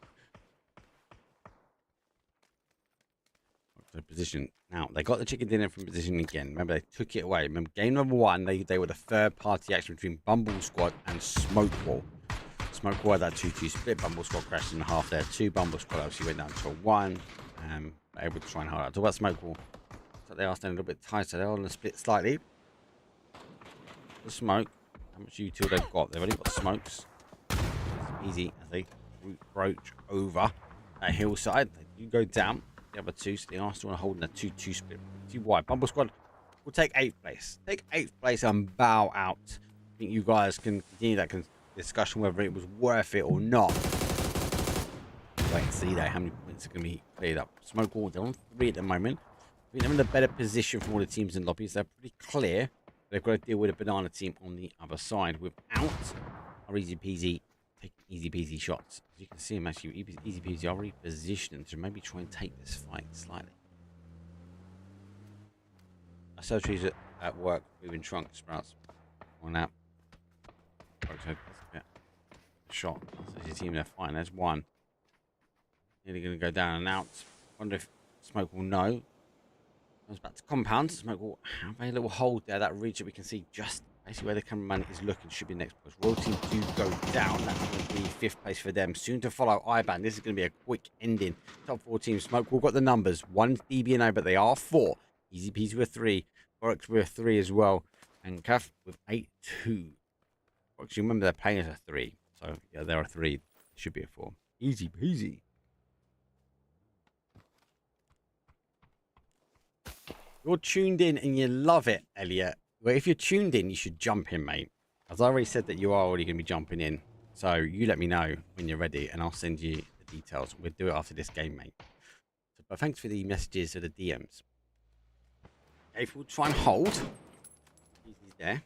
So position. Now, they got the chicken dinner from position again. Remember, they took it away. Remember, game number 1, they were the third party action between Bumble Squad and Smoke Wall. Smoke Wall had that 2-2 split. Bumble Squad crashed in half there. 2 Bumble Squad obviously went down to 1. Able to try and hold out. Talk about Smoke Wall. So they are standing a little bit tighter. They're on the split slightly. The smoke. How much util they've got? They've only got smokes. It's easy as they approach over that hillside. They do go down. The other 2, so they are still holding a 2-2 split. See why? Bumble Squad will take 8th place. Take 8th place and bow out. I think you guys can continue that discussion whether it was worth it or not. Wait and see though how many points are going to be cleared up. Smoke Wall, they're on 3 at the moment. I think they're in a better position for all the teams in lobbies. They're pretty clear. They've got to deal with a banana team on the other side without our easy peasy taking easy peasy shots. As you can see them actually easy peasy are repositioning to maybe try and take this fight slightly. I saw trees at work moving trunk sprouts on out. Shot. That's his team they're fighting. There's 1. Nearly going to go down and out. Wonder if Smoke will know. Comes back to compound. Smoke will have a little hold there. That ridge that we can see just basically where the cameraman is looking should be next push. Royal Team do go down. That's going to be 5th place for them. Soon to follow IBAN. This is going to be a quick ending. Top 4 teams. Smoke will got the numbers. 1 DBNO, but they are 4. Easy Peasy with 3. Forex with 3 as well. And CAF with 8-2. Forex, you remember they're playing as a 3. So yeah, there are 3. It should be a 4. Easy peasy. You're tuned in and you love it, Elliot. Well, if you're tuned in, you should jump in, mate. As I already said that you are already going to be jumping in. So you let me know when you're ready and I'll send you the details. We'll do it after this game, mate. So, but thanks for the messages or the DMs. If we'll try and hold. He's there.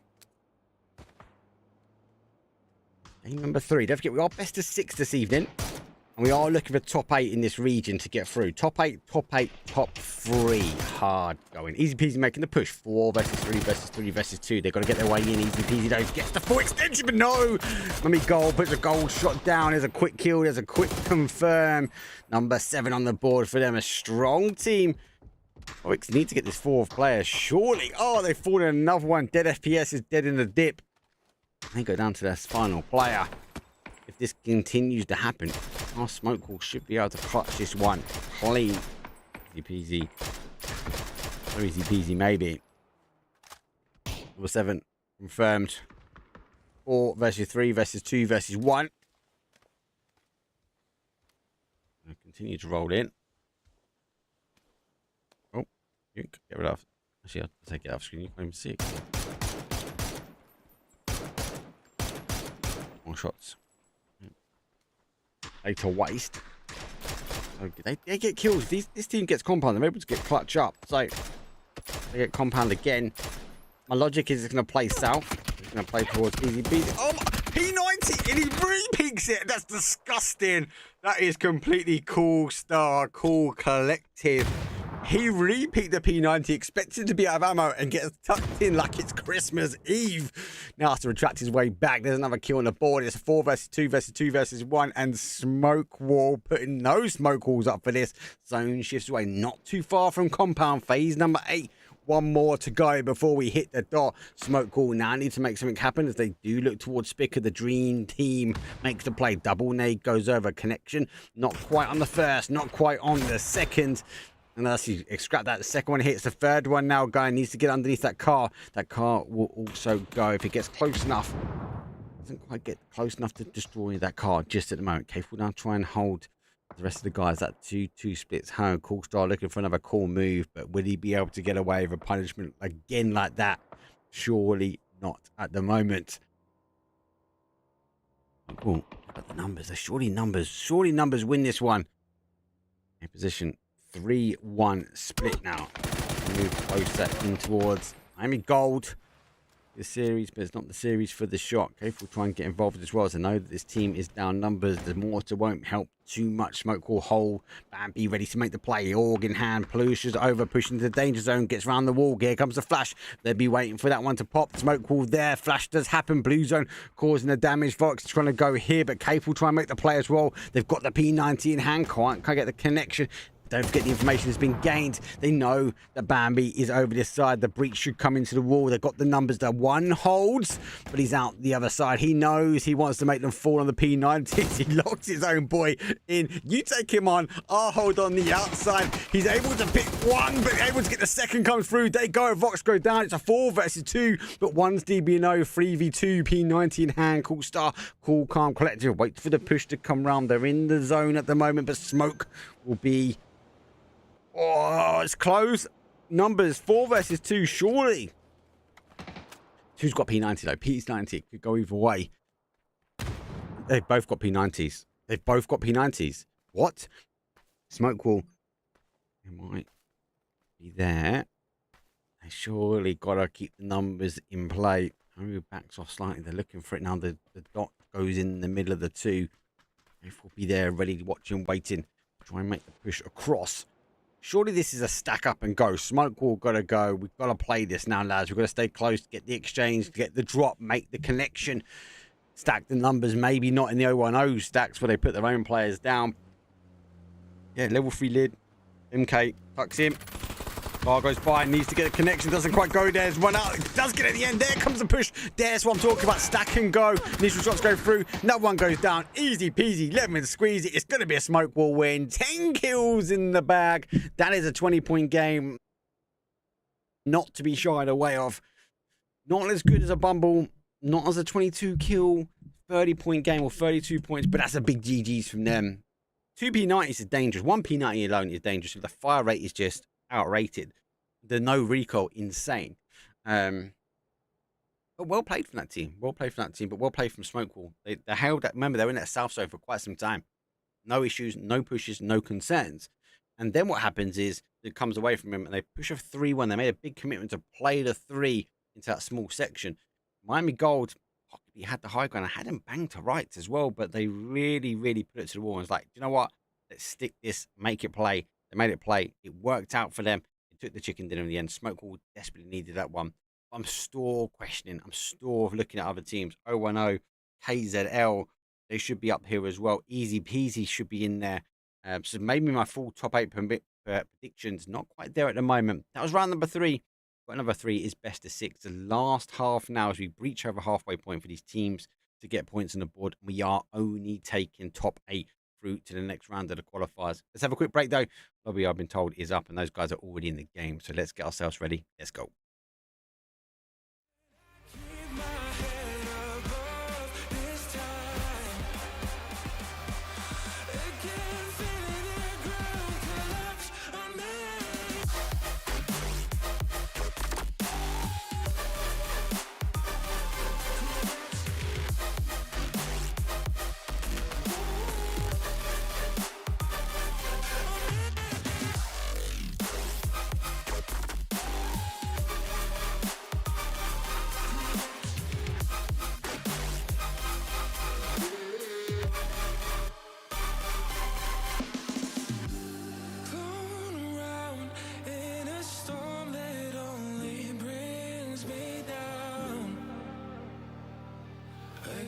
Game number 3. Don't forget, we are best of 6 this evening. And we are looking for top 8 in this region to get through. Top 8, top 8, top 3. Hard going. Easy peasy making the push. 4 versus 3 versus 3 versus 2. They've got to get their way in. Easy peasy though. Gets the full extension, but no. Mummy goal puts a gold shot down. There's a quick kill. There's a quick confirm. Number 7 on the board for them. A strong team. Oh, we need to get this 4th player. Surely. Oh, they've fallen another one. Dead FPS is dead in the dip. They go down to their final player. If this continues to happen, our Smoke Wall should be able to clutch this one clean. Easy peasy. Very easy peasy, maybe. Number 7 confirmed. 4 versus 3 versus 2 versus 1. I'll continue to roll in. Oh, you can get rid of. Actually, I'll take it off screen. You can't even see it. More shots. To waste. So they get kills. This team gets compound. They're able to get clutch up. So they get compound again. My logic is it's going to play south. It's going to play towards easy peasy. Oh, P90 and he re-peaks it. That's disgusting. That is completely cool star, cool collective. He re-peaked the P90, expected to be out of ammo, and gets tucked in like it's Christmas Eve. Now has to retract his way back. There's another kill on the board. It's 4 versus 2 versus 2 versus 1. And Smoke Wall putting no smoke walls up for this. Zone shifts away not too far from compound. Phase number 8. 1 more to go before we hit the dot. Smoke Wall now need to make something happen as they do look towards Spicker. The dream team makes the play. Double nade goes over. Connection not quite on the first, not quite on the second. Unless you scrap that, the second one hits. The third one now going needs to get underneath that car. That car will also go if it gets close enough. doesn't quite get close enough to destroy that card just at the moment. K4 now try and hold the rest of the guys. That 2-2 splits home. Cool Star looking for another cool move, but will he be able to get away with a punishment again like that? Surely not at the moment. Cool. But the numbers, surely numbers win this one. In position 3-1 split now. Move closer in towards Miami Gold. The series, but it's not the series for the shot. K4 will try and get involved as well, as I know that this team is down numbers. The mortar won't help too much. Smoke will hold. Bambi ready to make the play. Org in hand. Plushes over, pushing the danger zone. Gets round the wall. Here comes the flash. They'll be waiting for that one to pop. Smoke wall there. Flash does happen. Blue zone causing the damage. Vox trying to go here, but K4 will try and make the play as well. They've got the P90 in hand. Can't get the connection. Don't forget the information has been gained. They know that Bambi is over this side. The breach should come into the wall. They've got the numbers that one holds, but he's out the other side. He knows he wants to make them fall on the P90s. He locks his own boy in. You take him on. I'll hold on the outside. He's able to pick one, but able to get the second come through. They go. Vox go down. It's a 4 versus 2, but one's DBNO. 3v2. P90 in hand. Cool Star. Cool, calm, collective. Wait for the push to come round. They're in the zone at the moment, but Smoke will be... Oh, it's close. Numbers 4 versus 2, surely. Who's got P90 though? P90 could go either way. They've both got P90s. They've both got P90s. What? Smoke will. It might be there. They surely gotta keep the numbers in play. Oh, backs off slightly. They're looking for it now. The dot goes in the middle of the two. They will be there, ready, watching, waiting. Try and make the push across. Surely this is a stack up and go. Smoke wall gotta go. We've got to play this now, lads. We've got to stay close to get the exchange, get the drop, make the connection, stack the numbers. Maybe not in the 010 stacks where they put their own players down. Yeah, level 3 lid. MK tucks in. Bar goes by, needs to get a connection, doesn't quite go there. Run out, does get at the end. There comes the push. There's what I'm talking about. Stack and go. Initial shots go through. Another one goes down. Easy peasy. Lemon squeeze it. It's going to be a smoke wall win. 10 kills in the bag. That is a 20-point game. Not to be shied away of. Not as good as a Bumble. Not as a 22 kill, 30-point game or 32 points, but that's a big GG's from them. 2 P90s is dangerous. 1 P90 alone is dangerous. The fire rate is just outrated. The no recoil, insane. But well played from that team. Well played from that team, but well played from Smokewall. They held that. Remember, they were in that south zone for quite some time. No issues, no pushes, no concerns. And then what happens is it comes away from him and they push a 3-1. They made a big commitment to play the 3 into that small section. Miami Gold, he had the high ground. I had him banged to rights as well, but they really, really put it to the wall. And it's like, you know what? Let's stick this, make it play. They made it play. It worked out for them. It took the chicken dinner in the end. Smokewall desperately needed that one. I'm still questioning. I'm still looking at other teams. 010, KZL, they should be up here as well. Easy peasy should be in there. So maybe my full top 8 predictions, not quite there at the moment. That was round number 3. But number 3 is best of 6. The last half now as we breach over halfway point for these teams to get points on the board. We are only taking top 8 through to the next round of the qualifiers. Let's have a quick break though. Lobby, I've been told, is up and those guys are already in the game. So let's get ourselves ready. Let's go.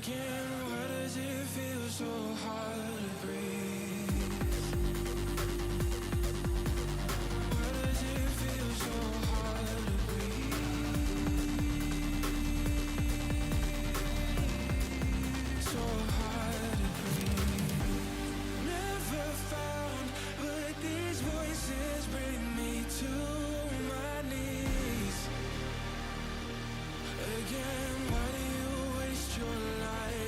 Why does it feel so hard to breathe? Why does it feel so hard to breathe? So hard to breathe. Never found, but these voices bring me to my knees. Again, why do you waste your life?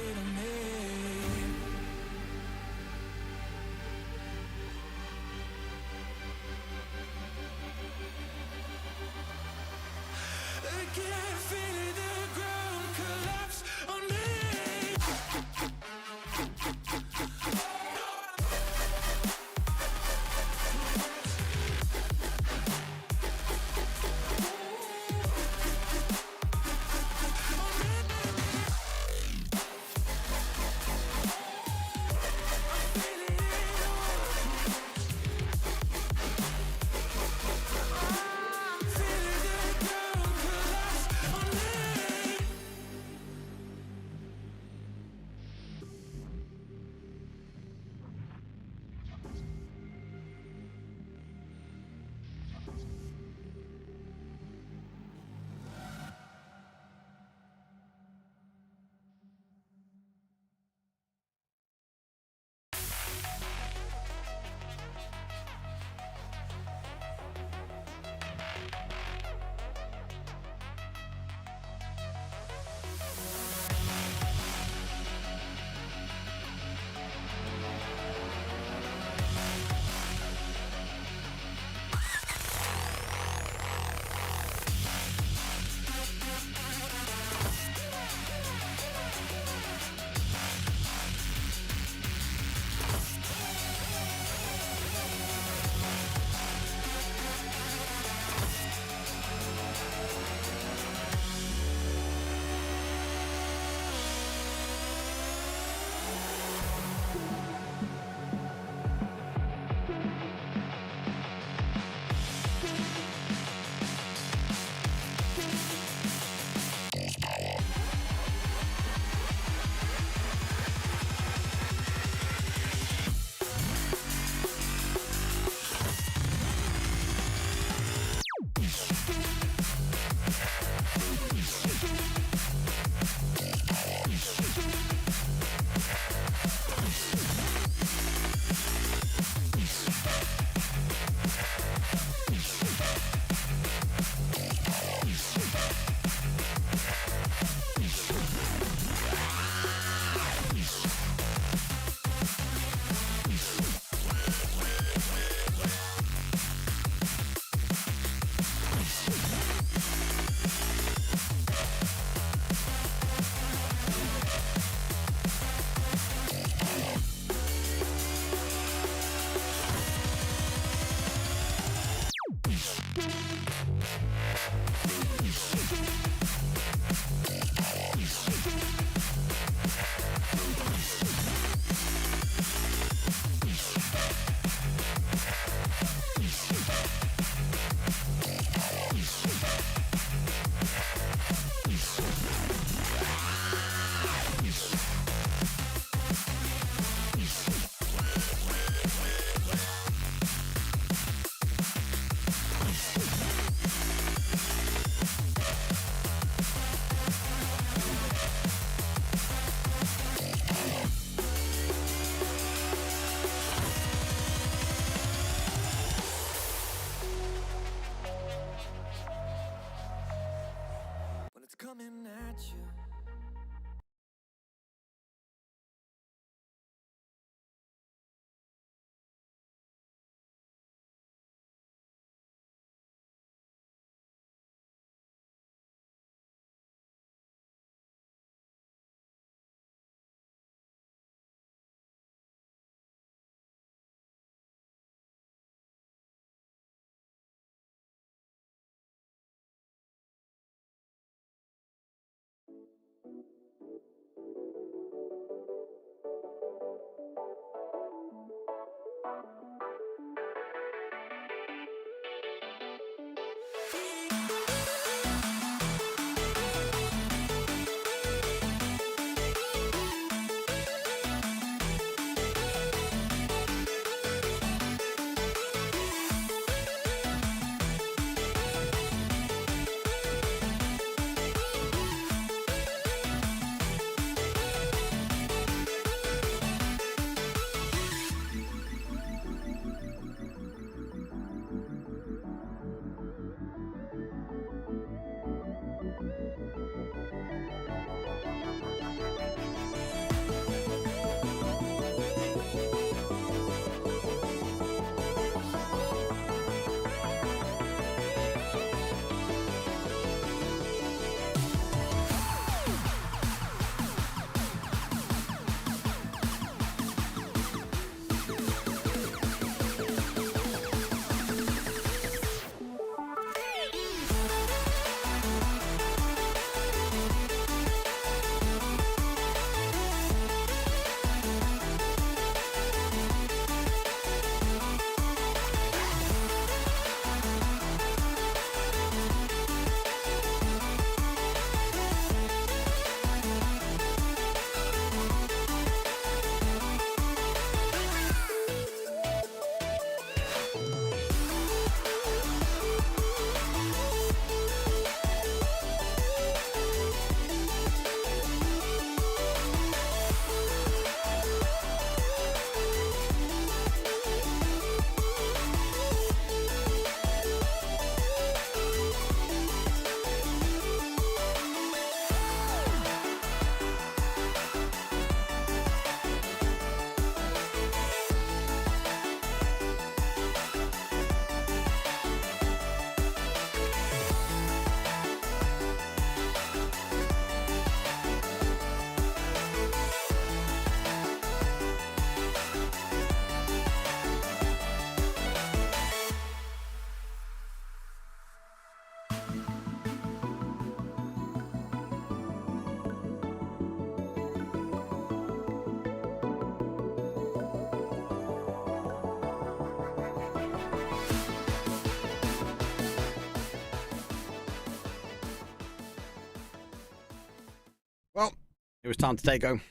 It was time to take go.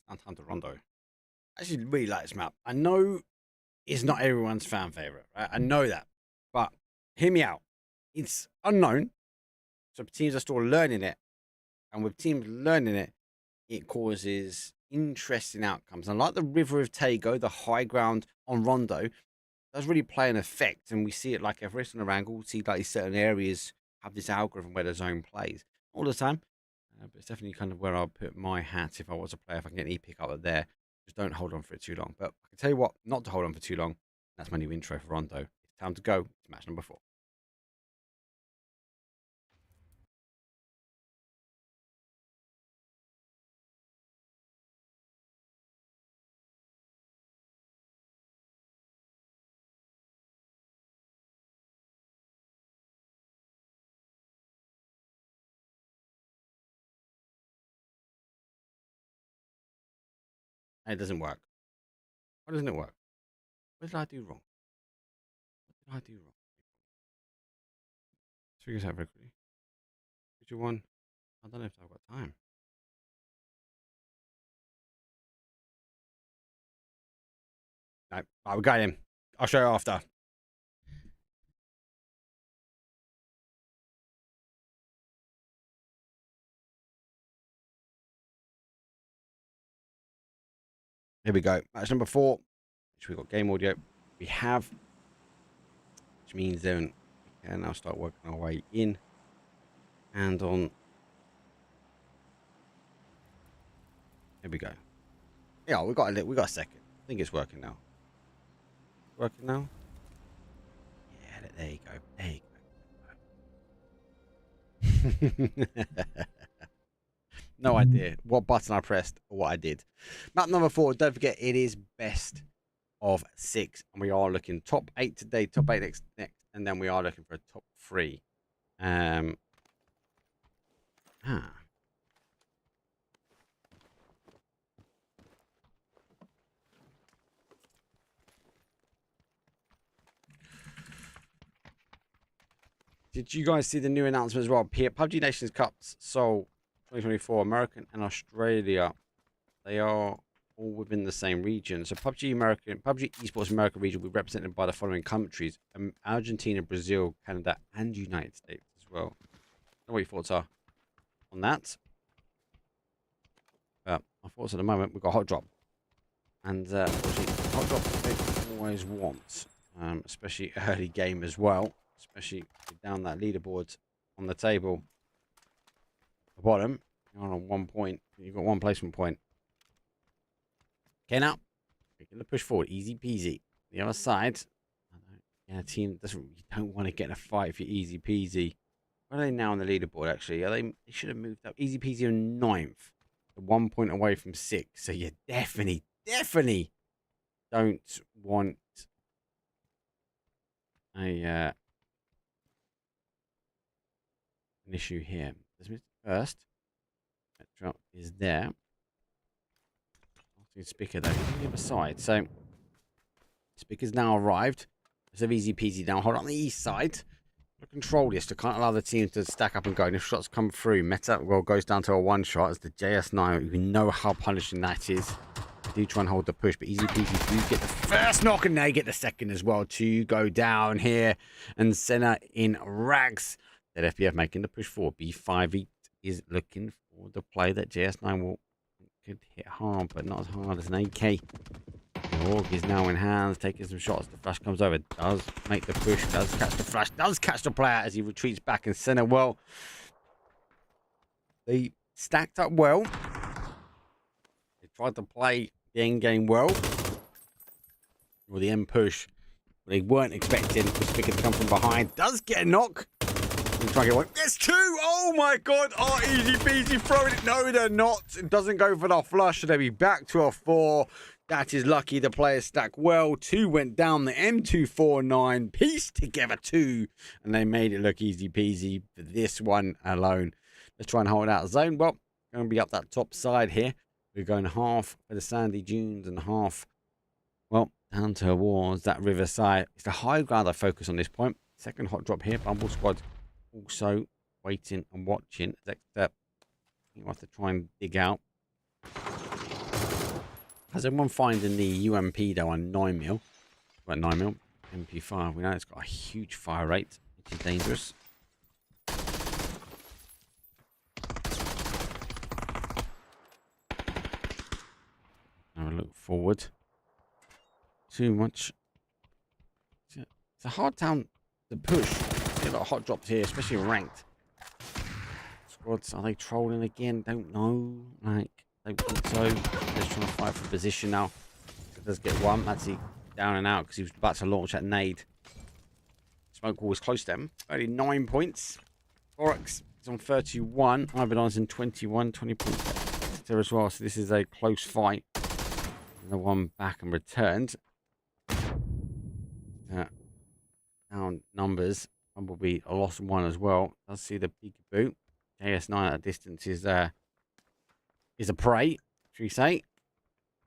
Now time to Rondo. I actually really like this map. I know it's not everyone's fan favorite, right? I know that. But hear me out. It's unknown. So teams are still learning it. And with teams learning it, it causes interesting outcomes. And like the River of Tago, the high ground on Rondo, does really play an effect. And we see it like every single angle. We see like these certain areas have this algorithm where the zone plays. All the time. But it's definitely kind of where I'll put my hat if I was a player. If I can get an E-pick up there, just don't hold on for it too long. But I can tell you what, not to hold on for too long. That's my new intro for Rondo. It's time to go to match number 4. And it doesn't work. Why doesn't it work? What did I do wrong? What did I do wrong? Let's figure this out very quickly. Picture 1. I don't know if I've got time. No. Right, we got him. I'll show you after. Here we go. Match number 4. Which we've got game audio. We have. Which means then we can now start working our way in. And on. Here we go. Yeah, we got a second. I think it's working now. Working now? Yeah, there you go. There you go. No idea what button I pressed or what I did. Map number 4, don't forget it is best of 6. And we are looking top 8 today, top 8 next, and then we are looking for a top 3. Did you guys see the new announcement as well? PUBG Nations Cups, Seoul 2024, American and Australia. They are all within the same region. So PUBG Esports America region will be represented by the following countries: Argentina, Brazil, Canada, and United States as well. I don't know what your thoughts are on that. But my thoughts at the moment, we've got Hot Drop. And unfortunately, Hot Drop they always want, especially early game as well. Especially down that leaderboard on the table. The bottom, you're on 1 point. You've got 1 placement point. Okay, now making the push forward, easy peasy. The other side, yeah, team doesn't. You don't want to get in a fight if you're easy peasy. Where are they now on the leaderboard? Actually, are they? They should have moved up. Easy peasy on 9th, 1 point away from 6. So you definitely don't want a. An issue here. First, Metro is there. Speaker though, on the other side. So, speaker's now arrived. It's a easy peasy now. Hold on the east side. Control this to can't allow the teams to stack up and go. And if shots come through, Meta well goes down to a 1 shot. It's the JS9. We know how punishing that is. They do try and hold the push, but easy peasy do get the first knock and they get the second as well to go down here. And Senna in rags. That FBF making the push forward. B58 is looking for the play that JS9 could hit hard, but not as hard as an AK. The Org is now in hands, taking some shots. The flash comes over, does make the push, does catch the flash, does catch the player as he retreats back in center. Well, they stacked up well. They tried to play the end game well, or the end push. They weren't expecting the speaker to come from behind. Does get a knock. Try and get one. There's 2. Oh my god. Oh, easy peasy throwing it. No, they're not. It doesn't go for the flush. So they'll be back to a 4. That is lucky. The players stack well. 2 went down. The M249 pieced together 2. And they made it look easy peasy for this one alone. Let's try and hold out zone. Well, going to be up that top side here. We're going half for the sandy dunes and half, well, down towards that riverside. It's the high ground I focus on this point. Second hot drop here. Bumble Squad also waiting and watching. Next step, you have to try and dig out. Has everyone finding the UMP though on 9mm? About 9mm. MP5. We know it's got a huge fire rate, which is dangerous. Now look forward. Too much. It's a hard town to push. Get a lot of hot drops here, especially ranked. Squads, are they trolling again? Don't know. Like, don't think so. They're just trying to fight for position now. It does get one. That's he down and out because he was about to launch that nade. Smoke wall was close to them. Only 9 points. Oryx is on 31. Ivan's in 21. 20 points there as well. So this is a close fight. And the one back and returned. Down numbers. Bumblebee a lost one as well. Does see the peekaboo. JS9 at a distance is a prey, should we say?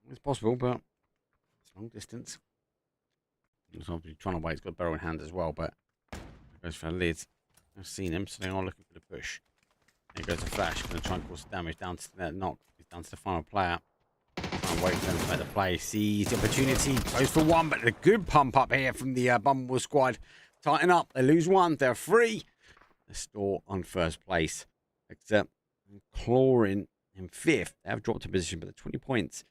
It's possible, but it's long distance. He's obviously trying to wait. He's got a barrel in hand as well, but goes for a lid. I've seen him, so they are looking for the push. There goes a flash. Going to try and cause damage down to that knock. He's down to the final player. Can't wait for them to make the play. Sees the opportunity. Goes for one, but a good pump up here from the Bumble squad. Tighten up. They lose one. They're free. They store on first place. Except Chlorine in 5th. They have dropped a position, but they're 20 points.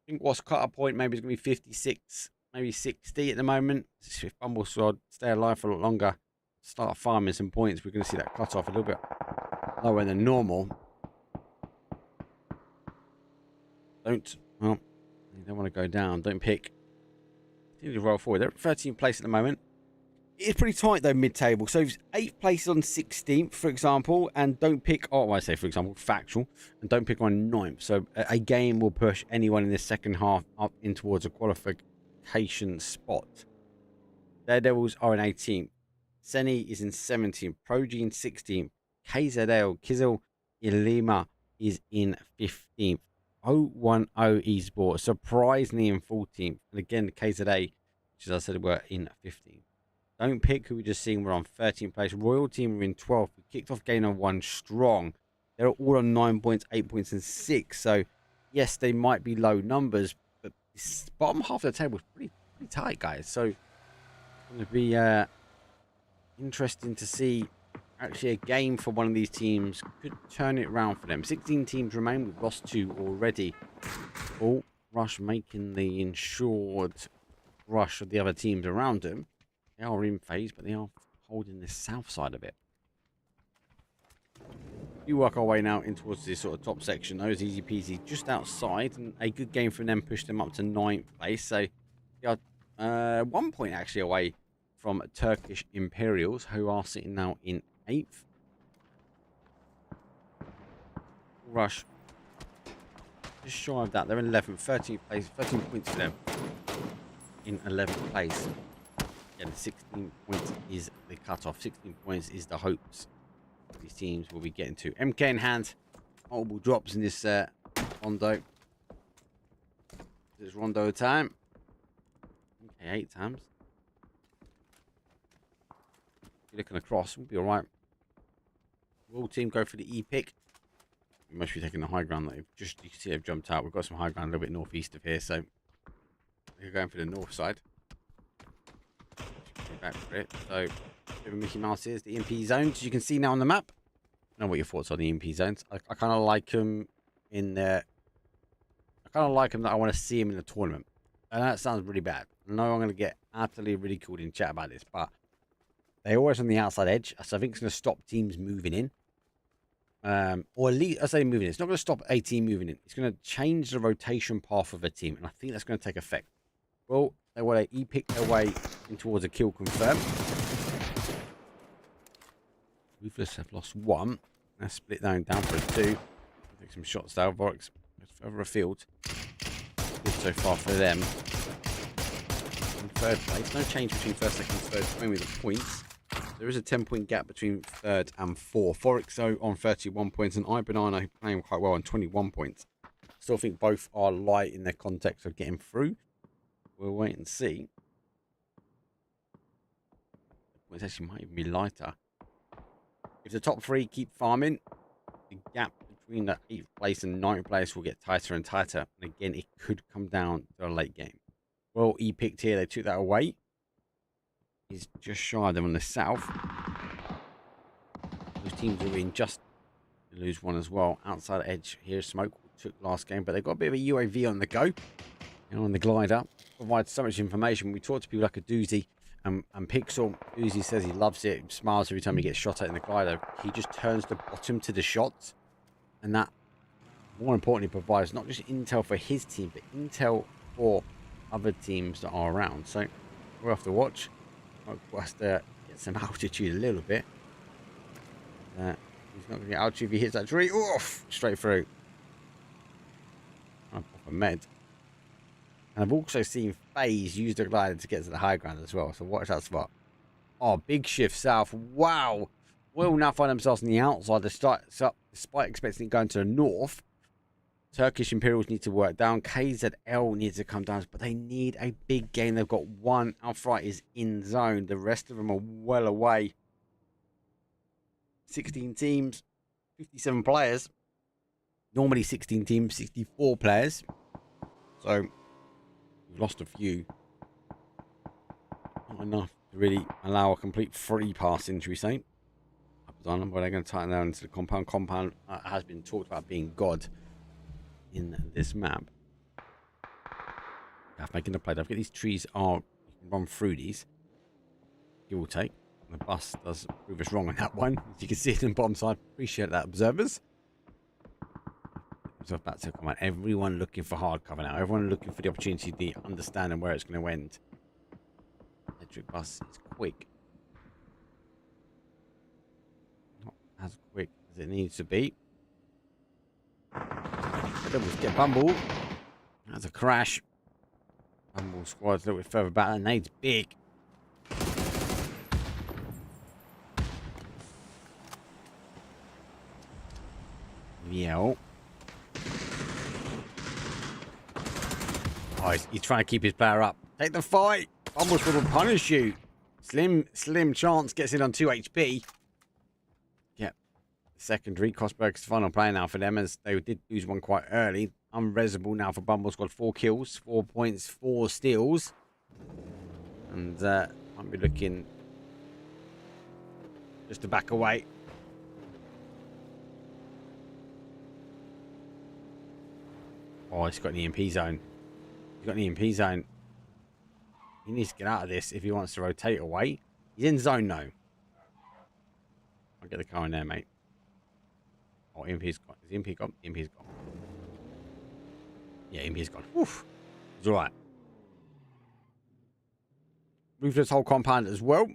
I think what's cut a point maybe is going to be 56, maybe 60 at the moment. If Bumble squad stay alive for a lot longer, start farming some points, we're going to see that cut off a little bit lower than normal. You don't want to go down. Don't pick. Continue to roll forward. They're at 13th place at the moment. It's pretty tight though, mid-table. So 8th place on 16th, for example, and don't pick, oh, I say for example, factual, and don't pick on 9th. So a game will push anyone in the second half up in towards a qualification spot. Daredevils are in 18th. Seni is in 17th. Progi in 16th. KZL, Kizel Ilima is in 15th. 010 Esports, surprisingly in 14th. And again, the KZA, which as I said, were in 15th. Don't pick who we just seen. We're on 13th place. Royal Team are in 12th. We kicked off game on 1 strong. They're all on 9 points, 8 points, and 6. So, yes, they might be low numbers, but this bottom half of the table is pretty tight, guys. So, it's going to be interesting to see. Actually, a game for one of these teams could turn it around for them. 16 teams remain. We've lost 2 already. Oh, Rush making the insured rush of the other teams around them. They are in phase, but they are holding the south side of it. We work our way now in towards this sort of top section. Those easy peasy just outside, and a good game from them pushed them up to 9th place. So they are 1 point actually away from Turkish Imperials, who are sitting now in 8th. Rush just shy of that. They're in 11th, 13th place, 13 points for them in 11th place. Yeah, 16 points is the cutoff. 16 points is the hopes these teams will be getting to. MK in hand. Multiple drops in this rondo. This rondo time. Okay, 8 times. You're looking across. We'll be alright. Will team go for the E pick? We must be taking the high ground. That just you can see they've jumped out. We've got some high ground a little bit northeast of here, so they're going for the north side. Back for it. So, bit of Mickey Mouse is the EMP zones. You can see now on the map. I don't know what your thoughts on the EMP zones. I kind of like them in there. I kind of like them that I want to see them in the tournament. And that sounds really bad. I know I'm going to get utterly ridiculed in chat about this, but they're always on the outside edge. So I think it's going to stop teams moving in. Or at least, I say moving in. It's not going to stop a team moving in. It's going to change the rotation path of a team. And I think that's going to take effect. Well, they want to E-pick their way in towards a kill confirm. Ruthless have lost 1. Let's split down for a 2. Take some shots there. Vorex further afield. Good so far for them. In 3rd place. No change between 1st, 2nd, 3rd. Mainly the points. There is a 10-point gap between 3rd and 4th. Forexo on 31 points and iBanana playing quite well on 21 points. Still think both are light in their context of getting through. We'll wait and see. Well, it actually might even be lighter. If the top 3 keep farming, the gap between the 8th place and 9th place will get tighter and tighter. And again, it could come down to a late game. Well, he picked here. They took that away. He's just shy of them on the south. Those teams are in just to lose one as well. Outside edge here, Smoke took last game, but they've got a bit of a UAV on the go. And on the glider. Provides so much information. We talk to people like a Doozy and Pixel. Doozy says he loves it. He smiles every time he gets shot at in the glider. He just turns the bottom to the shots. And that, more importantly, provides not just intel for his team, but intel for other teams that are around. So we'll have to watch. We'll have to get some altitude a little bit. He's not going to get altitude if he hits that tree. Oof! Straight through. I'll pop a med. And I've also seen FaZe use the glider to get to the high ground as well. So watch that spot. Oh, big shift south. Wow. Will now find themselves on the outside despite expecting it going to the north. Turkish Imperials need to work down. KZL needs to come down. But they need a big game. They've got one. Outright is in zone. The rest of them are well away. 16 teams. 57 players. Normally 16 teams. 64 players. So we've lost a few. Not enough to really allow a complete free pass in, should we say. Up on them, but they're going to tighten down into the compound. Compound has been talked about being God in this map. I'm making the play. Don't forget these trees are, you can run through these. Give or take. The bus does prove us wrong on that one. As you can see it on the bottom side. Appreciate that, observers. So back to come on. Everyone looking for hard cover now. Everyone looking for the opportunity to understand and where it's going to end. Electric bus is quick. Not as quick as it needs to be. Doubles get Bumble. That's a crash. Bumble squad's a little bit further back. That nade's big. Yeah. Oh, he's trying to keep his player up. Take the fight. Bumble squad will punish you. Slim chance gets in on 2 HP. Yep. Secondary. Kosberg's the final player now for them as they did lose one quite early. Unresable now for Bumble Squad. 4 kills, 4 points, 4 steals. And might be looking just to back away. Oh, he's got an EMP zone. He's got an EMP zone. He needs to get out of this if he wants to rotate away. He's in zone now. I'll get the car in there, mate. Oh, EMP's gone. Is EMP gone? EMP's gone. Yeah, EMP's gone. Oof. It's alright. Ruthless whole compound as well.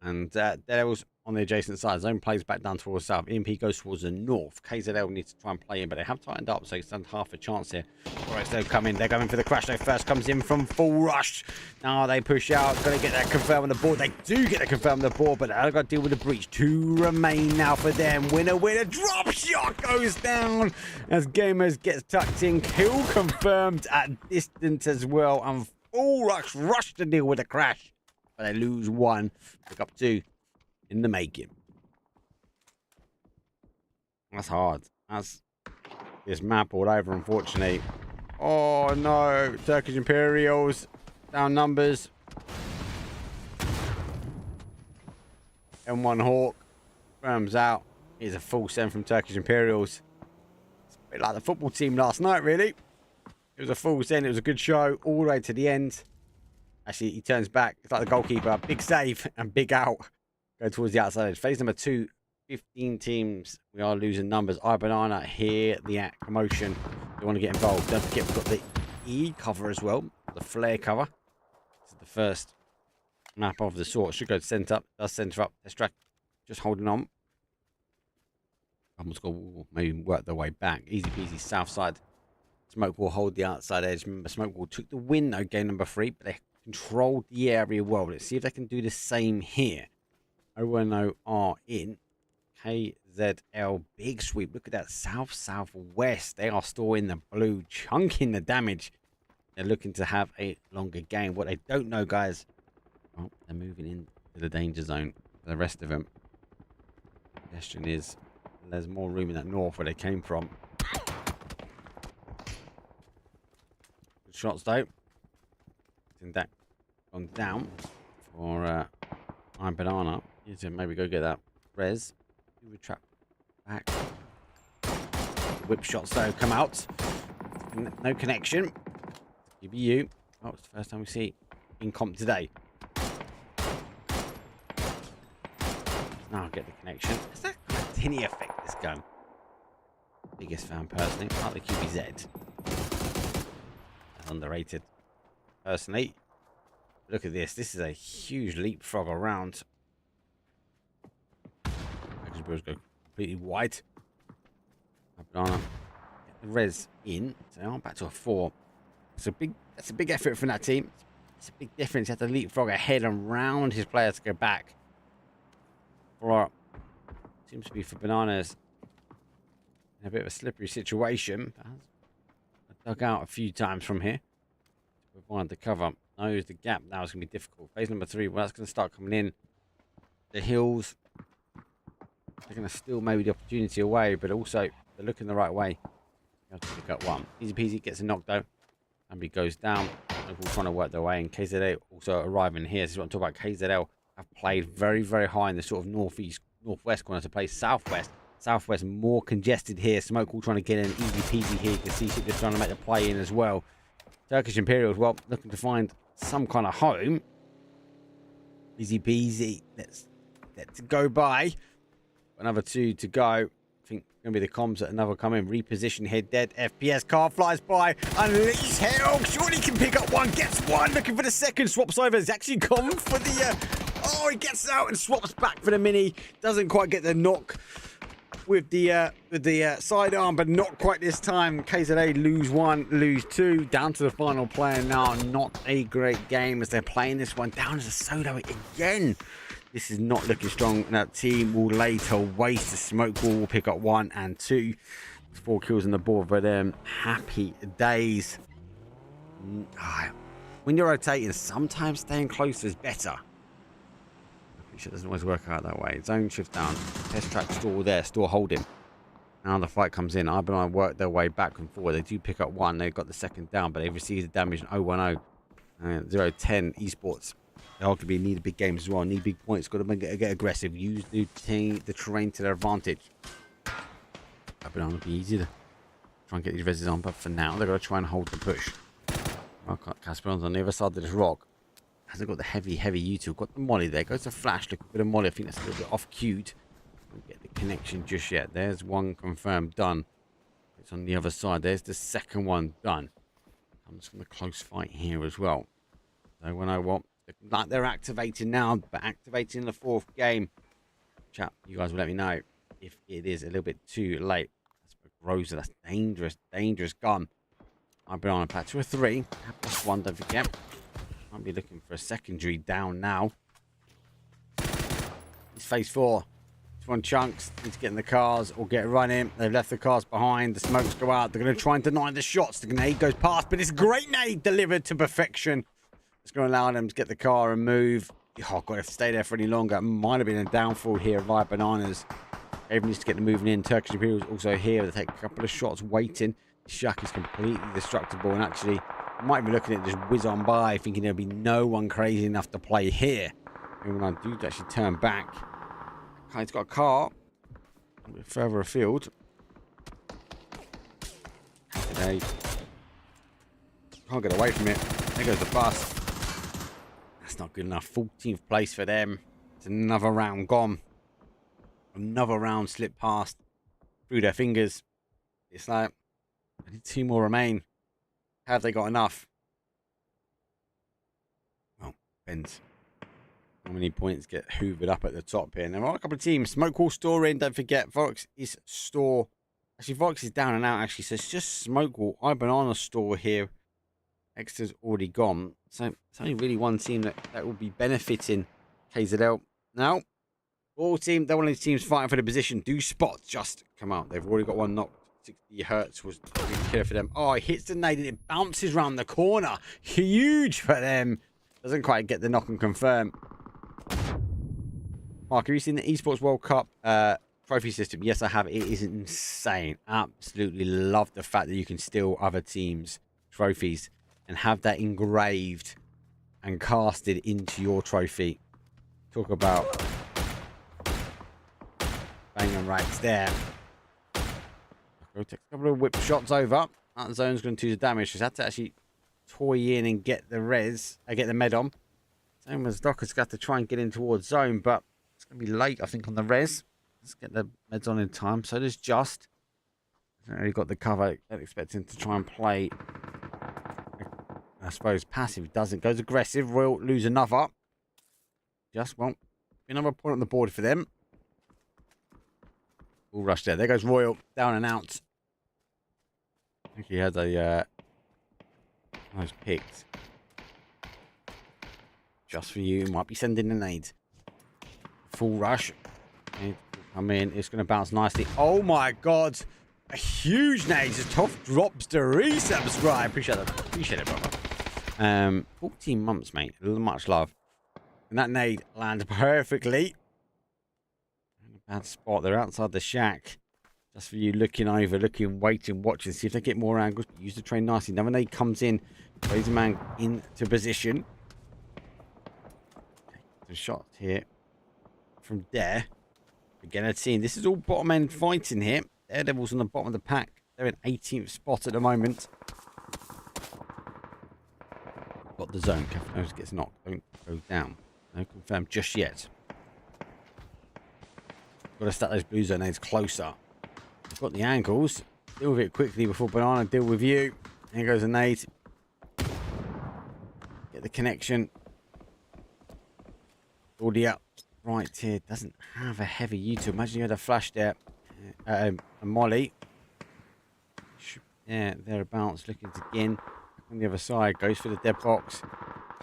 And Devil's on the adjacent side. Zone plays back down towards the south. EMP goes towards the north. KZL needs to try and play in, but they have tightened up, so he stands half a chance here. Alright, so they're going for the crash. Though first comes in from full rush. Now they push out. Going to get that confirmed on the board. They do get that confirmed on the board, but they've got to deal with the breach. 2 remain now for them. Winner. Drop shot goes down as Gamers gets tucked in. Kill confirmed at distance as well. And full rush to deal with the crash. But they lose 1. Pick up 2 in the making. That's hard. That's this map all over, unfortunately. Oh no, Turkish Imperials down numbers. M1 Hawk firms out. Here's a full send from Turkish Imperials. It's a bit like the football team last night, really. It was a full send. It was a good show all the way to the end. Actually, he turns back. It's like the goalkeeper. Big save and big out. Go towards the outside edge. Phase number 2. 15 teams. We are losing numbers. iBanana hear the commotion. They want to get involved. Don't forget we've got the E cover as well. The flare cover. This is the first map of the sort. Should go to center up. Does center up. Let's track. Just holding on. Almost got maybe work their way back. Easy peasy south side. Smoke will hold the outside edge. Remember, Smoke will took the win though, game number 3, but they controlled the area well. Let's see if they can do the same here. ONO are in. KZL big sweep. Look at that southwest. They are still in the blue, chunking the damage. They're looking to have a longer game. What they don't know, guys, oh, they're moving into the danger zone. The rest of them. The question is, there's more room in that north where they came from. Good shots though. In that gone down for Iron Banana. Need to maybe go get that res. Do a trap back. Whip shots though come out. No connection. Give you. Oh, it's the first time we see in comp today. Now I'll get the connection. Is that kind of tinny effect, this gun? Biggest fan personally. I like the QBZ. That's underrated. Personally. Look at this. This is a huge leapfrog around. Package bills go completely white. Banana. Get the res in. So I'm back to a 4. That's a big effort from that team. It's a big difference. You have to leapfrog ahead and round his player to go back. For seems to be for Bananas in a bit of a slippery situation. I dug out a few times from here to provide the cover. Knows the gap now is going to be difficult. Phase number 3, well, that's going to start coming in. The hills, they're going to steal maybe the opportunity away, but also they're looking the right way. You have to pick up one. Easy peasy gets a knock though. And he goes down. People trying to work their way in. KZL also arriving here. This is what I'm talking about. KZL have played very, very high in the sort of northeast, northwest corner to play southwest. Southwest more congested here. Smoke all trying to get in. Easy peasy here. You can see Ship just trying to make the play in as well. Turkish Imperials, well, looking to find some kind of home. Easy peasy. Let's go by. Another 2 to go. I think going to be the comms that another come in. Reposition here. Dead FPS car flies by. Unleash hell. Surely can pick up one. Gets one. Looking for the second. Swaps over. It's actually gone for the... Oh, he gets out and swaps back for the mini. Doesn't quite get the knock with the sidearm, but not quite this time. KZA lose 1, lose 2. Down to the final player now. Not a great game as they're playing this one down as a solo again. This is not looking strong. And that team will later waste the smoke wall. Will pick up 1 and 2. 4 kills on the board for them. Happy days. When you're rotating, sometimes staying close is better. It doesn't always work out that way. Zone shift down. Test track store there. Store holding. Now the fight comes in. Ibenai work their way back and forward. They do pick up 1. They've got the second down, but they've received the damage in 0-1-0. 0-10 esports. They arguably need a big game as well. Need big points. Got to get aggressive. Use the terrain to their advantage. Ibenai will be easy to try and get these reses on, but for now they're going to try and hold the push. Casperon's on the other side of this rock. Hasn't got the heavy U2. Got the molly there. Goes to flash. Look at the molly. I think that's a little bit off cued. Don't get the connection just yet. There's one confirmed done. It's on the other side. There's the second one done. Comes from the close fight here as well. So we know what. Like they're activating now, but activating in the 4th game. Chat, you guys will let me know if it is a little bit too late. That's Rosa. That's dangerous gun. I've been on a patch with 3. Plus 1, don't forget. Might be looking for a secondary down now. It's phase 4. This one chunks. Need to get in the cars or get running. They've left the cars behind. The smokes go out. They're going to try and deny the shots. The grenade goes past, but it's a great nade delivered to perfection. It's going to allow them to get the car and move. Oh, God, if they stay there for any longer, it might have been a downfall here via Bananas. Everyone needs to get them moving in. Turkish Imperials also here. They take a couple of shots waiting. Shaq is completely destructible and actually might be looking at just whiz on by, thinking there'll be no one crazy enough to play here. And when I do actually turn back, he's got a car a bit further afield. Today, can't get away from it. There goes the bus. That's not good enough. 14th place for them. It's another round gone. Another round slipped past through their fingers. It's like 2 more remain. Have they got enough? Well, depends. How many points get hoovered up at the top here? And there are a couple of teams. Smoke Wall store in. Don't forget, Vox is store. Actually, Vox is down and out, actually. So it's just Smoke Wall. Banana store here. Exeter's already gone. So it's only really one team that will be benefiting KZL. Now, all team, they're one of these teams fighting for the position. Do spots just come out? They've already got one knocked. 60 hertz was a big killer for them. Oh, he hits the nade and it bounces around the corner. Huge for them. Doesn't quite get the knock and confirm. Mark, have you seen the Esports World Cup trophy system? Yes, I have. It is insane. Absolutely love the fact that you can steal other teams' trophies and have that engraved and casted into your trophy. Talk about banging rights there. Go take a couple of whip shots over. That zone's going to do the damage. Just had to actually toy in and get the res. Get the med on. Same as Docker's got to try and get in towards zone, but it's going to be late, I think, on the res. Let's get the meds on in time. So does Just. Hasn't really got the cover. Don't expect him to try and play, I suppose, passive. Doesn't. Goes aggressive. Royal lose another. Just won't. Another point on the board for them. All rush there. There goes Royal. Down and out. I think he has a nice picked. Just for you. Might be sending an aid. Full rush. Aid will come in. It's going to bounce nicely. Oh my god. A huge nade. Just Tough drops to resubscribe. Appreciate that. Appreciate it, brother. 14 months, mate. Much love. And that nade landed perfectly. Bad spot. They're outside the shack. Just for you looking over, looking, waiting, watching, see if they get more angles. But use the train nicely. Now when nade comes in, plays a man into position. Some shots here from Dare. Again, I'd seen this is all bottom end fighting here. Daredevil's on the bottom of the pack. They're in 18th spot at the moment. Got the zone. Caffeino's gets knocked. Don't go down. No confirmed just yet. Got to start those blue zone nades closer. They've got the angles. Deal with it quickly before Banana deal with you. Here goes a nade. Get the connection. Audio right here doesn't have a heavy U2. Imagine you had a flash there. A molly. Yeah, thereabouts. Looking to again. On the other side. Goes for the dead box.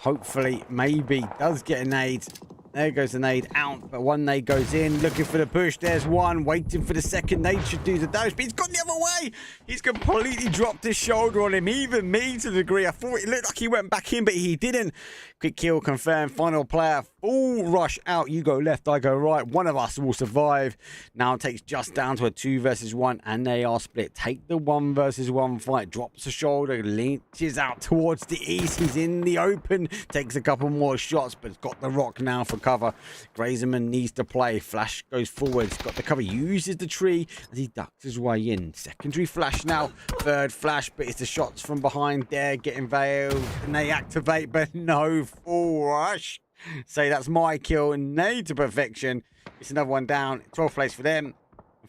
Hopefully, maybe does get a nade. There goes the nade out, but one nade goes in, looking for the push. There's one, waiting for the second nade, should do the damage, but he's gone the other way. He's completely dropped his shoulder on him, even me to the degree. I thought it looked like he went back in, but he didn't. Quick kill confirmed, final player, full rush out. You go left, I go right. One of us will survive. Now it takes Just down to a 2 versus 1, and they are split. Take the 1 versus 1 fight, drops the shoulder, leaches out towards the east. He's in the open, takes a couple more shots, but it's got the rock now for cover. Grazerman needs to play. Flash goes forwards. Got the cover. Uses the tree as he ducks his way in. Secondary flash now. Third flash, but it's the shots from behind there getting veiled. And they activate, but no full rush. Say that's my kill. Nade to perfection. It's another one down. 12th place for them.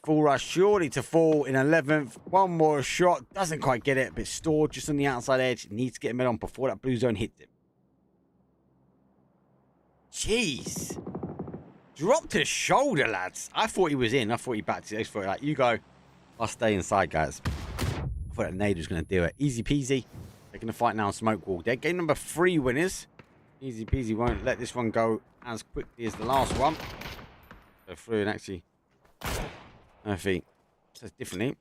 Full rush surely to fall in 11th. One more shot. Doesn't quite get it, but stored just on the outside edge. Needs to get him on before that blue zone hits him. Jeez. Dropped his shoulder, lads. I thought he was in. I thought he backed it. I thought, like, you go. I'll stay inside, guys. I thought that nade was going to do it. Easy peasy. Taking the fight now on Smoke Wall. They're game number 3 winners. Easy peasy. Won't let this one go as quickly as the last one. Go through and actually. I think. Says differently.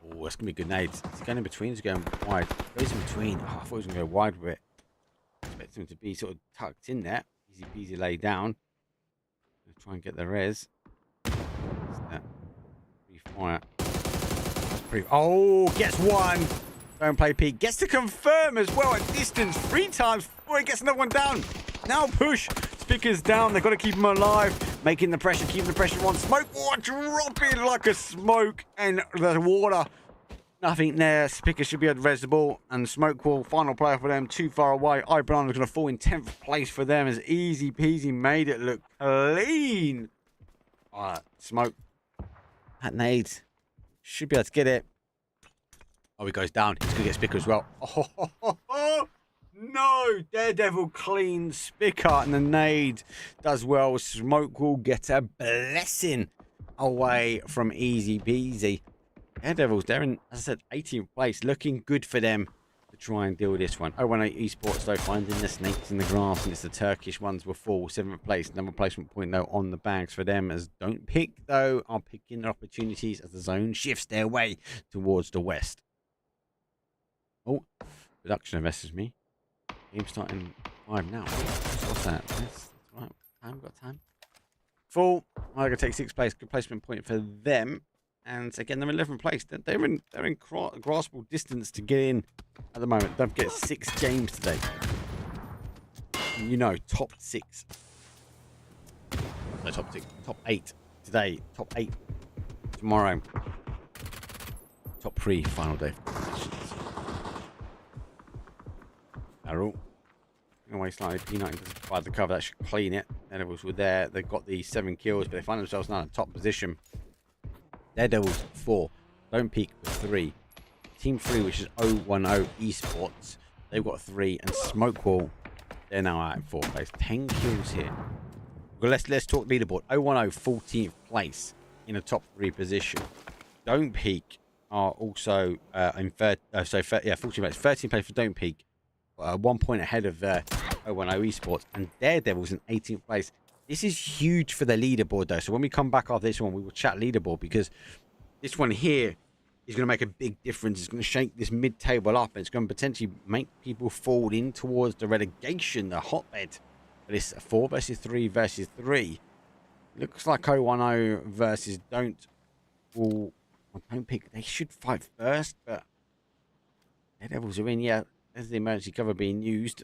Oh, that's going to be good nades. Is he going in between? Is he going wide? Goes in between. Oh, I thought he was going to go wide with it. Expect him to be sort of tucked in there. Easy peasy lay down. Try and get the res. What's that? Refire. Oh, gets one. Don't play peak. Gets to confirm as well at distance 3 times before he gets another one down. Now push. Spickers down. They've got to keep him alive. Making the pressure. Keeping the pressure on. Smoke water dropping like a smoke. And the water. Nothing there. Spicker should be able to res the ball. And Smoke Wall, final player for them, too far away. Ibanana's going to fall in 10th place for them as Easy Peasy made it look clean. Alright, Smoke. That nade. Should be able to get it. Oh, he goes down. He's going to get Spicker as well. Oh, no. Daredevil clean Spicker. And the nade does well. Smoke will get a blessing away from Easy Peasy. Daredevils, they're in, as I said, 18th place. Looking good for them to try and deal with this one. 018 Esports, though, finding the snakes in the grass. And it's the Turkish ones were full. 7th place. Number placement point, though, on the bags for them. As don't pick, though, are picking their opportunities as the zone shifts their way towards the west. Oh, production have messaged me. Game starting 5 now. What's that? That's right. Time, got time. full. I'm going to take 6th place. Good placement point for them. And again, they're in 11th place. They're in graspable distance to get in at the moment. Don't forget 6 games today. You know, top 6. No, top 6. Top 8 today. Top 8 tomorrow. Top 3 final day for competitions. Arrow. Away slightly. P90 doesn't provide the cover. That should clean it. Daredevils were there. They've got the 7 kills, but they find themselves now in top position. Daredevils 4. Don't Peek with 3. Team 3, which is 010 Esports. They've got 3. And Smokewall, they're now out in 4th place. 10 kills here. Well, let's talk leaderboard. 010, 14th place in a top 3 position. Don't Peek are also in 14th place. 13th place for Don't Peek. 1 point ahead of 010 Esports, and Daredevils in 18th place. This is huge for the leaderboard, though. So when we come back after this one, we will chat leaderboard, because this one here is going to make a big difference. It's going to shake this mid-table up, and it's going to potentially make people fall in towards the relegation, the hotbed. But it's 4 versus 3 versus 3. Looks like 010 versus Don't Peek. They should fight first, but Daredevils are in, yeah. There's the emergency cover being used.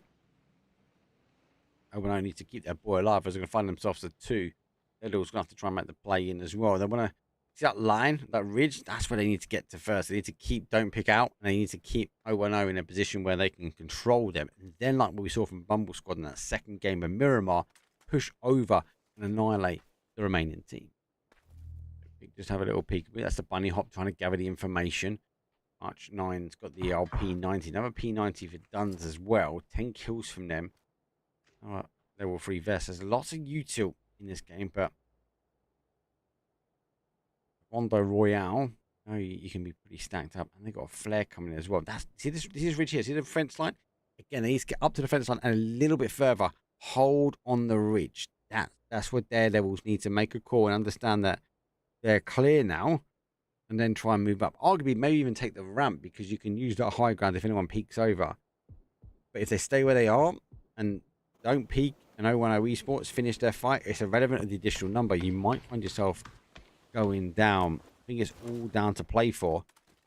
010 need to keep their boy alive, as they're going to find themselves at 2. Daredevils going to have to try and make the play in as well. They want to see that line, that ridge. That's where they need to get to first. They need to keep Don't Pick out, and they need to keep 010 in a position where they can control them. And then, like what we saw from Bumble Squad in that second game of Miramar, push over and annihilate the remaining team. Just have a little peek. That's the bunny hop trying to gather the information. March 9's got the P90. Another P90 for Duns as well. 10 kills from them. Level 3 vests. There's lots of util in this game, but Rondo Royale, you can be pretty stacked up. And they've got a flare coming in as well. See this is ridge here. See the fence line? Again, they need to get up to the fence line and a little bit further. Hold on the ridge. That's what Daredevils need to make a call and understand that they're clear now. And then try and move up. Arguably, maybe even take the ramp, because you can use that high ground if anyone peeks over. But if they stay where they are and Don't Peek and 010 Esports finish their fight, it's irrelevant of the additional number. You might find yourself going down. I think it's all down to play for.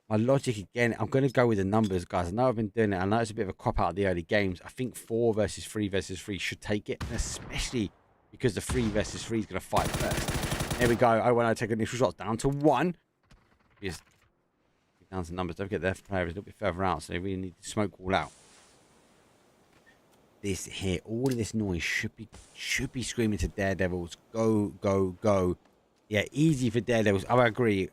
My logic, again, I'm going to go with the numbers, guys. I know I've been doing it. I know it's a bit of a cop out of the early games. I think 4 versus 3 versus 3 should take it, and especially because the 3 versus 3 is going to fight first. There we go. 010 take initial shots down to 1. Just down to numbers. Don't forget their player is a little bit further out, so they really need to smoke all out. This here, all of this noise should be screaming to Daredevils. Go, go, go. Yeah, easy for Daredevils. I agree.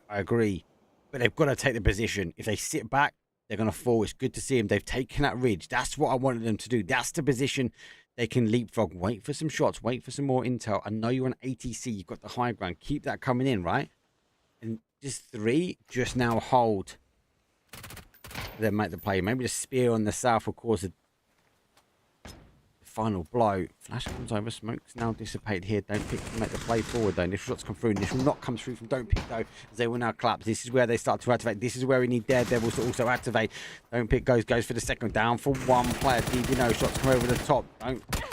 But they've got to take the position. If they sit back, they're going to fall. It's good to see them. They've taken that ridge. That's what I wanted them to do. That's the position they can leapfrog. Wait for some shots. Wait for some more intel. I know you're on ATC. You've got the high ground. Keep that coming in, right? And just 3, just now hold. Then make the play. Maybe the spear on the south will cause the final blow. Flash comes over. Smoke's now dissipate here. Don't Pick to make the play forward, though. Initial shots come through. Initial not comes through from Don't Pick, though, as they will now collapse. This is where they start to activate. This is where we need Daredevils to also activate. Don't Pick goes for the second. Down for 1 player. DBNO shots come over the top.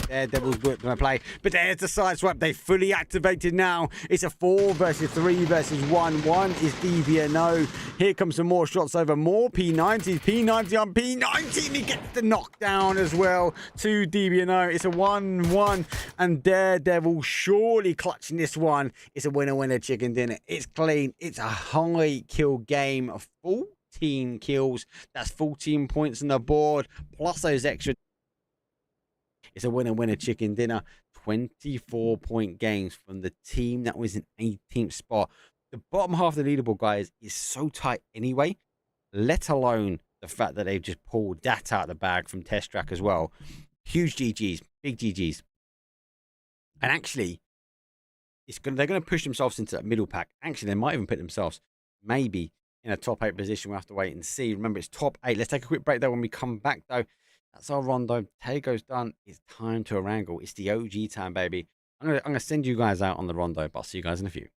Daredevils going to play. But there's the side swap. They fully activated now. It's a 4 versus 3 versus 1. 1 is DBNO. Here comes some more shots over. More P90s. P90 on P90. And he gets the knockdown as well to DBNO. It's a 1-1. And Daredevil surely clutching this one. It's a winner chicken dinner. It's clean. It's a high kill game of 14 kills. That's 14 points on the board. Plus those extra. It's a winner chicken dinner. 24-point games from the team that was in 18th spot. The bottom half of the leaderboard, guys, is so tight anyway, let alone the fact that they've just pulled that out of the bag from Test Track as well. Huge GGs, big GGs. And actually, they're going to push themselves into that middle pack. Actually, they might even put themselves maybe in a top 8 position. We'll have to wait and see. Remember, it's top 8. Let's take a quick break, though. When we come back, though, that's our rondo. Tago's done. It's time to wrangle. It's the OG time, baby. I'm gonna send you guys out on the rondo, but I'll see you guys in a few.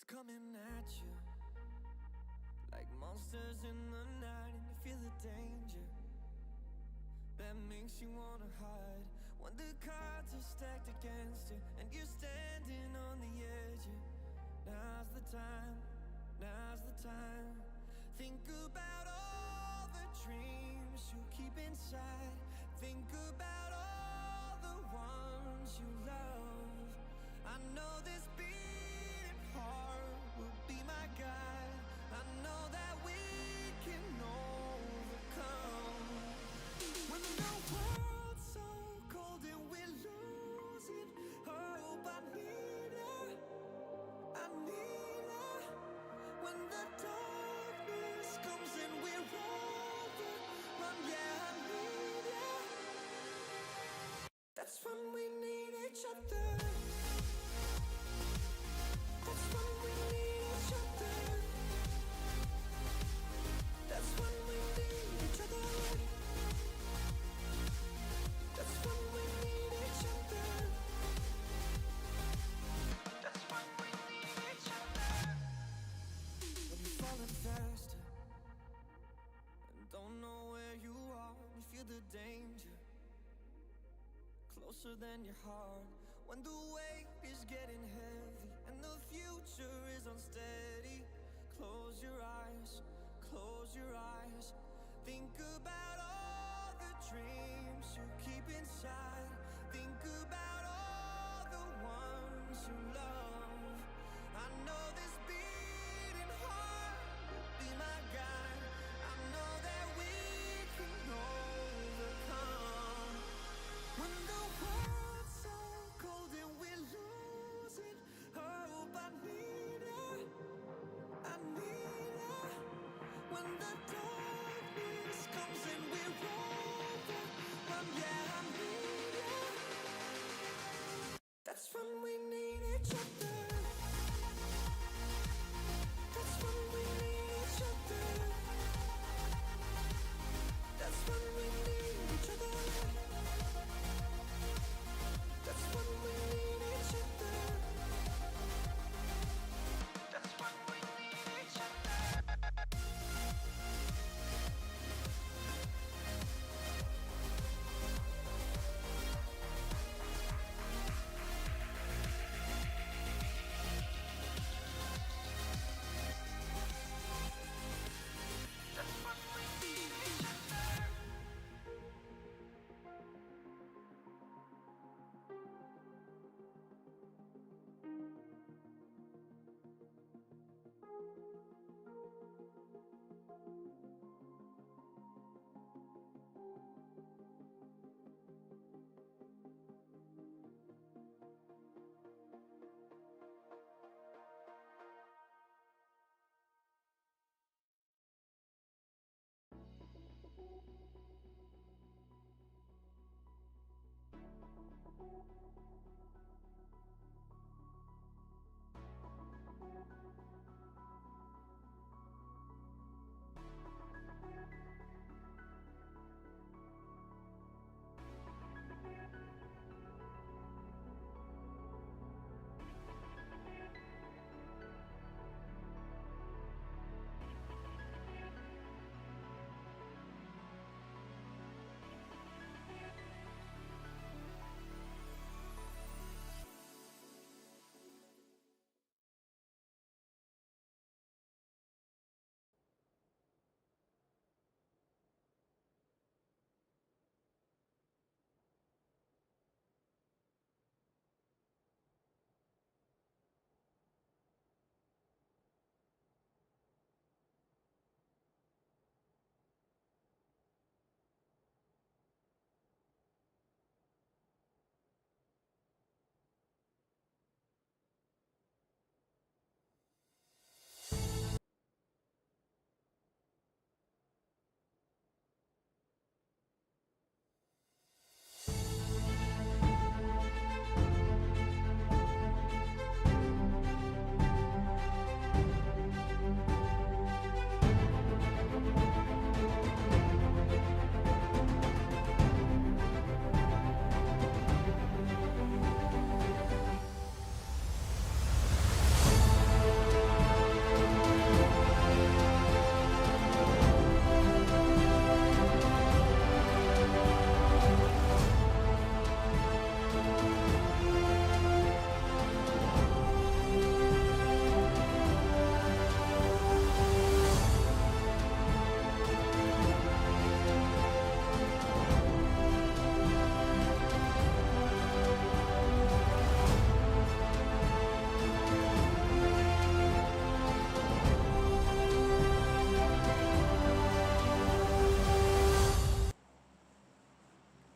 It's coming at you like monsters in the night, and you feel the danger that makes you wanna hide. When the cards are stacked against you and you're standing on the edge, now's the time, now's the time. Think about all the dreams you keep inside. Think about all the ones you love. I know this beating heart will be my guide. I know that we can overcome. When the world's so cold and we're losing hope, I need her, I need her. When the darkness comes and we're overrun, yeah, I need her. That's when we need each other. That's when we need each other. That's when we need each other. That's when we need each other. That's when we need each other. When you're falling faster and don't know where you are, you feel the danger closer than your heart. When the weight is getting heavy and the future is unsteady, close your eyes, close your eyes. Think about all the dreams you keep inside. Think about all the ones you love. I know this beating heart will be my guide. I know that we can overcome. When the world's so cold and we're losing hope, I need her, I need her. When the darkness comes and we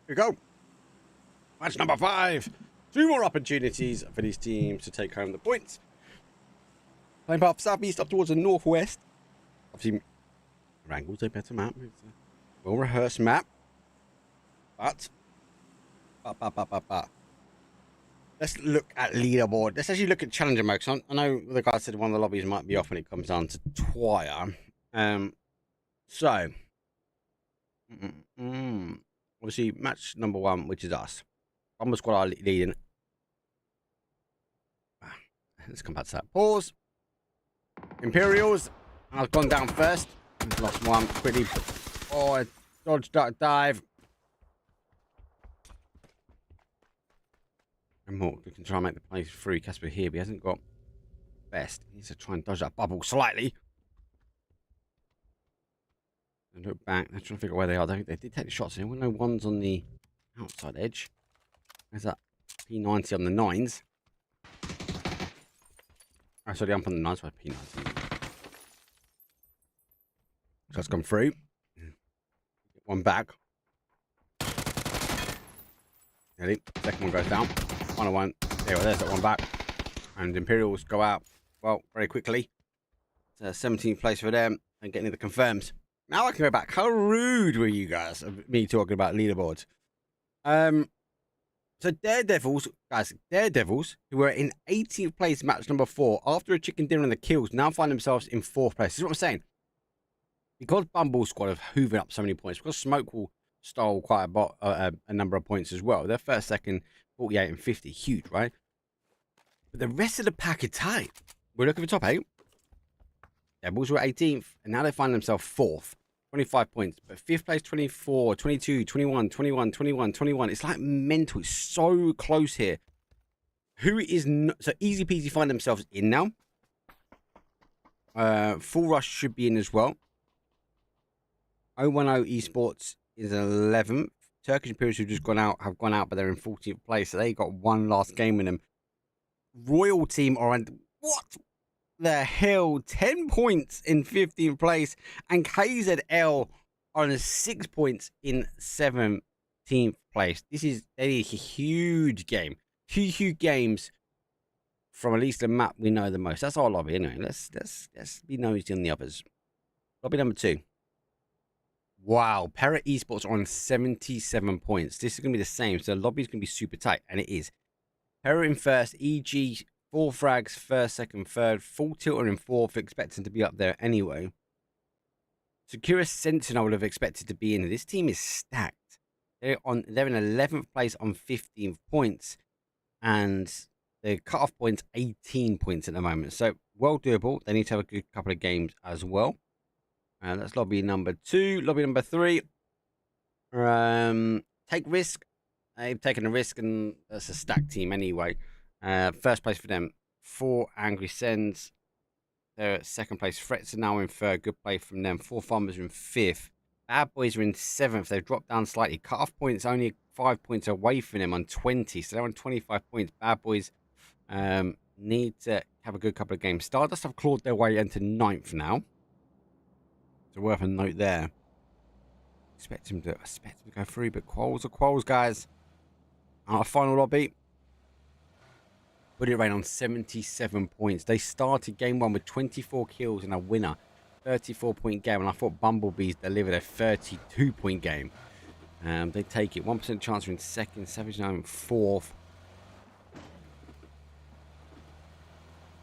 we go. Match number 5. 2 more opportunities for these teams to take home the points. Playing path southeast up towards the northwest. Obviously, Wrangle's a better map. It's a well-rehearsed map. But. Let's look at leaderboard. Let's actually look at challenger mode. I know the guy said one of the lobbies might be off when it comes down to Twire. Obviously, match number 1, which is us. Bomber squad are leading. Let's come back to that. Pause. Imperials. I've gone down first. Lost one quickly. Oh, dodge, duck, dive. And more. We can try and make the play through. Casper here, but he hasn't got best. He needs to try and dodge that bubble slightly. And look back. They're trying to figure out where they are. They did take the shots. So we know one's on the outside edge. There's that P90 on the 9s. Oh, sorry, I'm on the 9s by P90. Shots come through. One back. Nearly. Second one goes down. Final one. There's that one back. And Imperials go out, well, very quickly. It's 17th place for them. And getting the confirms. Now I can go back. How rude were you guys of me talking about leaderboards? So Daredevils, guys, who were in 18th place match number 4 after a chicken dinner and the kills, now find themselves in 4th place. This is what I'm saying. Because Bumble Squad have hoovered up so many points, because Smoke will stole quite a number of points as well. They're first, second, 48 and 50. Huge, right? But the rest of the pack are tight. We're looking for top 8. Devils were 18th, and now they find themselves 4th. 25 points, but 5th place 24, 22, 21, 21, 21, 21. It's like mental. It's so close here. Who is so easy peasy find themselves in now. Full Rush should be in as well. 010 Esports is 11th. Turkish Imperials who've just have gone out, but they're in 14th place. So they got one last game in them. Royal Team are on what the hell? 10 points in 15th place, and KZL are on 6 points in 17th place. This is a huge game. Two huge games from at least the map we know the most. That's our lobby anyway. Let's be nosy on the others. Lobby number 2. Wow, Para Esports are on 77 points. This is going to be the same. So the lobby is going to be super tight, and it is. Para in first, EG 4 frags, first, second, third, full tilter in 4th, expecting to be up there anyway. Securus Sentinel would have expected to be in. This team is stacked. They're in 11th place on 15 points, and the cut-off points 18 points at the moment. So well doable. They need to have a good couple of games as well. That's lobby number 2. Lobby number 3. Take risk. They've taken a risk, and that's a stacked team anyway. First place for them, 4 Angry Sends. They're at second place. Threats are now in third. Good play from them. 4 Farmers are in 5th. Bad Boys are in 7th. They've dropped down slightly. Cut-off points only 5 points away from them on 20. So they're on 25 points. Bad Boys need to have a good couple of games. Stardust have clawed their way into 9th now. So worth a note there. Expect him to go through, but quals are quals, guys. Our final lobby. Put it right on 77 points. They started game 1 with 24 kills and a winner. 34-point game. And I thought Bumblebees delivered a 32-point game. They take it. 1% chance are in second. Savage now in 4th.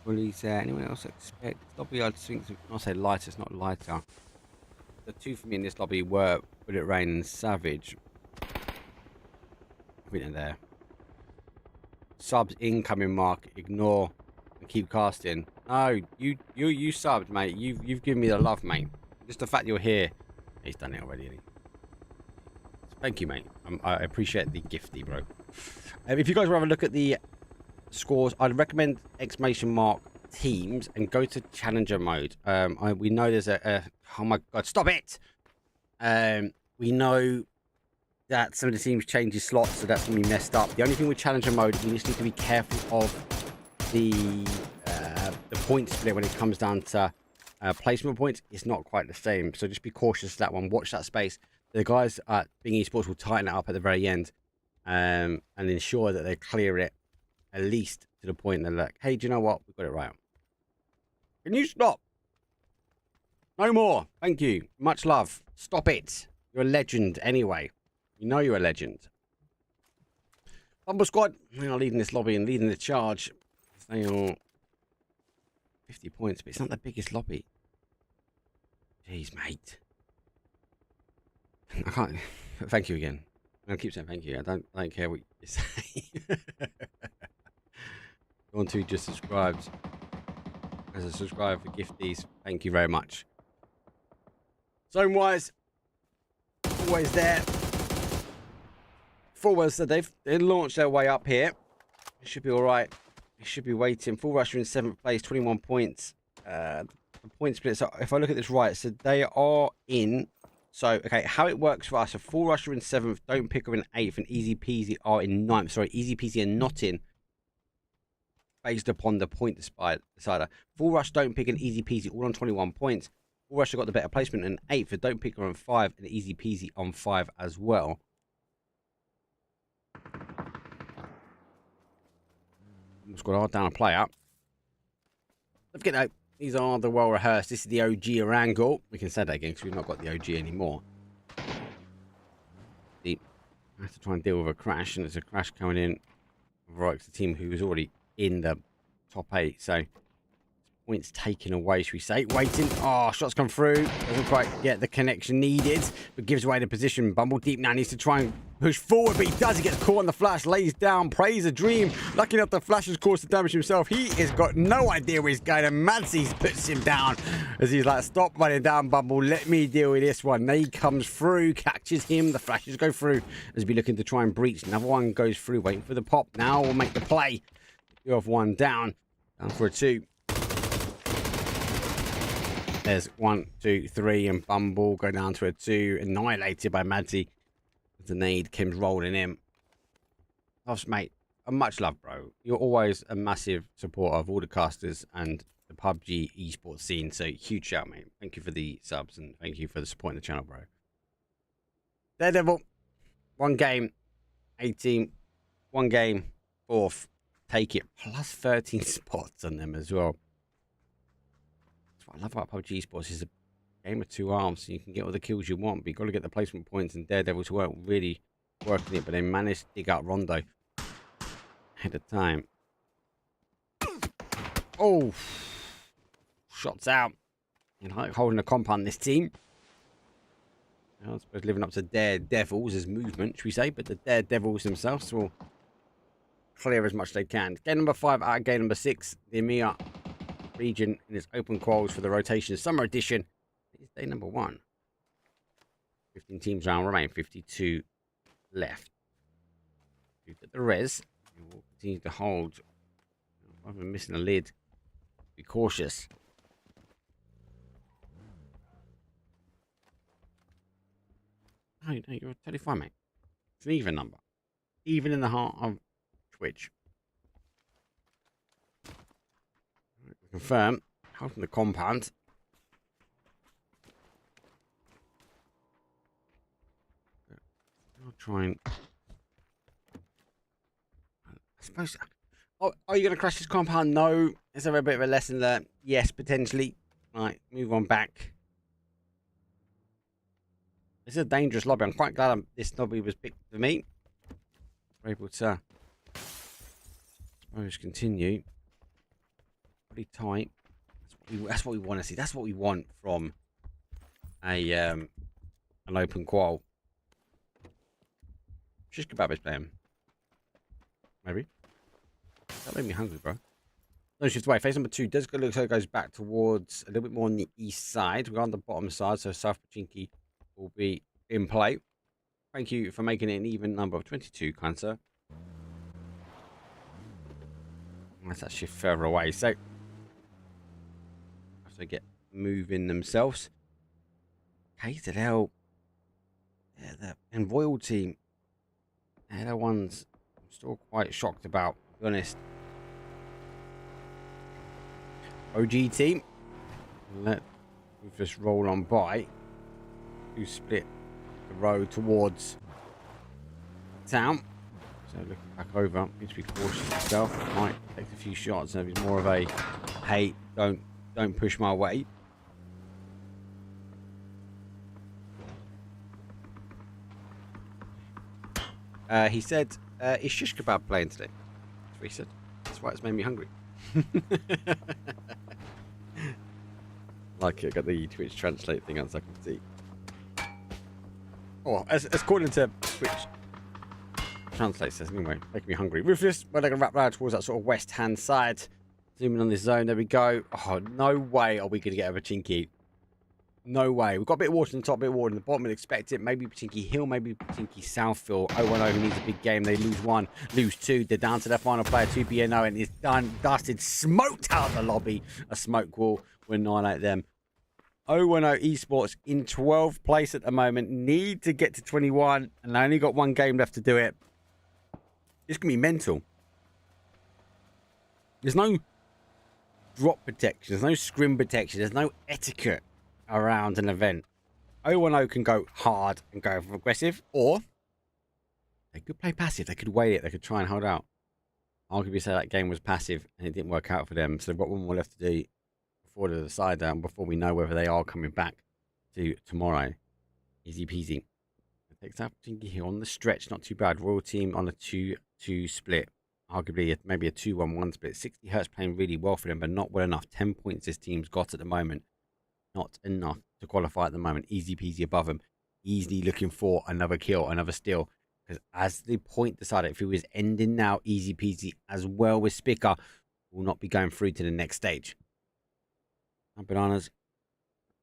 Bullies there. Anyone else expect? Lobby, I think, I'll say lighter. It's not lighter. The 2 for me in this lobby were Bullet Rain and Savage. I think they're there. Subs incoming, Mark. Ignore and keep casting. No, you subbed, mate. You've given me the love, mate. Just the fact you're here. He's done it already. Hasn't he? Thank you, mate. I appreciate the gifty, bro. If you guys want to have a look at the scores, I'd recommend exclamation mark teams and go to challenger mode. We know there's oh my god, stop it. We know that some of the teams change slots, so that's going to be messed up. The only thing with challenger mode, you just need to be careful of the point split when it comes down to placement points. It's not quite the same, so just be cautious of that one. Watch that space. The guys at Bing Esports will tighten it up at the very end and ensure that they clear it at least to the point they're like, hey, do you know what? We've got it right. Can you stop? No more. Thank you. Much love. Stop it. You're a legend anyway. You know you're a legend. Bumble Squad, they are leading this lobby and leading the charge. They are 50 points, but it's not the biggest lobby. Jeez, mate. I can't. Thank you again. I'll keep saying thank you. I don't care what you say. One who just subscribed as a subscriber for gifties. Thank you very much. Zone wise, always there. Full Rush said they've launched their way up here. It should be all right. It should be waiting. Full Rush are in 7th place, 21 points. The point split. So if I look at this right, so they are in. So okay, how it works for us? So Full Rush are in 7th. Don't Pick are in 8th, and Easy Peasy are in 9th. Sorry, Easy Peasy are not in. Based upon the point decider. Full Rush, Don't Pick, and Easy Peasy all on 21 points. Full Rush have got the better placement in 8th. For Don't Pick are on 5, and Easy Peasy on 5 as well. Squad are down a player. Don't forget though, these are the well rehearsed. This is the OG Orangle. We can say that again because we've not got the OG anymore. I have to try and deal with a crash, and there's a crash coming in. Right, the team who was already in the top 8. So points taken away, should we say. Waiting. Oh, shots come through. Doesn't quite get the connection needed, but gives away the position. Bumble Deep now needs to try and push forward, but he does. He gets caught on the flash, lays down, prays a dream. Lucky enough, the flash has caused the damage himself. He has got no idea where he's going, and Madsy puts him down as he's like, stop running down, Bumble. Let me deal with this one. Nade comes through, catches him. The flashes go through as he'll be looking to try and breach. Another one goes through, waiting for the pop. Now we'll make the play. You have one down for a 2. There's 1, 2, 3, and Bumble go down to a 2, annihilated by Madsy. The nade comes rolling in. Loves, mate. Much love, bro. You're always a massive supporter of all the casters and the PUBG esports scene. So huge shout, mate. Thank you for the subs and thank you for the support in the channel, bro. Daredevil, 1 game, 18, 1 game, 4th. Take it. Plus 13 spots on them as well. What I love about PUBG Esports is a game of 2 arms, so you can get all the kills you want, but you've got to get the placement points, and Daredevils weren't really working it, but they managed to dig out Rondo ahead of time. Oh, shots out. And holding a compound, this team. I suppose living up to Daredevils' movement, should we say, but the Daredevils themselves will clear as much as they can. Game number 5 out of game number 6, the MEA region in its open quals for the rotation summer edition. It's day number 1. 15 teams round remain, 52 left. We've got the res. We'll continue to hold. I've been missing a lid. Be cautious. No, you're totally fine, mate. It's an even number. Even in the heart of Twitch. Confirm. Out from the compound. I'll try and... I suppose... Oh, are you going to crash this compound? No. Is there a bit of a lesson there? Yes, potentially. Right, move on back. This is a dangerous lobby. I'm quite glad this lobby was picked for me. We're able to... Let's continue. Pretty tight. That's what we want to see. That's what we want from a an open qual. Shish kebab is playing. Maybe. That made me hungry, bro. No shift away. Phase number 2 does look like it goes back towards a little bit more on the east side. We're on the bottom side, so South Pachinki will be in play. Thank you for making it an even number of 22, kind sir. That's actually further away. So as they get moving themselves. KZL, yeah, the and Royal team, they're the ones I'm still quite shocked about, to be honest. OG team, let me just roll on by. 2 split road towards town. So looking back over, needs to be cautious himself. Might take a few shots, and it's more of a, hey, don't push my way. He said, it's shish kebab playing today. That's what he said. That's why it's made me hungry. Like it, got the Twitch translate thing on so I can see. Oh, as according to Twitch translate says anyway, making me hungry. Ruthless, we're going to wrap round towards that sort of west hand side. Zooming on this zone, there we go. Oh, no way are we going to get over Pachinki. No way. We've got a bit of water on the top, a bit of water on the bottom. We'd expect it. Maybe Pachinki Hill, maybe Pachinki Southfield. 0-1-0 who needs a big game. They lose one, lose two. They're down to their final player, 2BNO, and it's done. Dusted, smoked out the lobby. A smoke wall will annihilate them. 0-1-0 Esports in 12th place at the moment. Need to get to 21, and they only got one game left to do it. It's going to be mental. There's no drop protection. There's no scrim protection. There's no etiquette around an event. 0-1-0 can go hard and go aggressive, or they could play passive. They could wait it. They could try and hold out. Arguably say that game was passive and it didn't work out for them. So they've got one more left to do before they decide down, before we know whether they are coming back to tomorrow. Easy peasy. It takes out Pachinki Hill on the stretch. Not too bad. Royal team on a 2-2 split. Arguably maybe a 2-1-1 split. 60 Hertz playing really well for them, but not well enough. 10 points this team's got at the moment. Not enough to qualify at the moment. Easy peasy above them. Easily looking for another kill, another steal. Because as the point decided, if it was ending now, easy peasy as well with Spicker, will not be going through to the next stage. Bananas,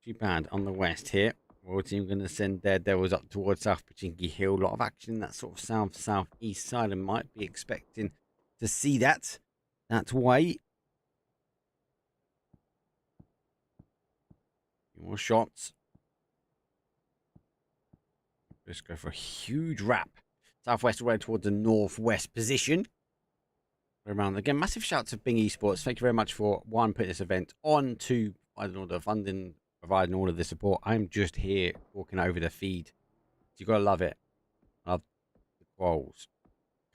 too bad on the west here. Royal team going to send their Devils up towards South Pachinki Hill. A lot of action in that sort of southeast side, and might be expecting to see that way. More shots. Let's go for a huge wrap. Southwest away towards the northwest position. Around again, massive shout to Bing Esports. Thank you very much for putting this event on, to providing all the funding, providing all of the support. I'm just here walking over the feed. You gotta love it. Love the quals.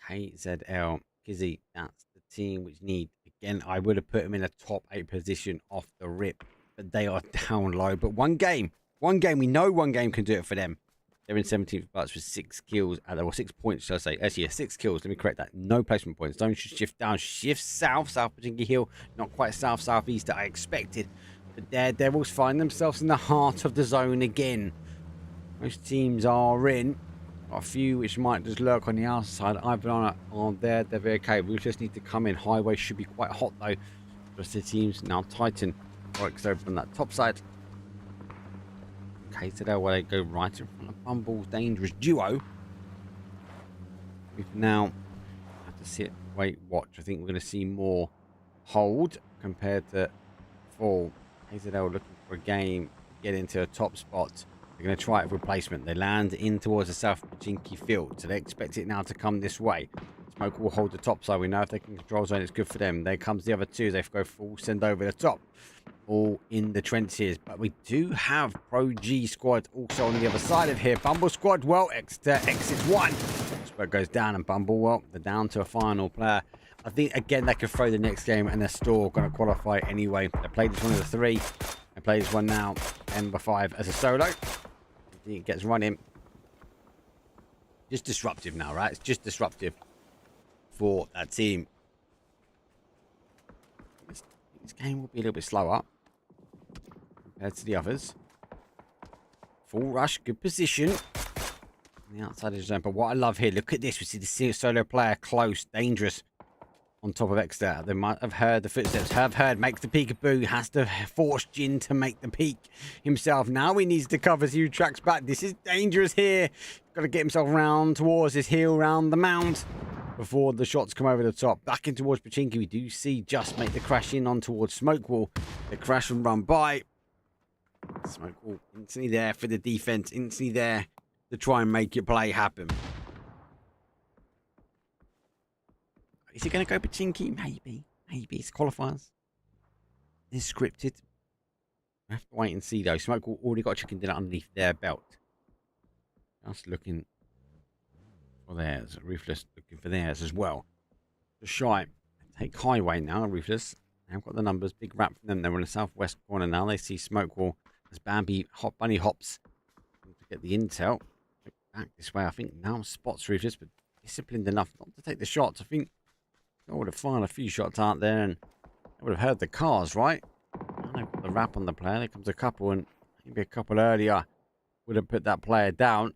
KZL Kizzy, that's the team which need. Again, I would have put them in a top 8 position off the rip, but they are down low. But one game, we know one game can do it for them. They're in 17th place with 6 kills, or 6 points, shall I say. Actually, yeah, 6 kills. Let me correct that. No placement points. Don't shift down. Shift south. South Pachinki Hill. Not quite southeast that I expected. But their Devils find themselves in the heart of the zone again. Most teams are in. Got a few which might just lurk on the outside. Ivan on there. They're very okay. We just need to come in. Highway should be quite hot, though. Just the teams now Titan works over on that top side. Okay, so there where they go right in front of Bumble's dangerous duo. We've now have to sit, wait, watch. I think we're going to see more hold compared to fall. KZL looking for a game, get into a top spot. They're going to try it with replacement. They land in towards the South Pachinki field, so they expect it now to come this way. Smoke will hold the top side. We know if they can control zone, it's good for them. There comes the other two. They go full send over the top. All in the trenches, but we do have Pro G squad also on the other side of here. Bumble squad, well, exits one. Squad goes down, and Bumble, well, they're down to a final player. I think again they could throw the next game, and they're still going to qualify anyway. They played this one as a 3. They play this one now, number 5 as a solo. It gets running. Just disruptive now, right? It's just disruptive for that team. This game will be a little bit slower compared to the others. Full rush, good position. On the outside of the zone. But what I love here, look at this. We see the solo player close, dangerous on top of Exeter. They might have heard the footsteps. Have heard, makes the peekaboo. Has to force Jin to make the peek himself. Now he needs to cover as he tracks back. This is dangerous here. Got to get himself round towards his heel, round the mound, before the shots come over the top. Back in towards Pachinki. We do see Just make the crash in on towards Smoke Wall. The crash and run by. Smoke Wall instantly there for the defense. Instantly there to try and make your play happen. Is he going to go Pachinki? Maybe. Maybe. It's qualifiers. It's scripted. We have to wait and see though. Smoke Wall already got a chicken dinner underneath their belt. Just looking for theirs. Ruthless looking for theirs as well. Just shy. Take highway now, Ruthless. They've got the numbers. Big wrap from them. They're in the southwest corner now. They see Smoke Wall as Bambi bunny hops to get the intel. Back this way, I think now spots Ruthless, but disciplined enough not to take the shots. I think I would have fired a few shots, aren't there? And I would have heard the cars, right? Now they've got the wrap on the player. There comes a couple, and maybe a couple earlier would have put that player down.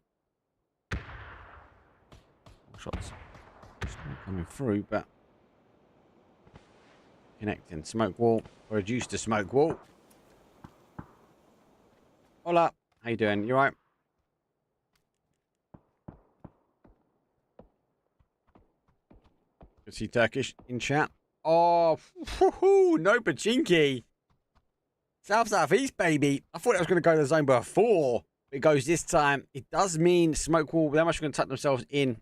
Shots still coming through, but connecting. Smoke wall. We're reduced to smoke wall. Hola. How you doing? You right? Good to see Turkish in chat. Oh, no Pachinki. Southeast, baby. I thought it was going to go to the zone before it goes this time. It does mean smoke wall. They're much going to tuck themselves in.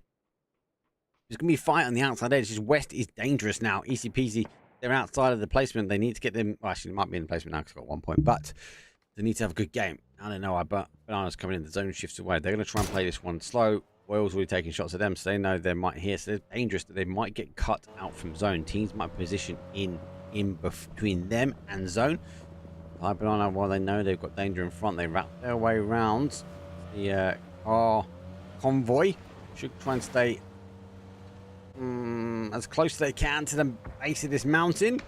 There's going to be a fight on the outside edge. This west is dangerous now. Easy peasy. They're outside of the placement. They need to get them. Well, actually, it might be in the placement now because I've got 1 point. But they need to have a good game. I don't know. But Banana's coming in. The zone shifts away. They're going to try and play this one slow. Royals already taking shots at them. So they know they might here. So they're dangerous that they might get cut out from zone. Teams might position in between them and zone. High Banana, while they know they've got danger in front, they wrap their way around the car convoy. Should try and stay as close as they can to the base of this mountain.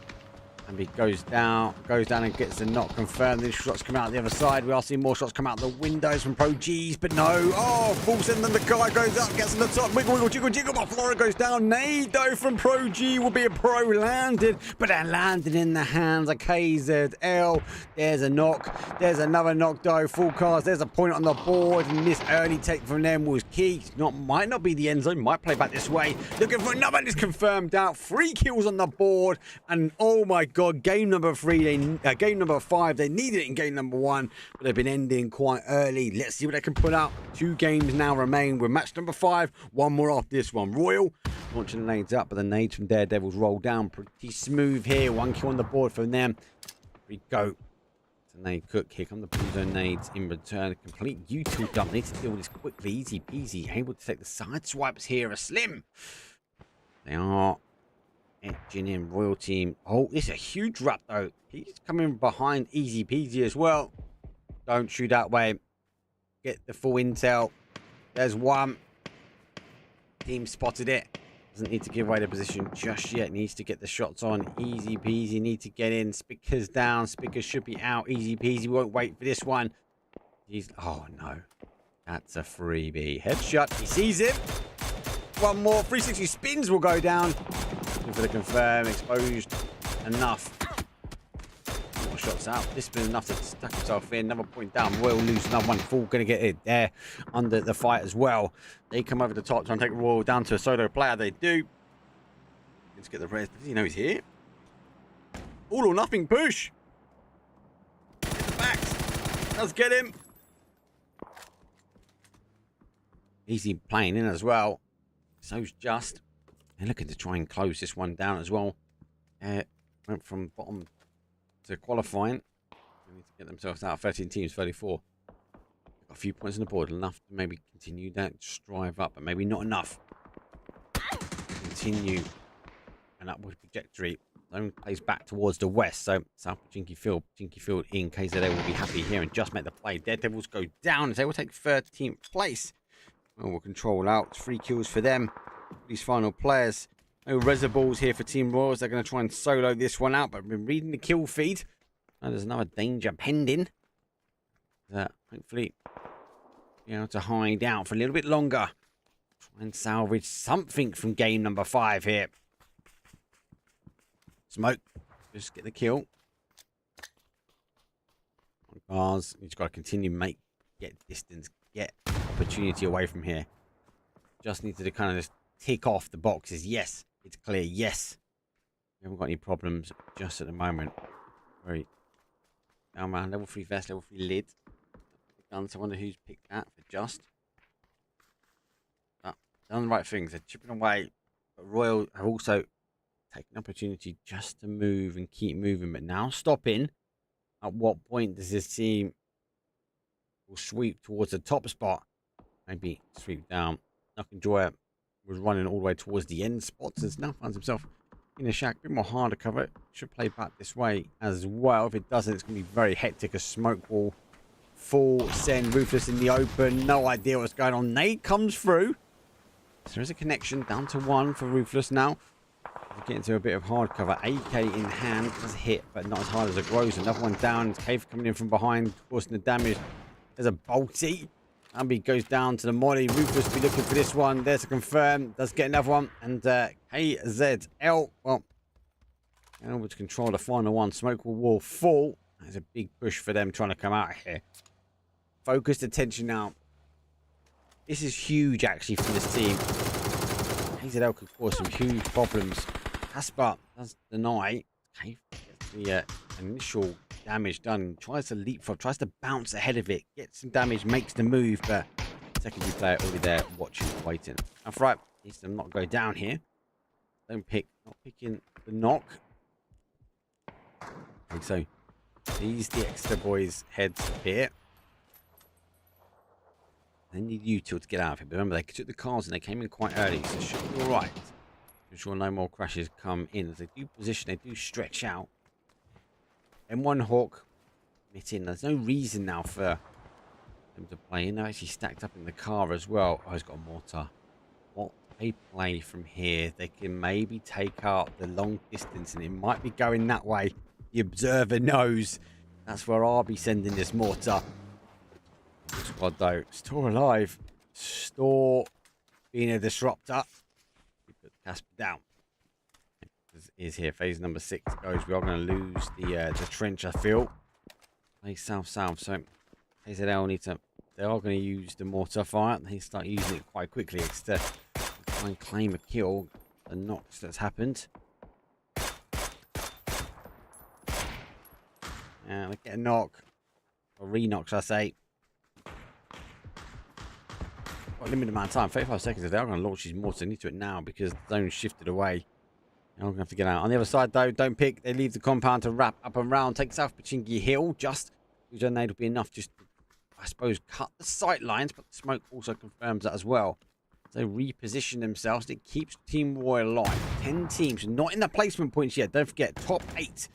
And he goes down and gets the knock confirmed. These shots come out the other side. We are seeing more shots come out the windows from Pro Gs, but no. Oh, falls in, then the guy goes up, gets on the top. Wiggle, wiggle, jiggle, jiggle. But Flora goes down. Nade, though, from Pro G will be a pro landed, but they're landed in the hands of KZL. There's a knock. There's another knock, though. Full cars. There's a point on the board, and this early take from them was key. Might not be the end zone. Might play back this way. Looking for another, and it's confirmed out. 3 kills on the board, and oh my God, game number 3, game number 5, they needed it in game number 1, but they've been ending quite early. Let's see what they can put out. 2 games now remain with match number 5, 1 more after this one. Royal launching the nades up, but the nades from Daredevils roll down pretty smooth here. 1 kill on the board from them. Here we go. It's a nade cook. Here come the blue zone nades in return. A complete U2 dump. Need to deal with this quickly. Easy peasy. Able to take the side swipes here. A slim. They are edging in. Royal team. Oh, it's a huge wrap though. He's coming behind easy peasy as well. Don't shoot that way. Get the full intel. There's one. Team spotted it. Doesn't need to give away the position just yet. Needs to get the shots on. Easy peasy. Need to get in. Spickers down. Spickers should be out. Easy peasy. Won't wait for this one. He's... Oh no. That's a freebie. Headshot. He sees it. One more. 360 spins will go down. For the confirm, exposed enough. More shots out. This has been enough to stuck himself in. Another point down. Royal lose another one. Full gonna get it there under the fight as well. They come over the top trying to take Royal down to a solo player. They do. Let's get the rest. Does he know he's here? All or nothing push. Get the backs. Let's get him. Easy playing in as well. So's just. They're looking to try and close this one down as well. Went from bottom to qualifying. They need to get themselves out. 13 teams, 34. They've got a few points on the board. Enough to maybe continue that strive up, but maybe not enough. Continue an upward trajectory. Zone plays back towards the west. So South Jinky Field in KZA will be happy here and just make the play. Daredevils go down as they will take 13th place. Well, we'll control out. 3 kills for them. These final players. No reservoirs here for Team Royals. They're going to try and solo this one out, but I've been reading the kill feed. Oh, there's another danger pending. Hopefully be able to hide out for a little bit longer. Try and salvage something from game number 5 here. Smoke. Just get the kill. On cars. You've got to continue get distance, get opportunity away from here. Just need to kind of just tick off the boxes. Yes, it's clear. Yes, we haven't got any problems just at the moment. Very down man. Level 3 vest, level 3 lid. Guns. I wonder who's picked that for just. But done the right things. They're chipping away. But Royal have also taken opportunity just to move and keep moving. But now stopping. At what point does this team will sweep towards the top spot? maybe sweep down. Enjoyer was running all the way towards the end spots, as now finds himself in a shack. A bit more harder cover. Should play back this way as well. If it doesn't, it's going to be very hectic. A smoke wall, full send, Ruthless in the open. No idea what's going on. Nade comes through. So there is a connection down to 1 for Ruthless now. Get into a bit of hard cover. AK in hand, does hit, but not as hard as it grows. Another one down. Cave coming in from behind, causing the damage. There's a bolty. Ambi goes down to the molly. Ruthless will be looking for this one. There's a confirm. Does get another one. And KZL, well, able to control the final one. Smoke will fall. There's a big push for them trying to come out here. Focused attention now. This is huge, actually, for this team. KZL could cause some huge problems. Asper does deny. Okay, gets the initial damage done. Tries to leapfrog, tries to bounce ahead of it. Gets some damage, makes the move, but secondary player already there watching, waiting. That's right. Needs to not go down here. Don't pick, not picking the knock. Okay, so these the extra boys' heads here. They need util to get out of it. But remember, they took the cars and they came in quite early, so it should be all right. I'm sure no more crashes come in. As they do position, they do stretch out. M1 Hawk in. There's no reason now for them to play in. They're actually stacked up in the car as well. Oh, he's got a mortar. What they play from here, they can maybe take out the long distance, and it might be going that way. The observer knows that's where I'll be sending this mortar. Squad though, still alive. Store being a disruptor. We put Casper down. Is here. Phase number 6 goes. We are going to lose the trench, I feel. Play south. So KZL need to. They are going to use the mortar fire. They start using it quite quickly. It's to try and claim a kill. The knocks that's happened. They get a knock. Or re-knock, should I say. Got a limited amount of time. 35 seconds. If they are going to launch these mortars, they need to do it now because the zone shifted away. I'm going to have to get out. On the other side, though, don't pick. They leave the compound to wrap up and round. Take South Pachinki Hill. Just whose own nade will be enough just to, I suppose, cut the sight lines. But the smoke also confirms that as well. So reposition themselves. It keeps Team Roy alive. 10 teams. Not in the placement points yet. Don't forget, top 8.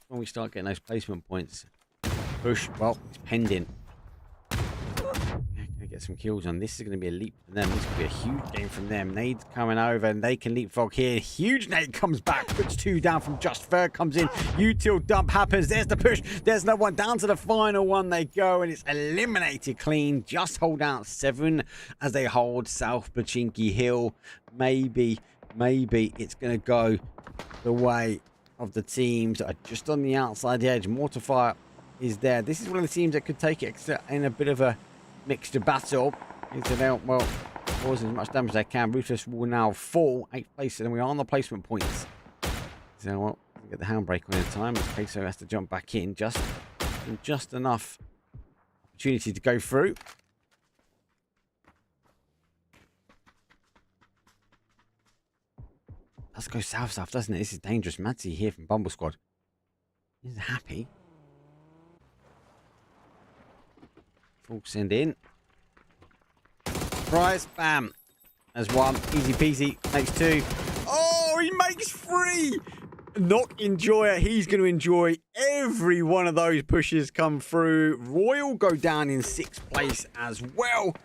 When we start getting those placement points. Push. Well, it's pending. Get some kills on. This is going to be a leap for them. This could be a huge game from them. Nade's coming over and they can leapfrog here. Huge nade comes back, puts 2 down from Just Fair, comes in. Util dump happens. There's the push. There's no one. Down to the final one they go and it's eliminated clean. Just hold out 7 as they hold South Pachinki Hill. Maybe it's going to go the way of the teams that are just on the outside edge. Mortarfire is there. This is one of the teams that could take it in a bit of a mixed battle. Well, cause as much damage as they can. Ruthless will now fall 8th place, and we are on the placement points. So, well, we'll get the handbrake on in time. Peso has to jump back in just enough opportunity to go through. Let's go south, doesn't it? This is dangerous. Matsy here from Bumble Squad. He's happy. Full send in. Prize, bam. There's 1. Easy peasy. Makes 2. Oh, he makes 3. Knock Enjoyer. He's going to enjoy every one of those pushes come through. Royal go down in 6th place as well.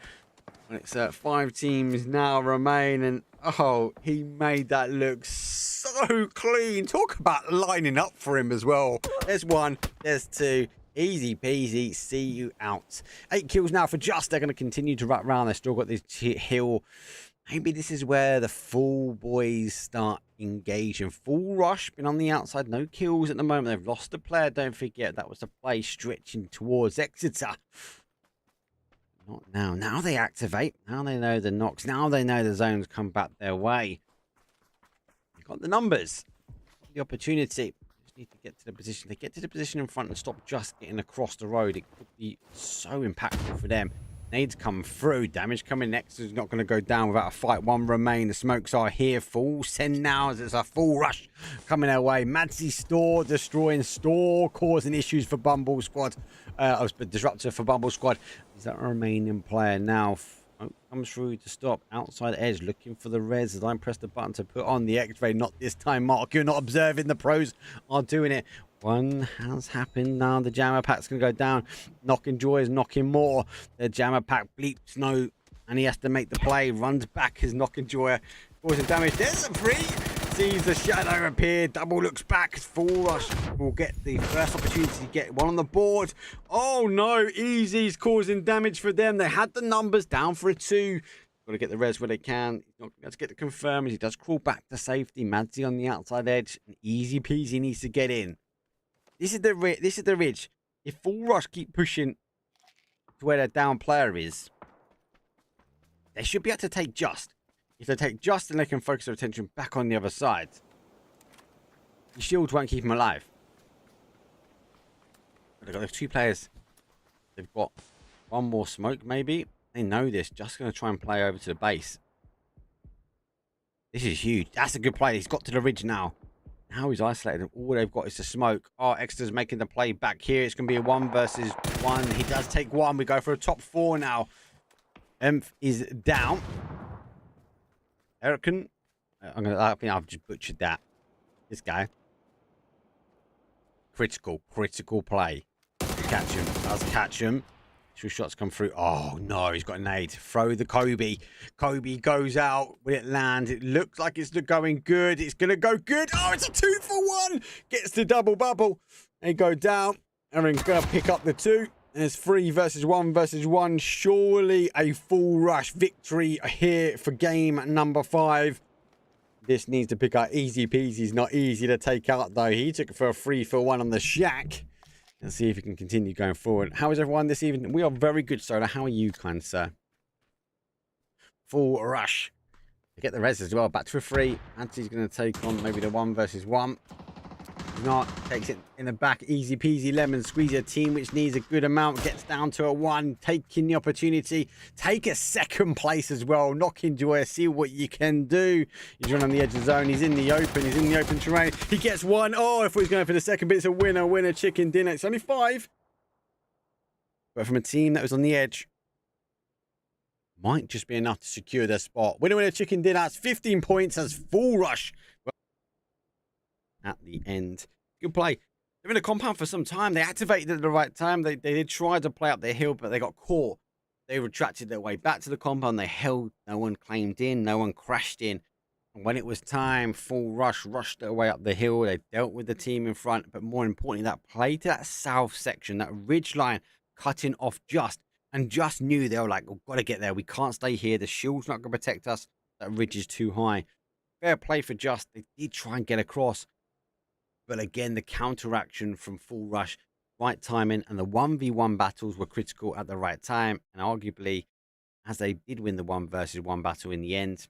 And it's 5 teams now remain. And oh, he made that look so clean. Talk about lining up for him as well. There's 1. There's 2. Easy peasy, see you out. 8 kills now for Just. They're going to continue to wrap around. They've still got this hill. Maybe this is where the full boys start engaging. Full rush, been on the outside. No kills at the moment. They've lost a player. Don't forget, that was the play stretching towards Exeter. Not now. Now they activate. Now they know the knocks. Now they know the zones come back their way. They've got the numbers. The opportunity. Need to get to the position. They get to the position in front and stop just getting across the road. It could be so impactful for them. Nades come through. Damage coming next is not going to go down without a fight. 1 remain. The smokes are here. Full send now as it's a full rush coming our way. Madsy Store destroying Store, causing issues for Bumble Squad. Disruptor for Bumble Squad. Is that a remaining player now? Oh, comes through to stop. Outside edge, looking for the res as I press the button to put on the X-ray. Not this time, Mark. You're not observing. The pros are doing it. One has happened now. The jammer pack's going to go down. Knocking Joy is knocking more. The jammer pack bleeps no, and he has to make the play. Runs back as Knocking Joy causing damage. There's a free. Sees the shadow appear. Double looks back. Full rush will get the first opportunity to get one on the board. Oh no, Easy's causing damage for them. They had the numbers down for a 2. Got to get the res where they can. He's not going to get the confirm as he does crawl back to safety. Madsy on the outside edge. And Easy Peasy needs to get in. This is the ridge. If Full Rush keep pushing to where their down player is, they should be able to take Just. If they take Just, then they can focus their attention back on the other side. The shields won't keep them alive. But they've got those 2 players. They've got one more smoke, maybe. They know this. Just going to try and play over to the base. This is huge. That's a good play. He's got to the ridge now. Now he's isolated. All they've got is the smoke. Oh, Exeter's making the play back here. It's going to be a 1 versus 1. He does take 1. We go for a top 4 now. Emph is down. Erican. I think I've just butchered that. This guy. Critical play. Catch him. Does catch him. 2 shots come through. Oh no, he's got a nade. Throw the Kobe. Kobe goes out. Will it land? It looks like it's going good. It's gonna go good. Oh, it's a 2 for 1. Gets the double bubble. They go down. Aaron's gonna pick up the 2. There's 3 versus 1 versus 1. Surely a Full Rush victory here for game number 5. This needs to pick up. Easy Peasy's not easy to take out though. He took it for a 3 for 1 on the shack. Let's see if he can continue going forward. How is everyone this evening? We are very good, Solar. How are you, kind sir? Full Rush. To get the res as well. Back to a 3. Anti's going to take on maybe the 1 versus 1. Not takes it in the back. Easy peasy lemon squeeze. A team which needs a good amount gets down to a 1, taking the opportunity. Take a 2nd place as well. Knocking Joy. See what you can do. He's running on the edge of the zone. He's in the open. He's in the open terrain. He gets 1. Oh, if he's going for the 2nd bit, it's a winner chicken dinner. It's only 5, but from a team that was on the edge, might just be enough to secure their spot. Winner chicken dinner. That's 15 points. That's Full Rush at the end. Good play. They're in a compound for some time. They activated at the right time. They did try to play up their hill, but they got caught. They retracted their way back to the compound. They held. No one claimed in. No one crashed in. And when it was time, Full Rush rushed their way up the hill. They dealt with the team in front. But more importantly, that play to that south section, that ridge line, cutting off Just. And Just knew they were like, we've got to get there. We can't stay here. The shield's not going to protect us. That ridge is too high. Fair play for Just. They did try and get across. But again, the counteraction from Full Rush, right timing, and the 1v1 battles were critical at the right time. And arguably, as they did win the 1 versus 1 battle in the end,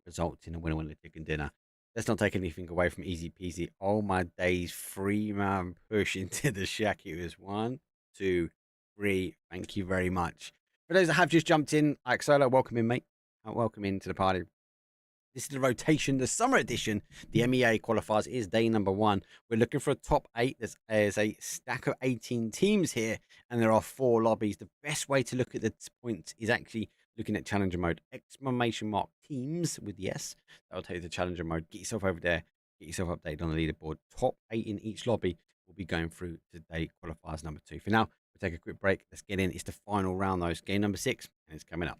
results in a winner chicken dinner. Let's not take anything away from Easy Peasy. Oh my days, 3-man push into the shack. It was 1, 2, 3. Thank you very much. For those that have just jumped in, like Solo, welcome in, mate. Welcome into the party. This is the rotation, the summer edition. The MEA qualifiers is day number 1. We're looking for a top 8. There's a stack of 18 teams here, and there are 4 lobbies. The best way to look at the points is actually looking at challenger mode. Exclamation mark teams with the S. That'll take you to challenger mode. Get yourself over there. Get yourself updated on the leaderboard. Top 8 in each lobby will be going through today qualifiers number 2. For now, we'll take a quick break. Let's get in. It's the final round, though. It's game number 6, and it's coming up.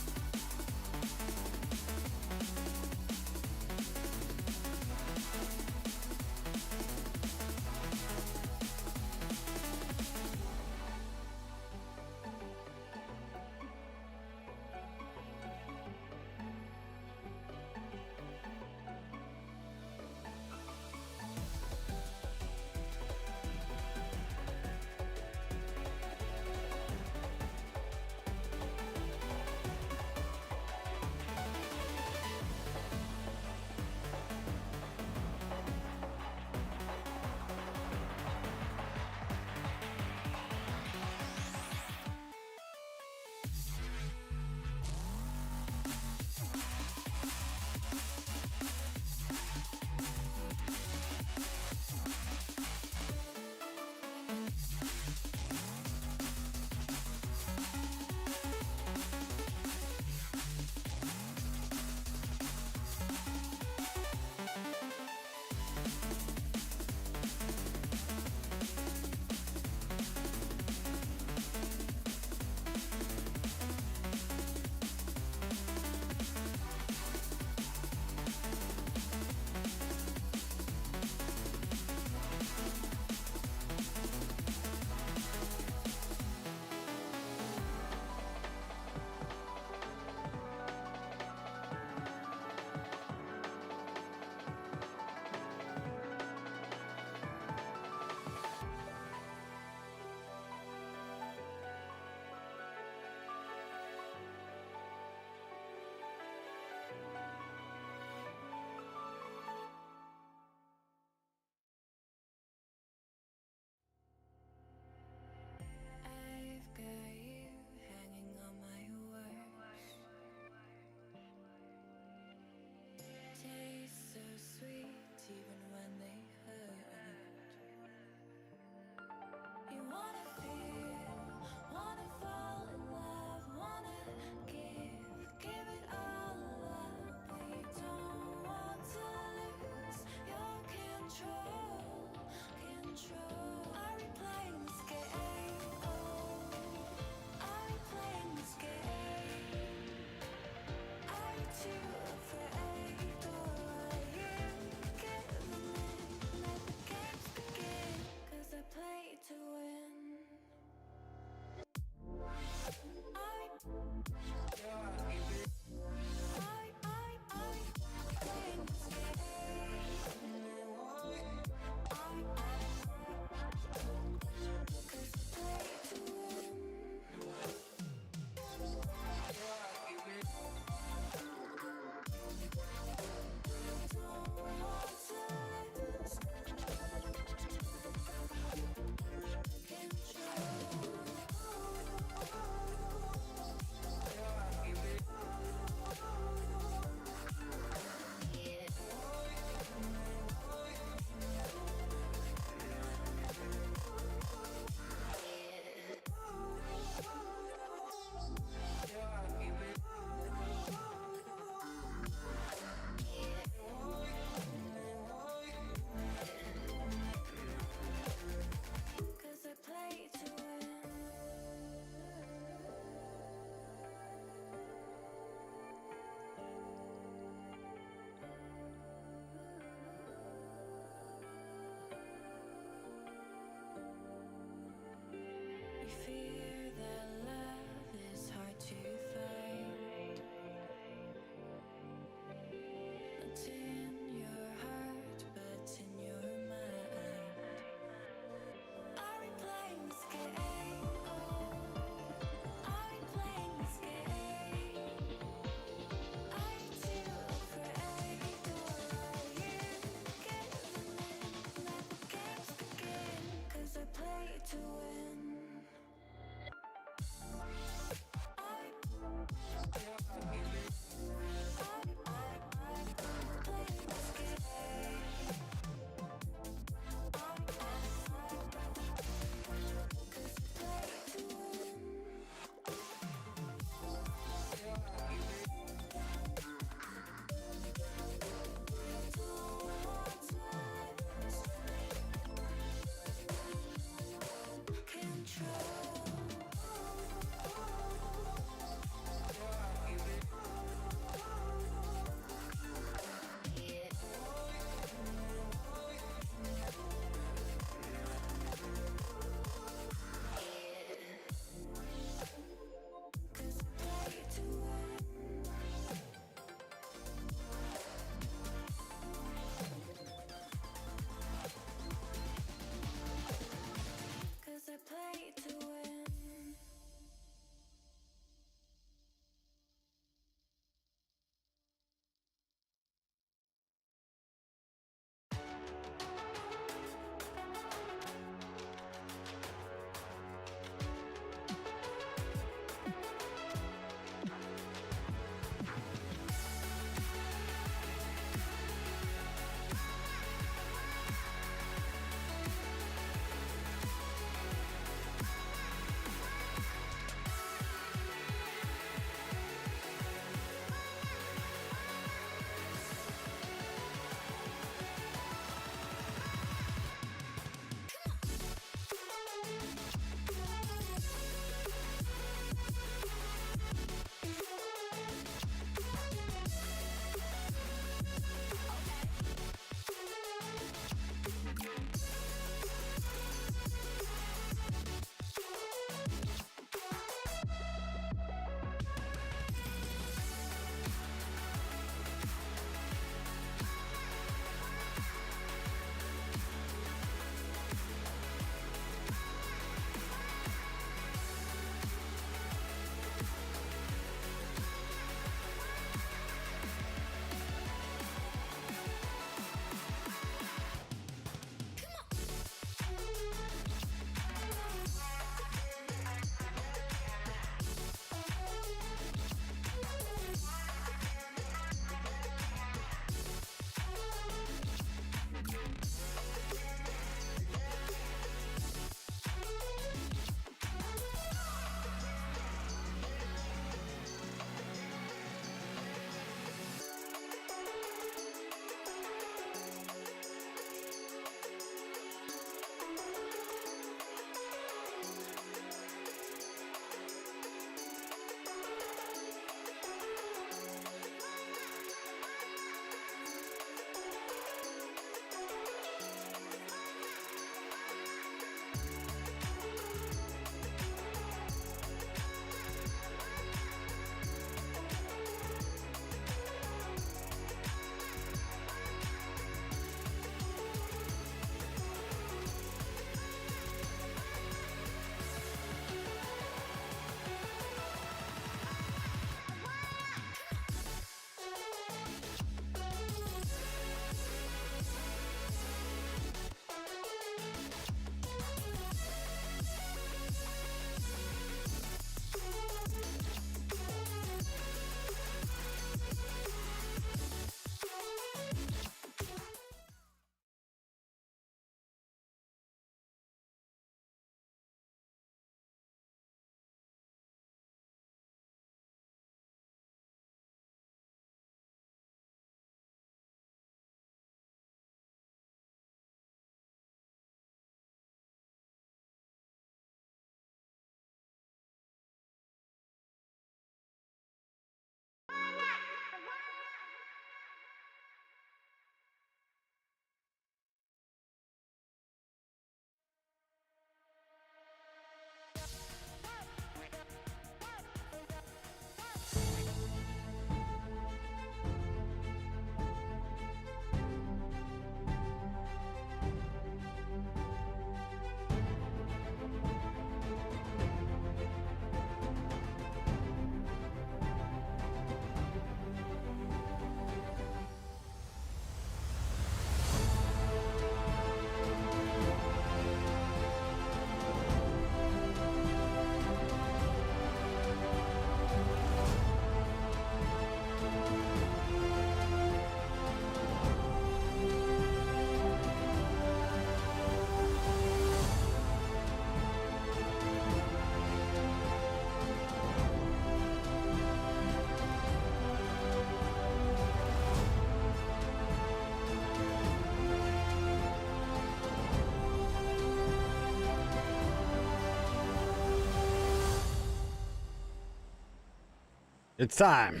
It's time.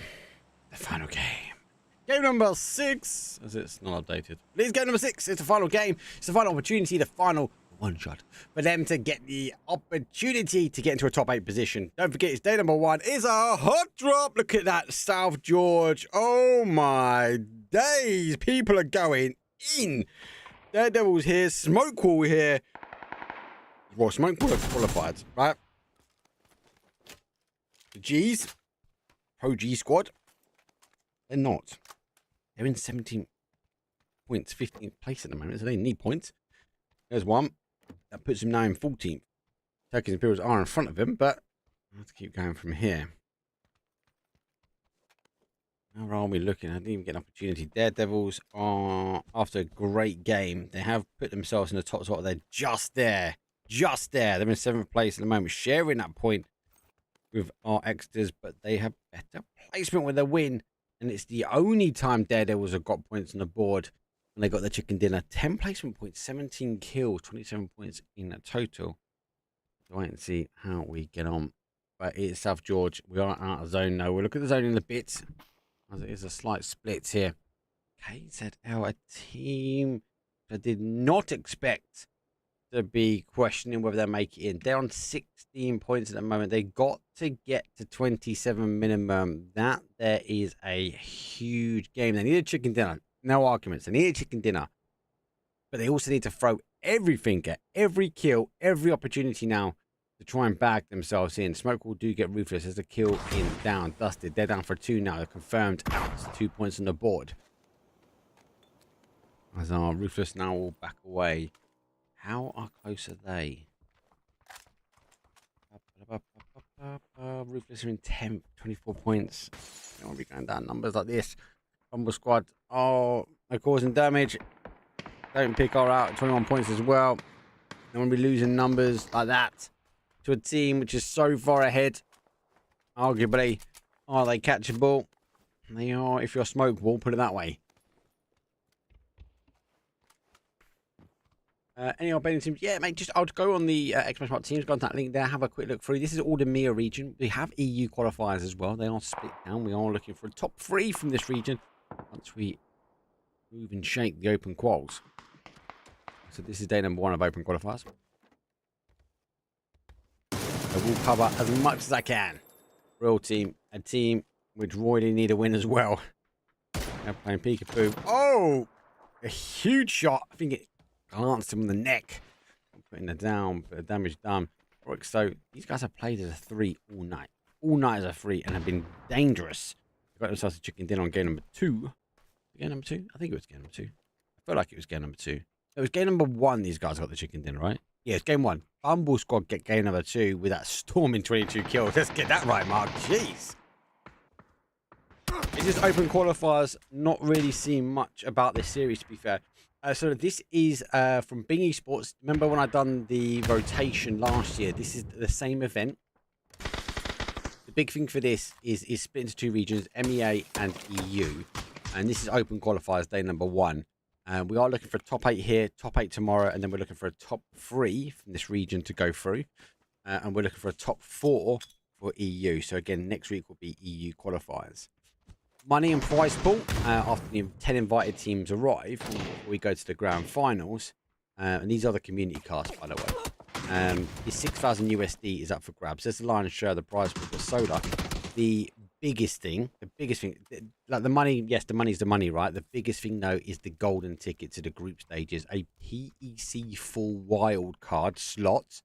The final game. Game number 6. As it's not updated. It is game number 6. It's the final game. It's the final opportunity. The final one shot for them to get the opportunity to get into a top 8 position. Don't forget, it's day number 1. It's a hot drop. Look at that, South George. Oh my days. People are going in. Daredevil's here. Smoke Wall here. Well, Smoke Wall qualified, right? The G's. Pro G squad. They're not. They're in 17 points, 15th place at the moment, so they need points. There's one. That puts him now in 14th. Turkish Imperials are in front of him, but let's keep going from here. How are we looking? I didn't even get an opportunity. Daredevils are, after a great game, they have put themselves in the top spot. They're just there. Just there. They're in 7th place at the moment, sharing that point with our Extras, but they have better placement with their win. And it's the only time Daredevils have got points on the board when they got their chicken dinner. 10 placement points, 17 kills, 27 points in a total. So wait and see how we get on. But it's South George. We are out of zone now. We'll look at the zone in a bit, as it is a slight split here. KZL, a team I did not expect to be questioning whether they make it in. They're on 16 points at the moment. They got to get to 27 minimum. That there is a huge game. They need a chicken dinner. No arguments. They need a chicken dinner. But they also need to throw everything at every kill, every opportunity now to try and bag themselves in. Smoke will do get Ruthless as the kill in down. Dusted. They're down for 2 now. They're confirmed out. 2 points on the board. As our Ruthless now will back away. How close are they? Ruthless are in 10th, 24 points. Don't want to be going down numbers like this. Rumble Squad, oh, they're causing damage. Don't pick our out at 21 points as well. Don't want to be losing numbers like that to a team which is so far ahead. Arguably, are they catchable? They are if you're Smoke Wall, put it that way. Any other betting teams? Yeah, mate, I'll go on the Xbox Smart teams, go on that link there, have a quick look through. This is all the MEA region. We have EU qualifiers as well. They are split down. We are looking for a top 3 from this region once we move and shake the open quals. So this is day number 1 of open qualifiers. I will cover as much as I can. Real team, a team which really need a win as well. They're playing peekaboo. Oh, a huge shot. I think it glanced him on the neck. I'm putting it down, but the damage done. So these guys have played as a 3 all night. All night as a 3 and have been dangerous. They got themselves a chicken dinner on game number 2. Game number 2? I think it was game number 2. I feel like it was game number 2. It was game number 1 these guys got the chicken dinner, right? Yeah, it's game 1. Bumble Squad get game number 2 with that storming 22 kills. Let's get that right, Mark. Jeez. It's just open qualifiers. Not really seeing much about this series, to be fair. So this is from Bing Esports. Remember when I done the rotation last year? This is the same event. The big thing for this is split into 2 regions, MEA and EU. And this is open qualifiers, day number 1. We are looking for a top 8 here, top 8 tomorrow, and then we're looking for a top 3 from this region to go through. And we're looking for a top 4 for EU. So again, next week will be EU qualifiers. Money and prize pool after the 10 invited teams arrive. We go to the grand finals. And these are the community casts, by the way. The 6,000 USD is up for grabs. There's the lion's share of the prize pool for Soda. The biggest thing, like the money, yes, the money's the money, right? The biggest thing, though, is the golden ticket to the group stages. A PEC full wild card slot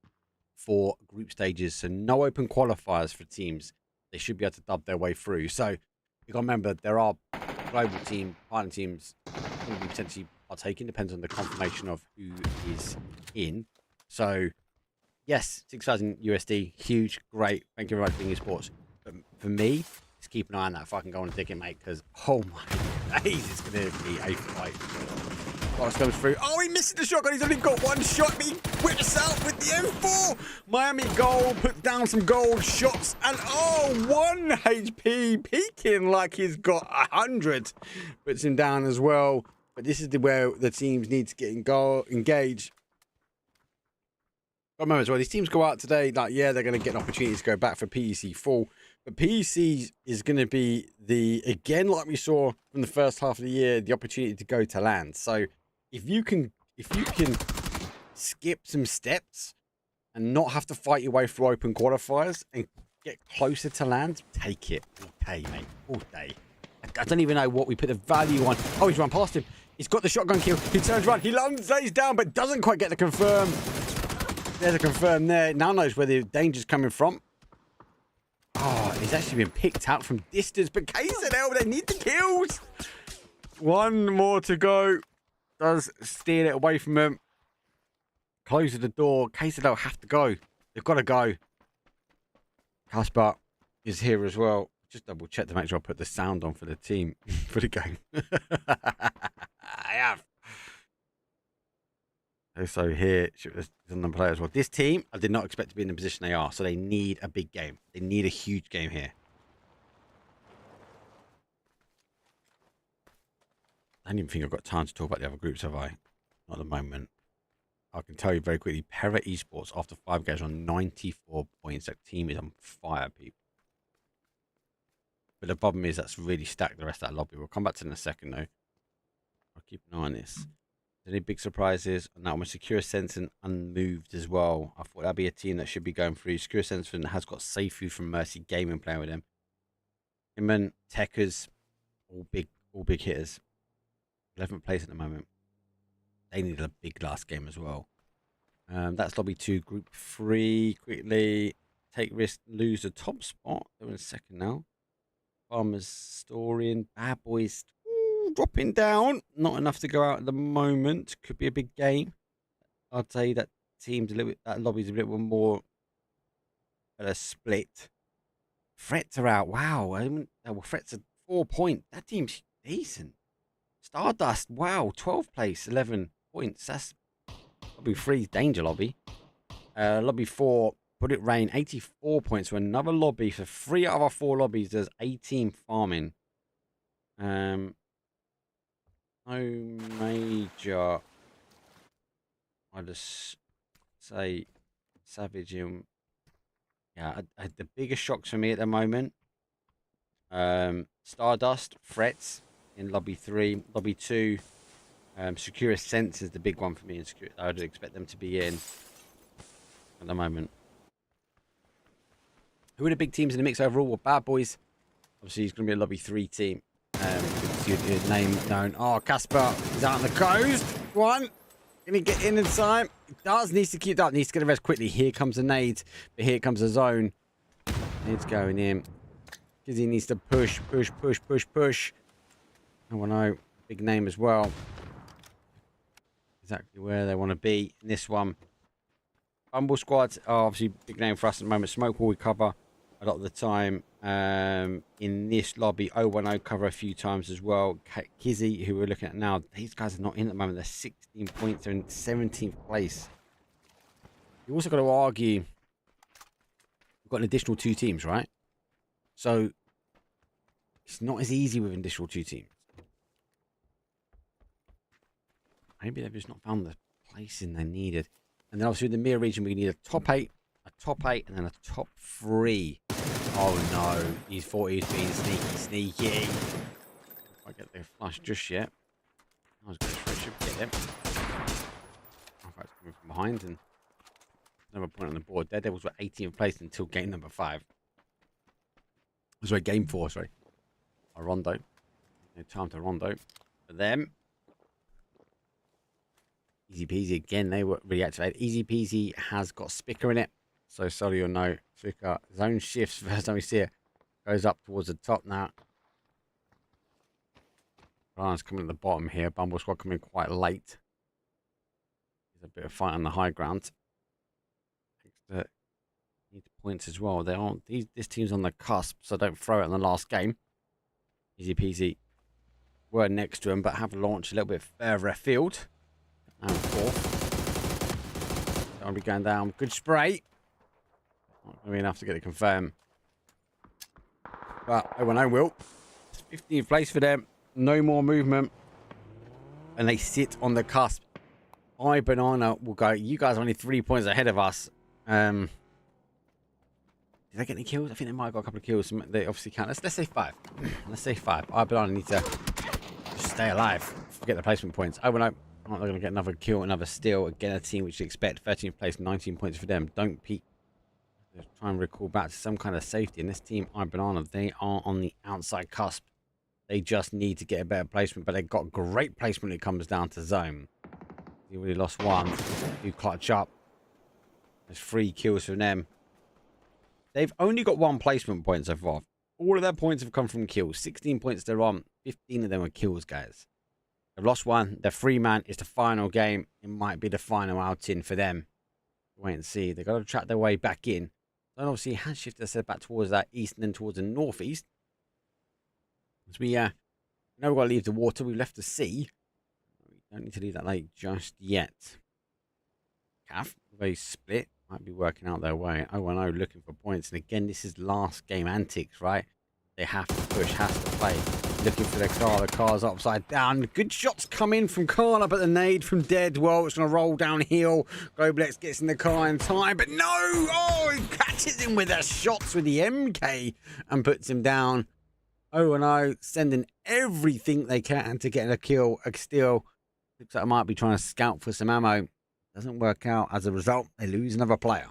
for group stages. So no open qualifiers for teams. They should be able to dub their way through. So you got to remember, there are global team, partner teams going to be potentially partaking. Depends on the confirmation of who is in. So, yes, 6,000 USD, huge, great. Thank you very much for being in sports. But for me, just keep an eye on that fucking golden ticket, mate, because, oh my days, it's going to be a fight. Boss comes through. Oh, he missed the shotgun. He's only got 1 shot. But he whips out with the M4. Miami gold. Put down some gold shots. And oh, 1 HP. Peeking like he's got 100. Puts him down as well. But this is where the teams need to get engaged. But remember as well, these teams go out today. Like, yeah, they're going to get an opportunity to go back for PEC full. But PEC is going to be again, like we saw from the first half of the year, the opportunity to go to land. So if you can skip some steps and not have to fight your way through open qualifiers and get closer to land, take it all day, mate, all day. I don't even know what we put the value on. Oh, he's run past him. He's got the shotgun kill. He turns around. He lays down, but doesn't quite get the confirm. There's a confirm there. Now knows where the danger's coming from. Oh, he's actually been picked out from distance. But KZL, they need the kills. One more to go. Does steal it away from him. Closes the door. KZL have to go. They've got to go. Casper is here as well. Just double check to make sure I put the sound on for the team, for the game. I have. So here, there's another player as well. This team, I did not expect to be in the position they are. So they need a big game. They need a huge game here. I don't even think I've got time to talk about the other groups, have I? Not at the moment. I can tell you very quickly, Para Esports, after 5 games, on 94 points. That team is on fire, people. But the problem is that's really stacked the rest of that lobby. We'll come back to it in a second, though. I'll keep an eye on this. Any big surprises? And that one, Secure Sensing unmoved as well. I thought that'd be a team that should be going through. Secure Sensing has got Seifu from Mercy Gaming playing with them. Him and Techers, all big hitters. 11th place at the moment. They needed a big last game as well. That's lobby 2, group 3. Quickly take risk, lose the top spot. They're in second now. Farmers Storian, Bad Boys dropping down. Not enough to go out at the moment. Could be a big game. I'd say that team's a little bit, that lobby's a little bit more split. Frets are out. Wow. Well, Frets are 4 points. That team's decent. Stardust, wow, 12th place, 11 points. That's lobby 3's danger lobby. Lobby 4, Put It Rain, 84 points for another lobby. For 3 out of our 4 lobbies, there's 18 farming. No major. I'll just say Savage. Yeah, the biggest shocks for me at the moment. Stardust, Frets in lobby 3, lobby 2. Secure Sense is the big one for me. I would expect them to be in at the moment. Who are the big teams in the mix overall? Well, Bad Boys. Obviously, he's going to be a lobby 3 team. His name known. Oh, Casper is out on the coast. One. Can he get in time? He does. Needs to keep up. Needs to get the rest quickly. Here comes a nade. But here comes a zone. It's going in. Because he needs to push. Oh, no. Big name as well. Exactly where they want to be in this one. Bumble Squad are obviously big name for us at the moment. Smoke will cover a lot of the time. In this lobby, 010 cover a few times as well. Kizzy, who we're looking at now, these guys are not in at the moment. They're 16 points. They're in 17th place. You also got to argue we've got an additional 2 teams, right? So it's not as easy with an additional 2 teams. Maybe they've just not found the placing they needed. And then obviously in the MEA region, we need a top 8, and then a top 3. Oh no, he's thought he's being sneaky. If I get the flush just yet. I was going to try to get him. Oh, it's coming from behind, and another point on the board. Daredevils were 18th place until game number 5. Sorry, game 4, sorry. A Rondo. No time to Rondo for them. Easy Peasy again, they were reactivated. Easy Peasy has got Spicker in it. So sorry or no. Spicker zone shifts first time we see it. Goes up towards the top now. Brian's coming at the bottom here. Bumble Squad coming quite late. There's a bit of fight on the high ground. Need points as well. They aren't this team's on the cusp, so don't throw it in the last game. Easy Peasy were next to him, but have launched a little bit further afield. And 4th. Don't be going down. Good spray. Not going to be enough to get it confirmed. But 0-1-0 will. 15th place for them. No more movement. And they sit on the cusp. Banana will go. You guys are only 3 points ahead of us. Did they get any kills? I think they might have got a couple of kills. They obviously can't. Let's say 5. Let's say 5. I believe I need to just stay alive. Forget the placement points. Oh, well, no. I'm not going to get another kill, another steal. Again, a team which you expect 13th place, 19 points for them. Don't peek. Just try and recall back to some kind of safety. And this team, Banana, they are on the outside cusp. They just need to get a better placement, but they've got great placement when it comes down to zone. You already lost one. You clutch up. There's 3 kills from them. They've only got 1 placement point so far. All of their points have come from kills. 16 points they're on. 15 of them are kills, guys. They've lost 1. Their 3-man is the final game. It might be the final outing for them. Wait and see. They've got to track their way back in. Then obviously hand shift their back towards that east and then towards the northeast. As we know we've got to leave the water. We've left the sea. We don't need to leave that lake just yet. Cav, they split. Might be working out their way. 0-0 looking for points. And again, this is last game antics, right? They have to push, has to play. Looking for their car. The car's upside down. Good shots come in from Carla, but the nade from Dead. Well, it's going to roll downhill. Globlex gets in the car in time, but no! Oh, he catches him with their shots with the MK and puts him down. 0-0, sending everything they can to get a kill, a steal. Looks like I might be trying to scout for some ammo. Doesn't work out. As a result, they lose another player.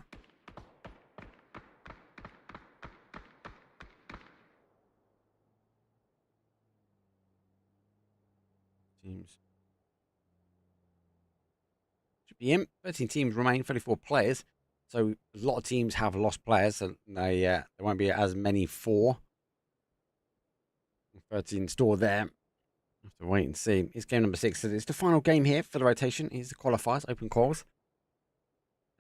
Teams should be in. 13 teams remain, 34 players. So a lot of teams have lost players. So there won't be as many 4. 13 store there. Have to wait and see. It's game number 6. So it's the final game here for the rotation. Here's the qualifiers, open quals.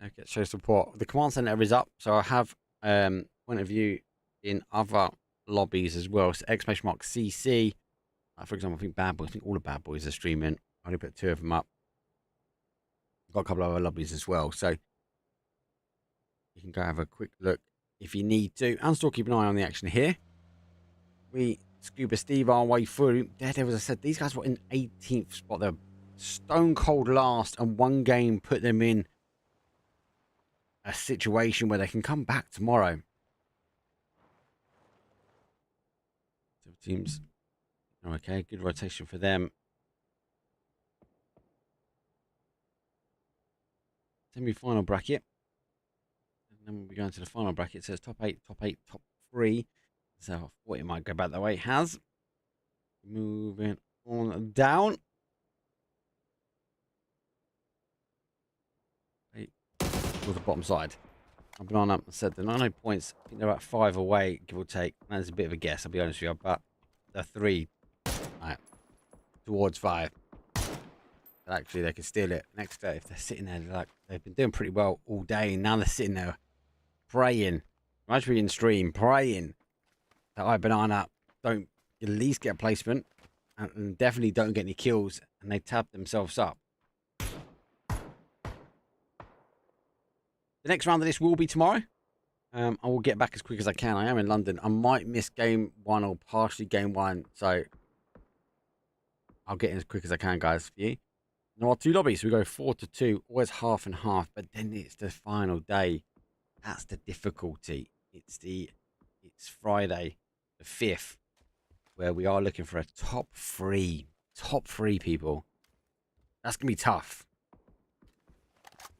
Okay, show support. The command center is up, so I have point of view in other lobbies as well. So !CC. For example, I think Bad Boys. I think all the Bad Boys are streaming. I only put 2 of them up. I've got a couple of other lobbies as well, so you can go have a quick look if you need to, and still keep an eye on the action here. We Scuba Steve our way through. Daredevil, as I said, these guys were in 18th spot. They're stone cold last, and one game put them in a situation where they can come back tomorrow. So teams, okay, good rotation for them. Semi-final bracket. And then we'll be going to the final bracket. It says top 8, top 3. So I thought it might go back that way. It has. Moving on down. Hey, to the bottom side. I've been on up and said the 90 points. I think they're about 5 away, give or take. That's a bit of a guess, I'll be honest with you. But they're 3 towards 5. But actually, they can steal it. Next day, if they're sitting there, they've been doing pretty well all day. And now they're sitting there praying. Imagine being in stream, praying that Banana don't at least get a placement and definitely don't get any kills, and they tab themselves up. The next round of this will be tomorrow. I will get back as quick as I can. I am in London. I might miss game 1 or partially game 1, so I'll get in as quick as I can, guys, for you. There are 2 lobbies. We go 4 to 2, always half and half, but then it's the final day. That's the difficulty. It's Friday, the 5th, where we are looking for a top 3. Top 3, people. That's going to be tough.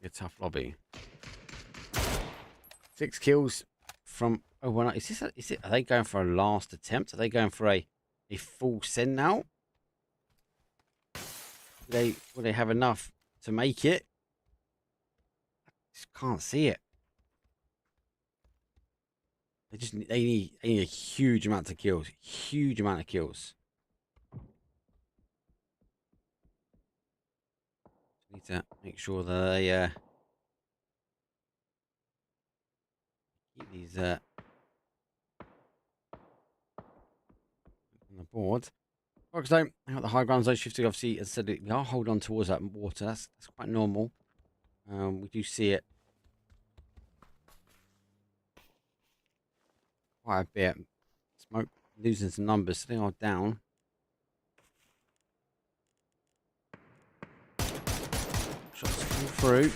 A tough lobby. 6 kills from... Oh, well, is it? Are they going for a last attempt? Are they going for a full send now? Will they have enough to make it? I just can't see it. They need a huge amount of kills. Huge amount of kills. Need to make sure that they keep these on the board. So, I got the high ground zone shifting. Obviously, as I said, we are holding on towards that water. That's quite normal. We do see it quite a bit. Smoke losing some numbers. They are down. Shots come through.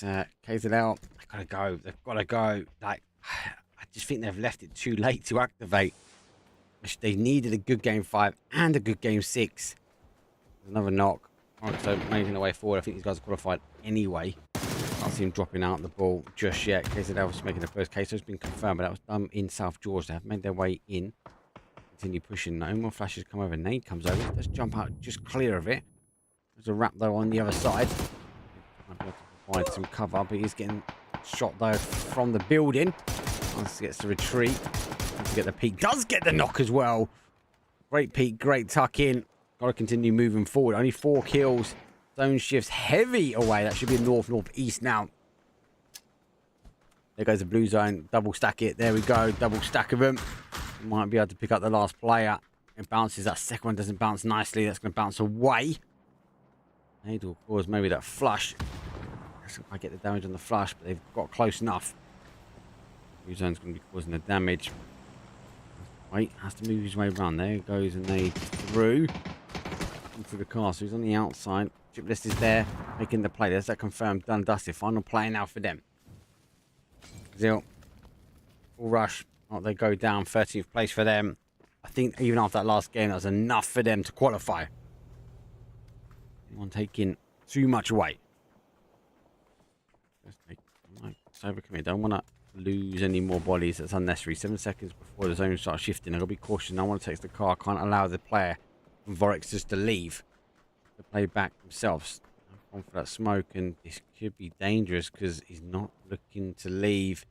KZL, they've got to go. They've got to go. Like, I just think they've left it too late to activate. They needed a good game 5 and a good game 6. There's another knock. Right, so making their way forward. I think these guys are qualified anyway. Can't see him dropping out the ball just yet. KZL was making the first case. So it's been confirmed, but that was done in South Georgia. They have made their way in. Continue pushing. No more flashes come over. Nate comes over. Let's jump out just clear of it. There's a wrap though on the other side. Might be able to provide some cover, but he's getting shot though from the building. Once he gets to retreat. Once he get the peak. Does get the knock as well. Great peak, great tuck in. Got to continue moving forward. Only 4 kills. Zone shifts heavy away. That should be north-northeast now. There goes the blue zone. Double stack it. There we go. Double stack of them. Might be able to pick up the last player. It bounces. That second one doesn't bounce nicely. That's going to bounce away. Need will cause maybe that flush. Let's see if I get the damage on the flush, but they've got close enough. Blue zone's going to be causing the damage. Wait, has to move his way around. There he goes, and they through into the car. So he's on the outside. Chip list is there, making the play. There's that confirmed, done, dusted. Final play now for them. Zil, full rush. Oh, they go down. 13th place for them. I think even after that last game, that was enough for them to qualify. Anyone taking too much away. Let's take overcommit. Don't want to lose any more bodies. That's unnecessary. 7 seconds before the zone starts shifting. I've got to be cautious. I want to take the car. Can't allow the player from Vorex just to leave. To play back themselves. I'm for that smoke, and this could be dangerous because he's not looking to leave.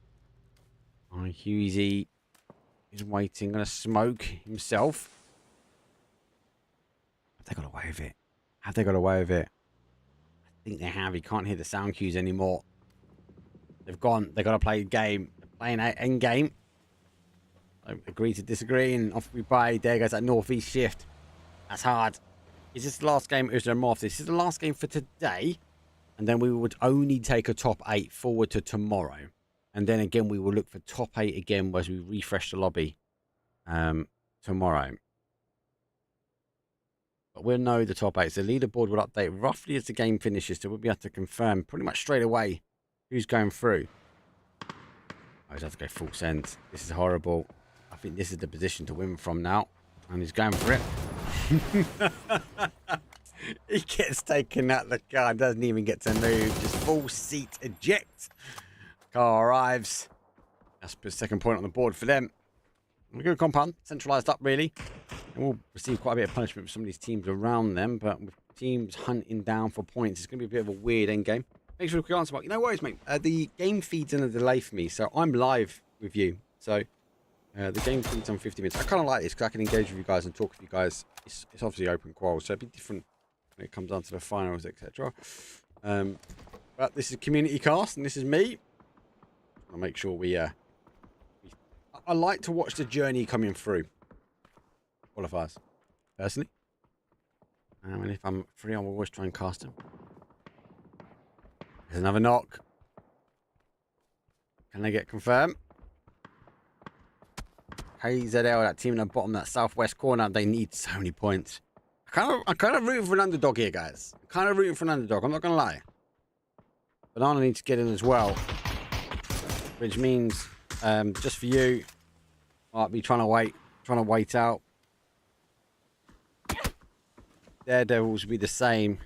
Oh, Hughesy is waiting. Going to smoke himself. Have they got away with it? Have they got away with it? I think they have. He can't hear the sound cues anymore. They've gone. They've got to play a game. They're playing an end game. So agree to disagree, and off we play. There goes that northeast shift. That's hard. Is this the last game? Or is there more? This is the last game for today, and then we would only take a top 8 forward to tomorrow, and then again we will look for top 8 again as we refresh the lobby tomorrow. But we'll know the top 8. So the leaderboard will update roughly as the game finishes, so we'll be able to confirm pretty much straight away who's going through. I just have to go full send. This is horrible. I think this is the position to win from now, and he's going for it. He gets taken out the car, doesn't even get to move, just full seat eject. Car arrives. That's the second point on the board for them. A good compound, centralized up really. And we'll receive quite a bit of punishment for some of these teams around them, but with teams hunting down for points, it's going to be a bit of a weird end game. Thanks for the quick answer, Mark. No worries, mate. The game feed's in a delay for me, so I'm live with you. So the game feed's on 50 minutes. I kind of like this because I can engage with you guys and talk with you guys. It's obviously open qual, so it'd be different when it comes down to the finals, etc. But this is community cast, and this is me. I'll make sure we I like to watch the journey coming through qualifiers, personally. And if I'm free, I will always try and cast them. There's another knock. Can they get confirmed? KZL, that team in the bottom, that southwest corner, they need so many points. I'm kind of rooting for an underdog here, guys. I'm kind of rooting for an underdog. I'm not going to lie. Banana needs to get in as well. Which means, just for you, I'll be trying to wait out. Daredevils will be the same.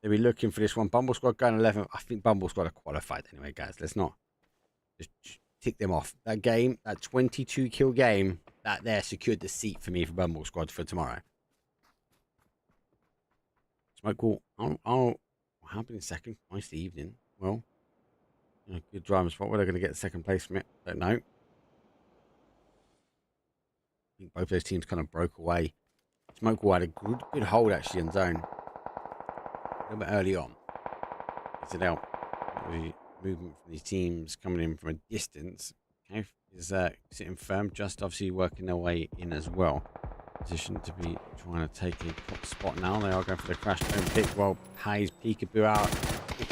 They'll be looking for this one. Bumble Squad going 11th. I think Bumble Squad are qualified anyway, guys. Let's not just tick them off. That game, that 22 kill game, that there secured the seat for me for Bumble Squad for tomorrow. Smoke will happen in second. Nice evening. Well, you know, good driving spot. Where they're going to get second place from it, don't know. I think both those teams kind of broke away. Smoke will had a good hold actually in zone. A little bit early on. Is it out? The movement from these teams coming in from a distance. Okay, is sitting firm, just obviously working their way in as well. Position to be trying to take a top spot now. They are going for the crash zone pick. Well, Hayes peekaboo out.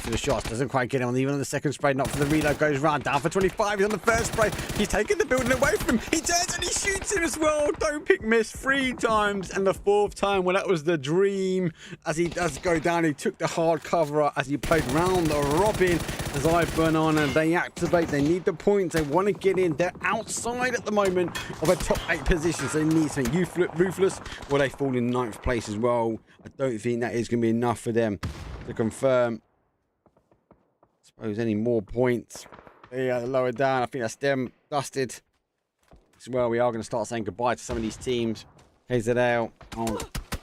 For the shots, doesn't quite get him on even on the second spray, not for the reload, goes round, down for 25, he's on the first spray, he's taking the building away from him, he turns and he shoots him as well. Don't pick miss 3 times, and the 4th time, well, that was the dream. As he does go down, he took the hard cover as he played round the robin. As I burn on and they activate, they need the points. They want to get in. They're outside at the moment of a top 8 position, so they need something. Ruthless, well, they fall in 9th place as well. I don't think that is going to be enough for them to confirm. I suppose any more points. Yeah, lower down. I think that's them dusted. As well, we are going to start saying goodbye to some of these teams. KZL, oh,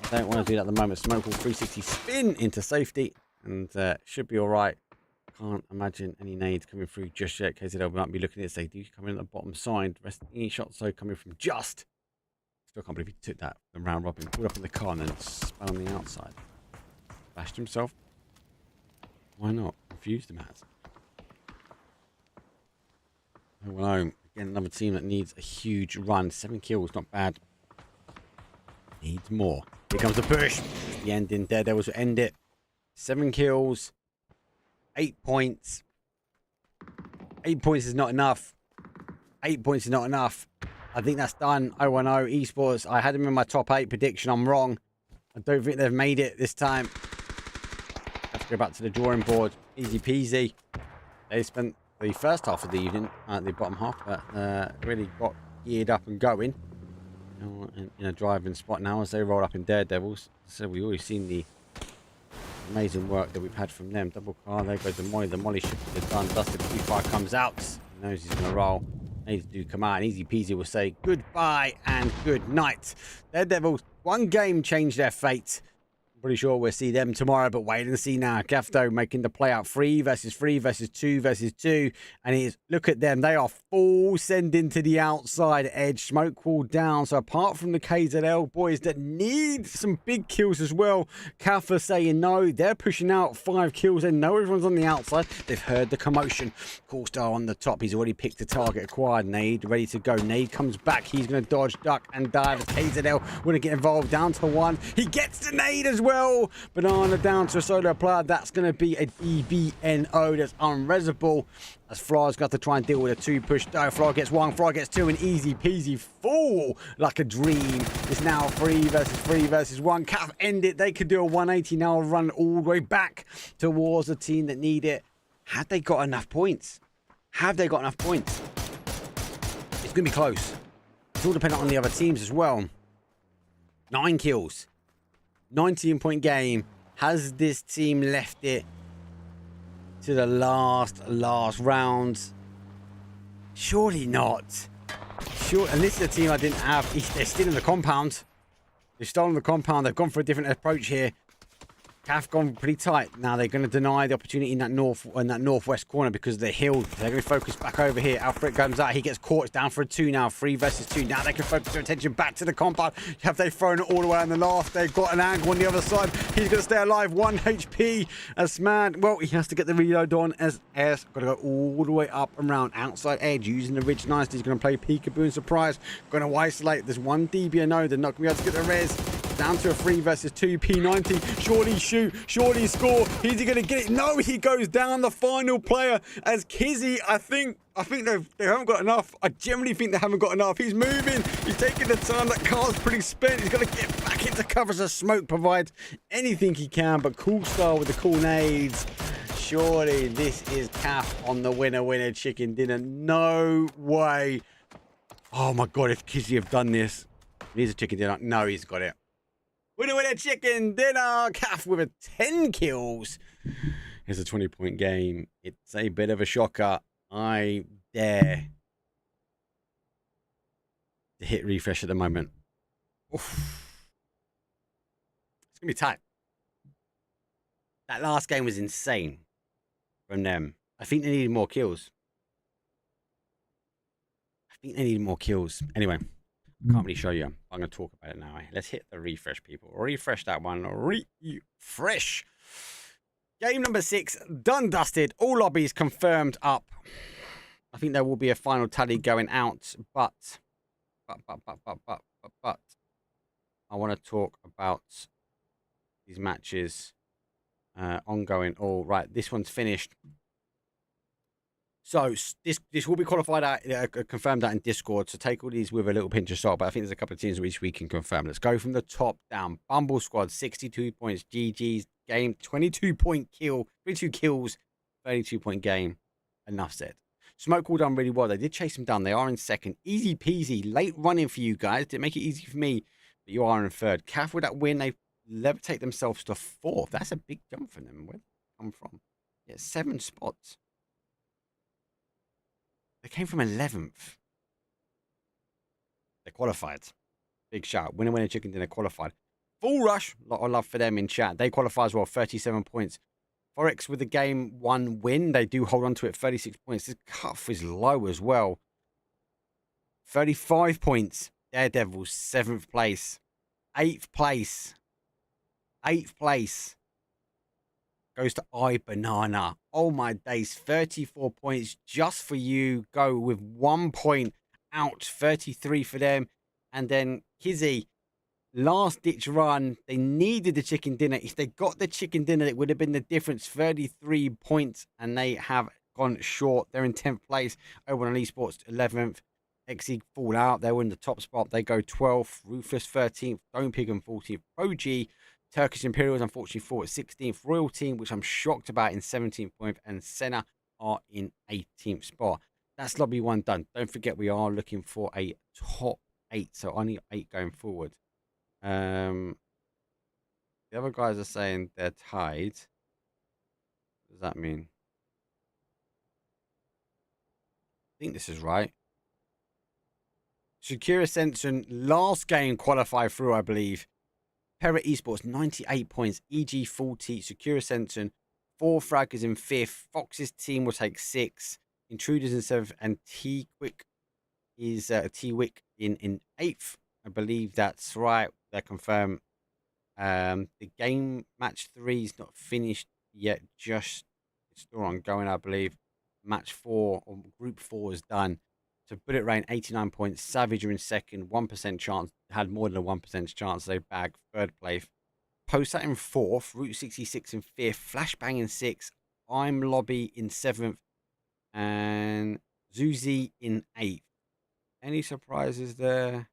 I don't want to do that at the moment. Smoke will 360 spin into safety, and should be all right. Can't imagine any nades coming through just yet. KZL might be looking at it. They do come in at the bottom side. Rest any shots so coming from just. Still can't believe he took that the round robin, pulled up in the car and then spun on the outside. Bashed himself. Why not? Confused him as. Oh, well, again, another team that needs a huge run. 7 kills, not bad. Needs more. Here comes the push. It's the ending. Daredevils will end it. 7 kills. 8 points. 8 points is not enough. 8 points is not enough. I think that's done. 0-1-0 esports. I had them in my top 8 prediction. I'm wrong. I don't think they've made it this time. Have to go back to the drawing board. Easy peasy. They spent the first half of the evening at the bottom half, but really got geared up and going in a driving spot now as they roll up in Daredevils. So we've already seen the amazing work that we've had from them. Double car, there goes the Molly ship is done. Dusted P5 comes out. He knows he's going to roll. Needs to come out, and Easy Peasy will say goodbye and good night. Daredevils, one game changed their fate. Pretty sure we'll see them tomorrow, but wait and see now. Gafto making the play out 3 versus 3 versus 2 versus 2. And it is, look at them. They are full sending to the outside edge. Smoke wall down. So apart from the KZL boys that need some big kills as well, Kafa saying no. They're pushing out 5 kills. They know everyone's on the outside. They've heard the commotion. Coolstar on the top. He's already picked the target. Acquired Nade. Ready to go. Nade comes back. He's going to dodge, duck, and dive. KZL want to get involved. Down to 1. He gets the Nade as well. Banana down to a solo player. That's going to be a DBNO. That's unresable. As Fly's got to try and deal with a 2 push. No, Fly gets 1. Fly gets 2. And Easy Peasy fall like a dream. It's now 3 versus 1. Calf end it. They could do a 180 now. Run all the way back towards the team that need it. Have they got enough points? Have they got enough points? It's going to be close. It's all dependent on the other teams as well. 9 kills. 19-point game. Has this team left it to the last round? Surely not. Sure, and this is a team I didn't have. They're still in the compound. They've stolen the compound. They've gone for a different approach here. CAF gone pretty tight. Now they're going to deny the opportunity in that northwest corner because they're healed. They're going to focus back over here. Alfred comes out. He gets caught. It's down for a 2 now. 3 versus 2. Now they can focus their attention back to the compound. Have they thrown it all the way on the last? They've got an angle on the other side. He's going to stay alive. 1 HP. As man, well, he has to get the reload on as S. Got to go all the way up and around. Outside edge. Using the ridge nicely. He's going to play peekaboo and surprise. Going to isolate. There's 1 DBNO. They're not going to be able to get the res. Down to a 3 versus 2. P90. Surely shoot. Surely score. Is he going to get it? No, he goes down. The final player as Kizzy. I think they haven't got enough. I generally think they haven't got enough. He's moving. He's taking the time. That car's pretty spent. He's got to get back into cover as Smoke provides anything he can. But Coolstar with the cool nades. Surely this is CAF on the winner chicken dinner. No way. Oh my God, if Kizzy have done this. Here's a chicken dinner. No, he's got it. Winner chicken dinner. CAF with a 10 kills. It's a 20-point game. It's a bit of a shocker. I dare to hit refresh at the moment. Oof. It's going to be tight. That last game was insane from them. I think they needed more kills. Anyway. Can't really show you. I'm going to talk about it now. Let's hit the refresh, people. Refresh that one. Refresh. Game number 6, done, dusted. All lobbies confirmed up. I think there will be a final tally going out, but I want to talk about these matches ongoing. All right, this one's finished. So this will be qualified out, confirmed out in Discord. So take all these with a little pinch of salt. But I think there's a couple of teams which we can confirm. Let's go from the top down. Bumble Squad, 62 points. GG's game, 22-point kill, 22 kills, 32-point game. Enough said. Smoke all done really well. They did chase him down. They are in second. Easy peasy. Late running for you guys. Didn't make it easy for me, but you are in third. Calf with that win, they levitate themselves to fourth. That's a big jump for them. Where did they come from? Yeah, 7 spots. They came from 11th. They qualified. Big shout. Winner, winner, chicken dinner qualified. Full rush. A lot of love for them in chat. They qualify as well. 37 points. Forex with the game 1 win. They do hold on to it. 36 points. This cuff is low as well. 35 points. Daredevils, 7th place. 8th place. 8th place goes to iBanana. Oh my days, 34 points just for you. Go with 1 point out, 33 for them. And then Kizzy, last ditch run. They needed the chicken dinner. If they got the chicken dinner, it would have been the difference. 33 points, and they have gone short. They're in 10th place. Over on Esports, 11th. XE fall out. They were in the top spot. They go 12th. Ruthless 13th. Don't Pig 14th. Pro G. Turkish Imperials, unfortunately, fought at 16th. Royal Team, which I'm shocked about, in 17th point. And Senna are in 18th spot. That's lobby 1 done. Don't forget, we are looking for a top 8. So only 8 going forward. The other guys are saying they're tied. What does that mean? I think this is right. Secure Ascension, last game qualified through, I believe. Para Esports, 98 points. EG 40. Secure Ascension, 4 fraggers in 5th. Fox's team will take 6. Intruders in 7th. And T-Quick is T-Wick in 8th. I believe that's right. They're confirmed. The game match 3 is not finished yet. Just it's still ongoing, I believe. Match 4 or group 4 is done. So Bullet Rain, 89 points. Savage are in second, 1% chance. Had more than a 1% chance. They bagged 3rd place. Posat in 4th. Route 66 in 5th. Flashbang in 6th. I'm Lobby in 7th. And Zuzi in 8th. Any surprises there?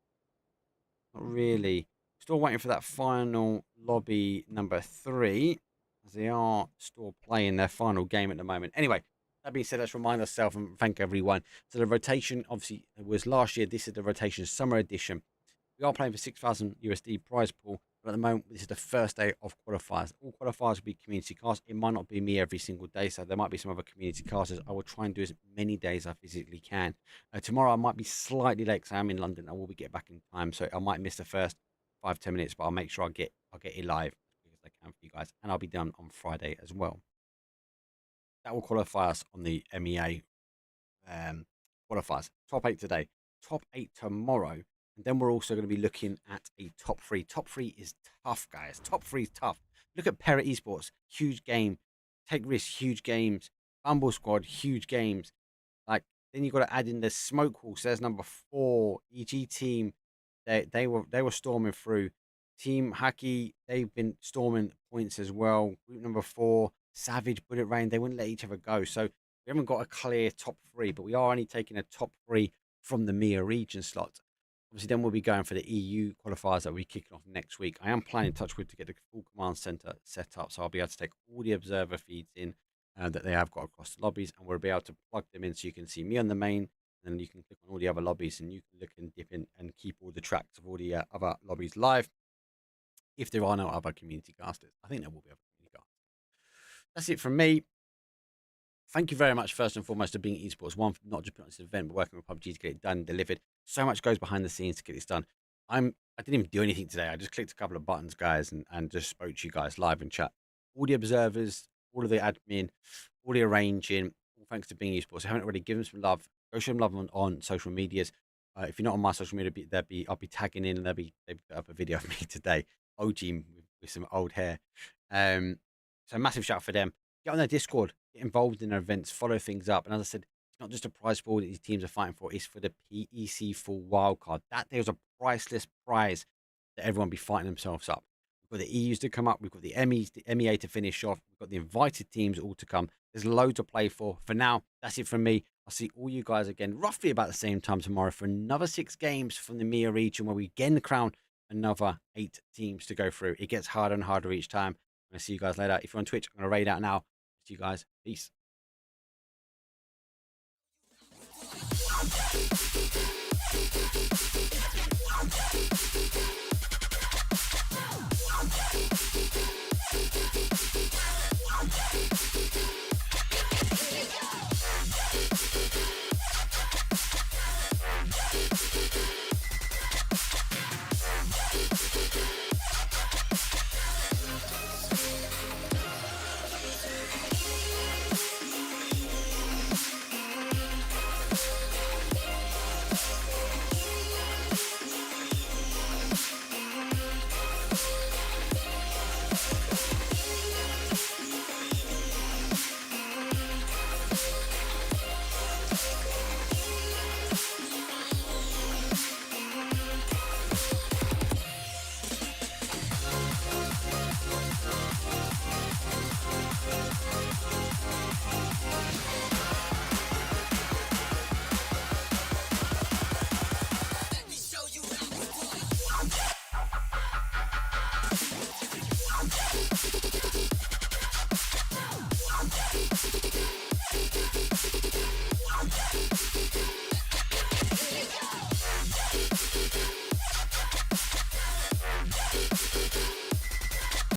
Not really. Still waiting for that final lobby number 3. As they are still playing their final game at the moment. Anyway. That being said, let's remind ourselves and thank everyone. So the rotation, obviously, was last year. This is the rotation summer edition. We are playing for 6,000 USD prize pool. But at the moment, this is the first day of qualifiers. All qualifiers will be community cast. It might not be me every single day, so there might be some other community casters. I will try and do as many days I physically can. Tomorrow, I might be slightly late because I am in London. I will be getting back in time, so I might miss the first 5-10 minutes, but I'll make sure I'll get it live as quick as I can for you guys. And I'll be done on Friday as well. That will qualify us on the MEA qualifiers. Top 8 today, top 8 tomorrow. And then we're also going to be looking at a top 3. Top 3 is tough, guys. Top 3 is tough. Look at Para Esports, huge game. Take risks, huge games. Bumble Squad, huge games. Like, then you've got to add in the Smoke Horse. There's number 4. EG team, they were storming through. Team Haki, they've been storming points as well. Group number 4. Savage, Bullet Rain, they wouldn't let each other go. So we haven't got a clear top 3, but we are only taking a top 3 from the MEA region slot. Obviously, then we'll be going for the EU qualifiers that we'll be kicking off next week. I am planning Touchwood to get the full command center set up, so I'll be able to take all the observer feeds in that they have got across the lobbies, and we'll be able to plug them in so you can see me on the main, and then you can click on all the other lobbies, and you can look and dip in and keep all the tracks of all the other lobbies live. If there are no other community casters, I think there will be other community casters. That's it from me. Thank you very much, first and foremost, to being Esports One, for not just putting on this event, but working with PUBG to get it done, delivered. So much goes behind the scenes to get this done. I didn't even do anything today. I just clicked a couple of buttons, guys, and just spoke to you guys live in chat. All the observers, all of the admin, all the arranging, all thanks to being Esports. I haven't already given some love. Go show them love on social medias. If you're not on my social media, I'll be tagging in, and they put up a video of me today. OG with some old hair. So massive shout out for them. Get on their Discord, get involved in their events, follow things up. And as I said, it's not just a prize pool that these teams are fighting for, it's for the PEC full wildcard. That there's a priceless prize that everyone be fighting themselves up. We've got the EUs to come up, we've got the MEA to finish off, we've got the invited teams all to come. There's loads to play for. For now, that's it from me. I'll see all you guys again roughly about the same time tomorrow for another 6 games from the MEA region where we again crown another 8 teams to go through. It gets harder and harder each time. I'm going to see you guys later. If you're on Twitch, I'm going to raid out now. See you guys. Peace.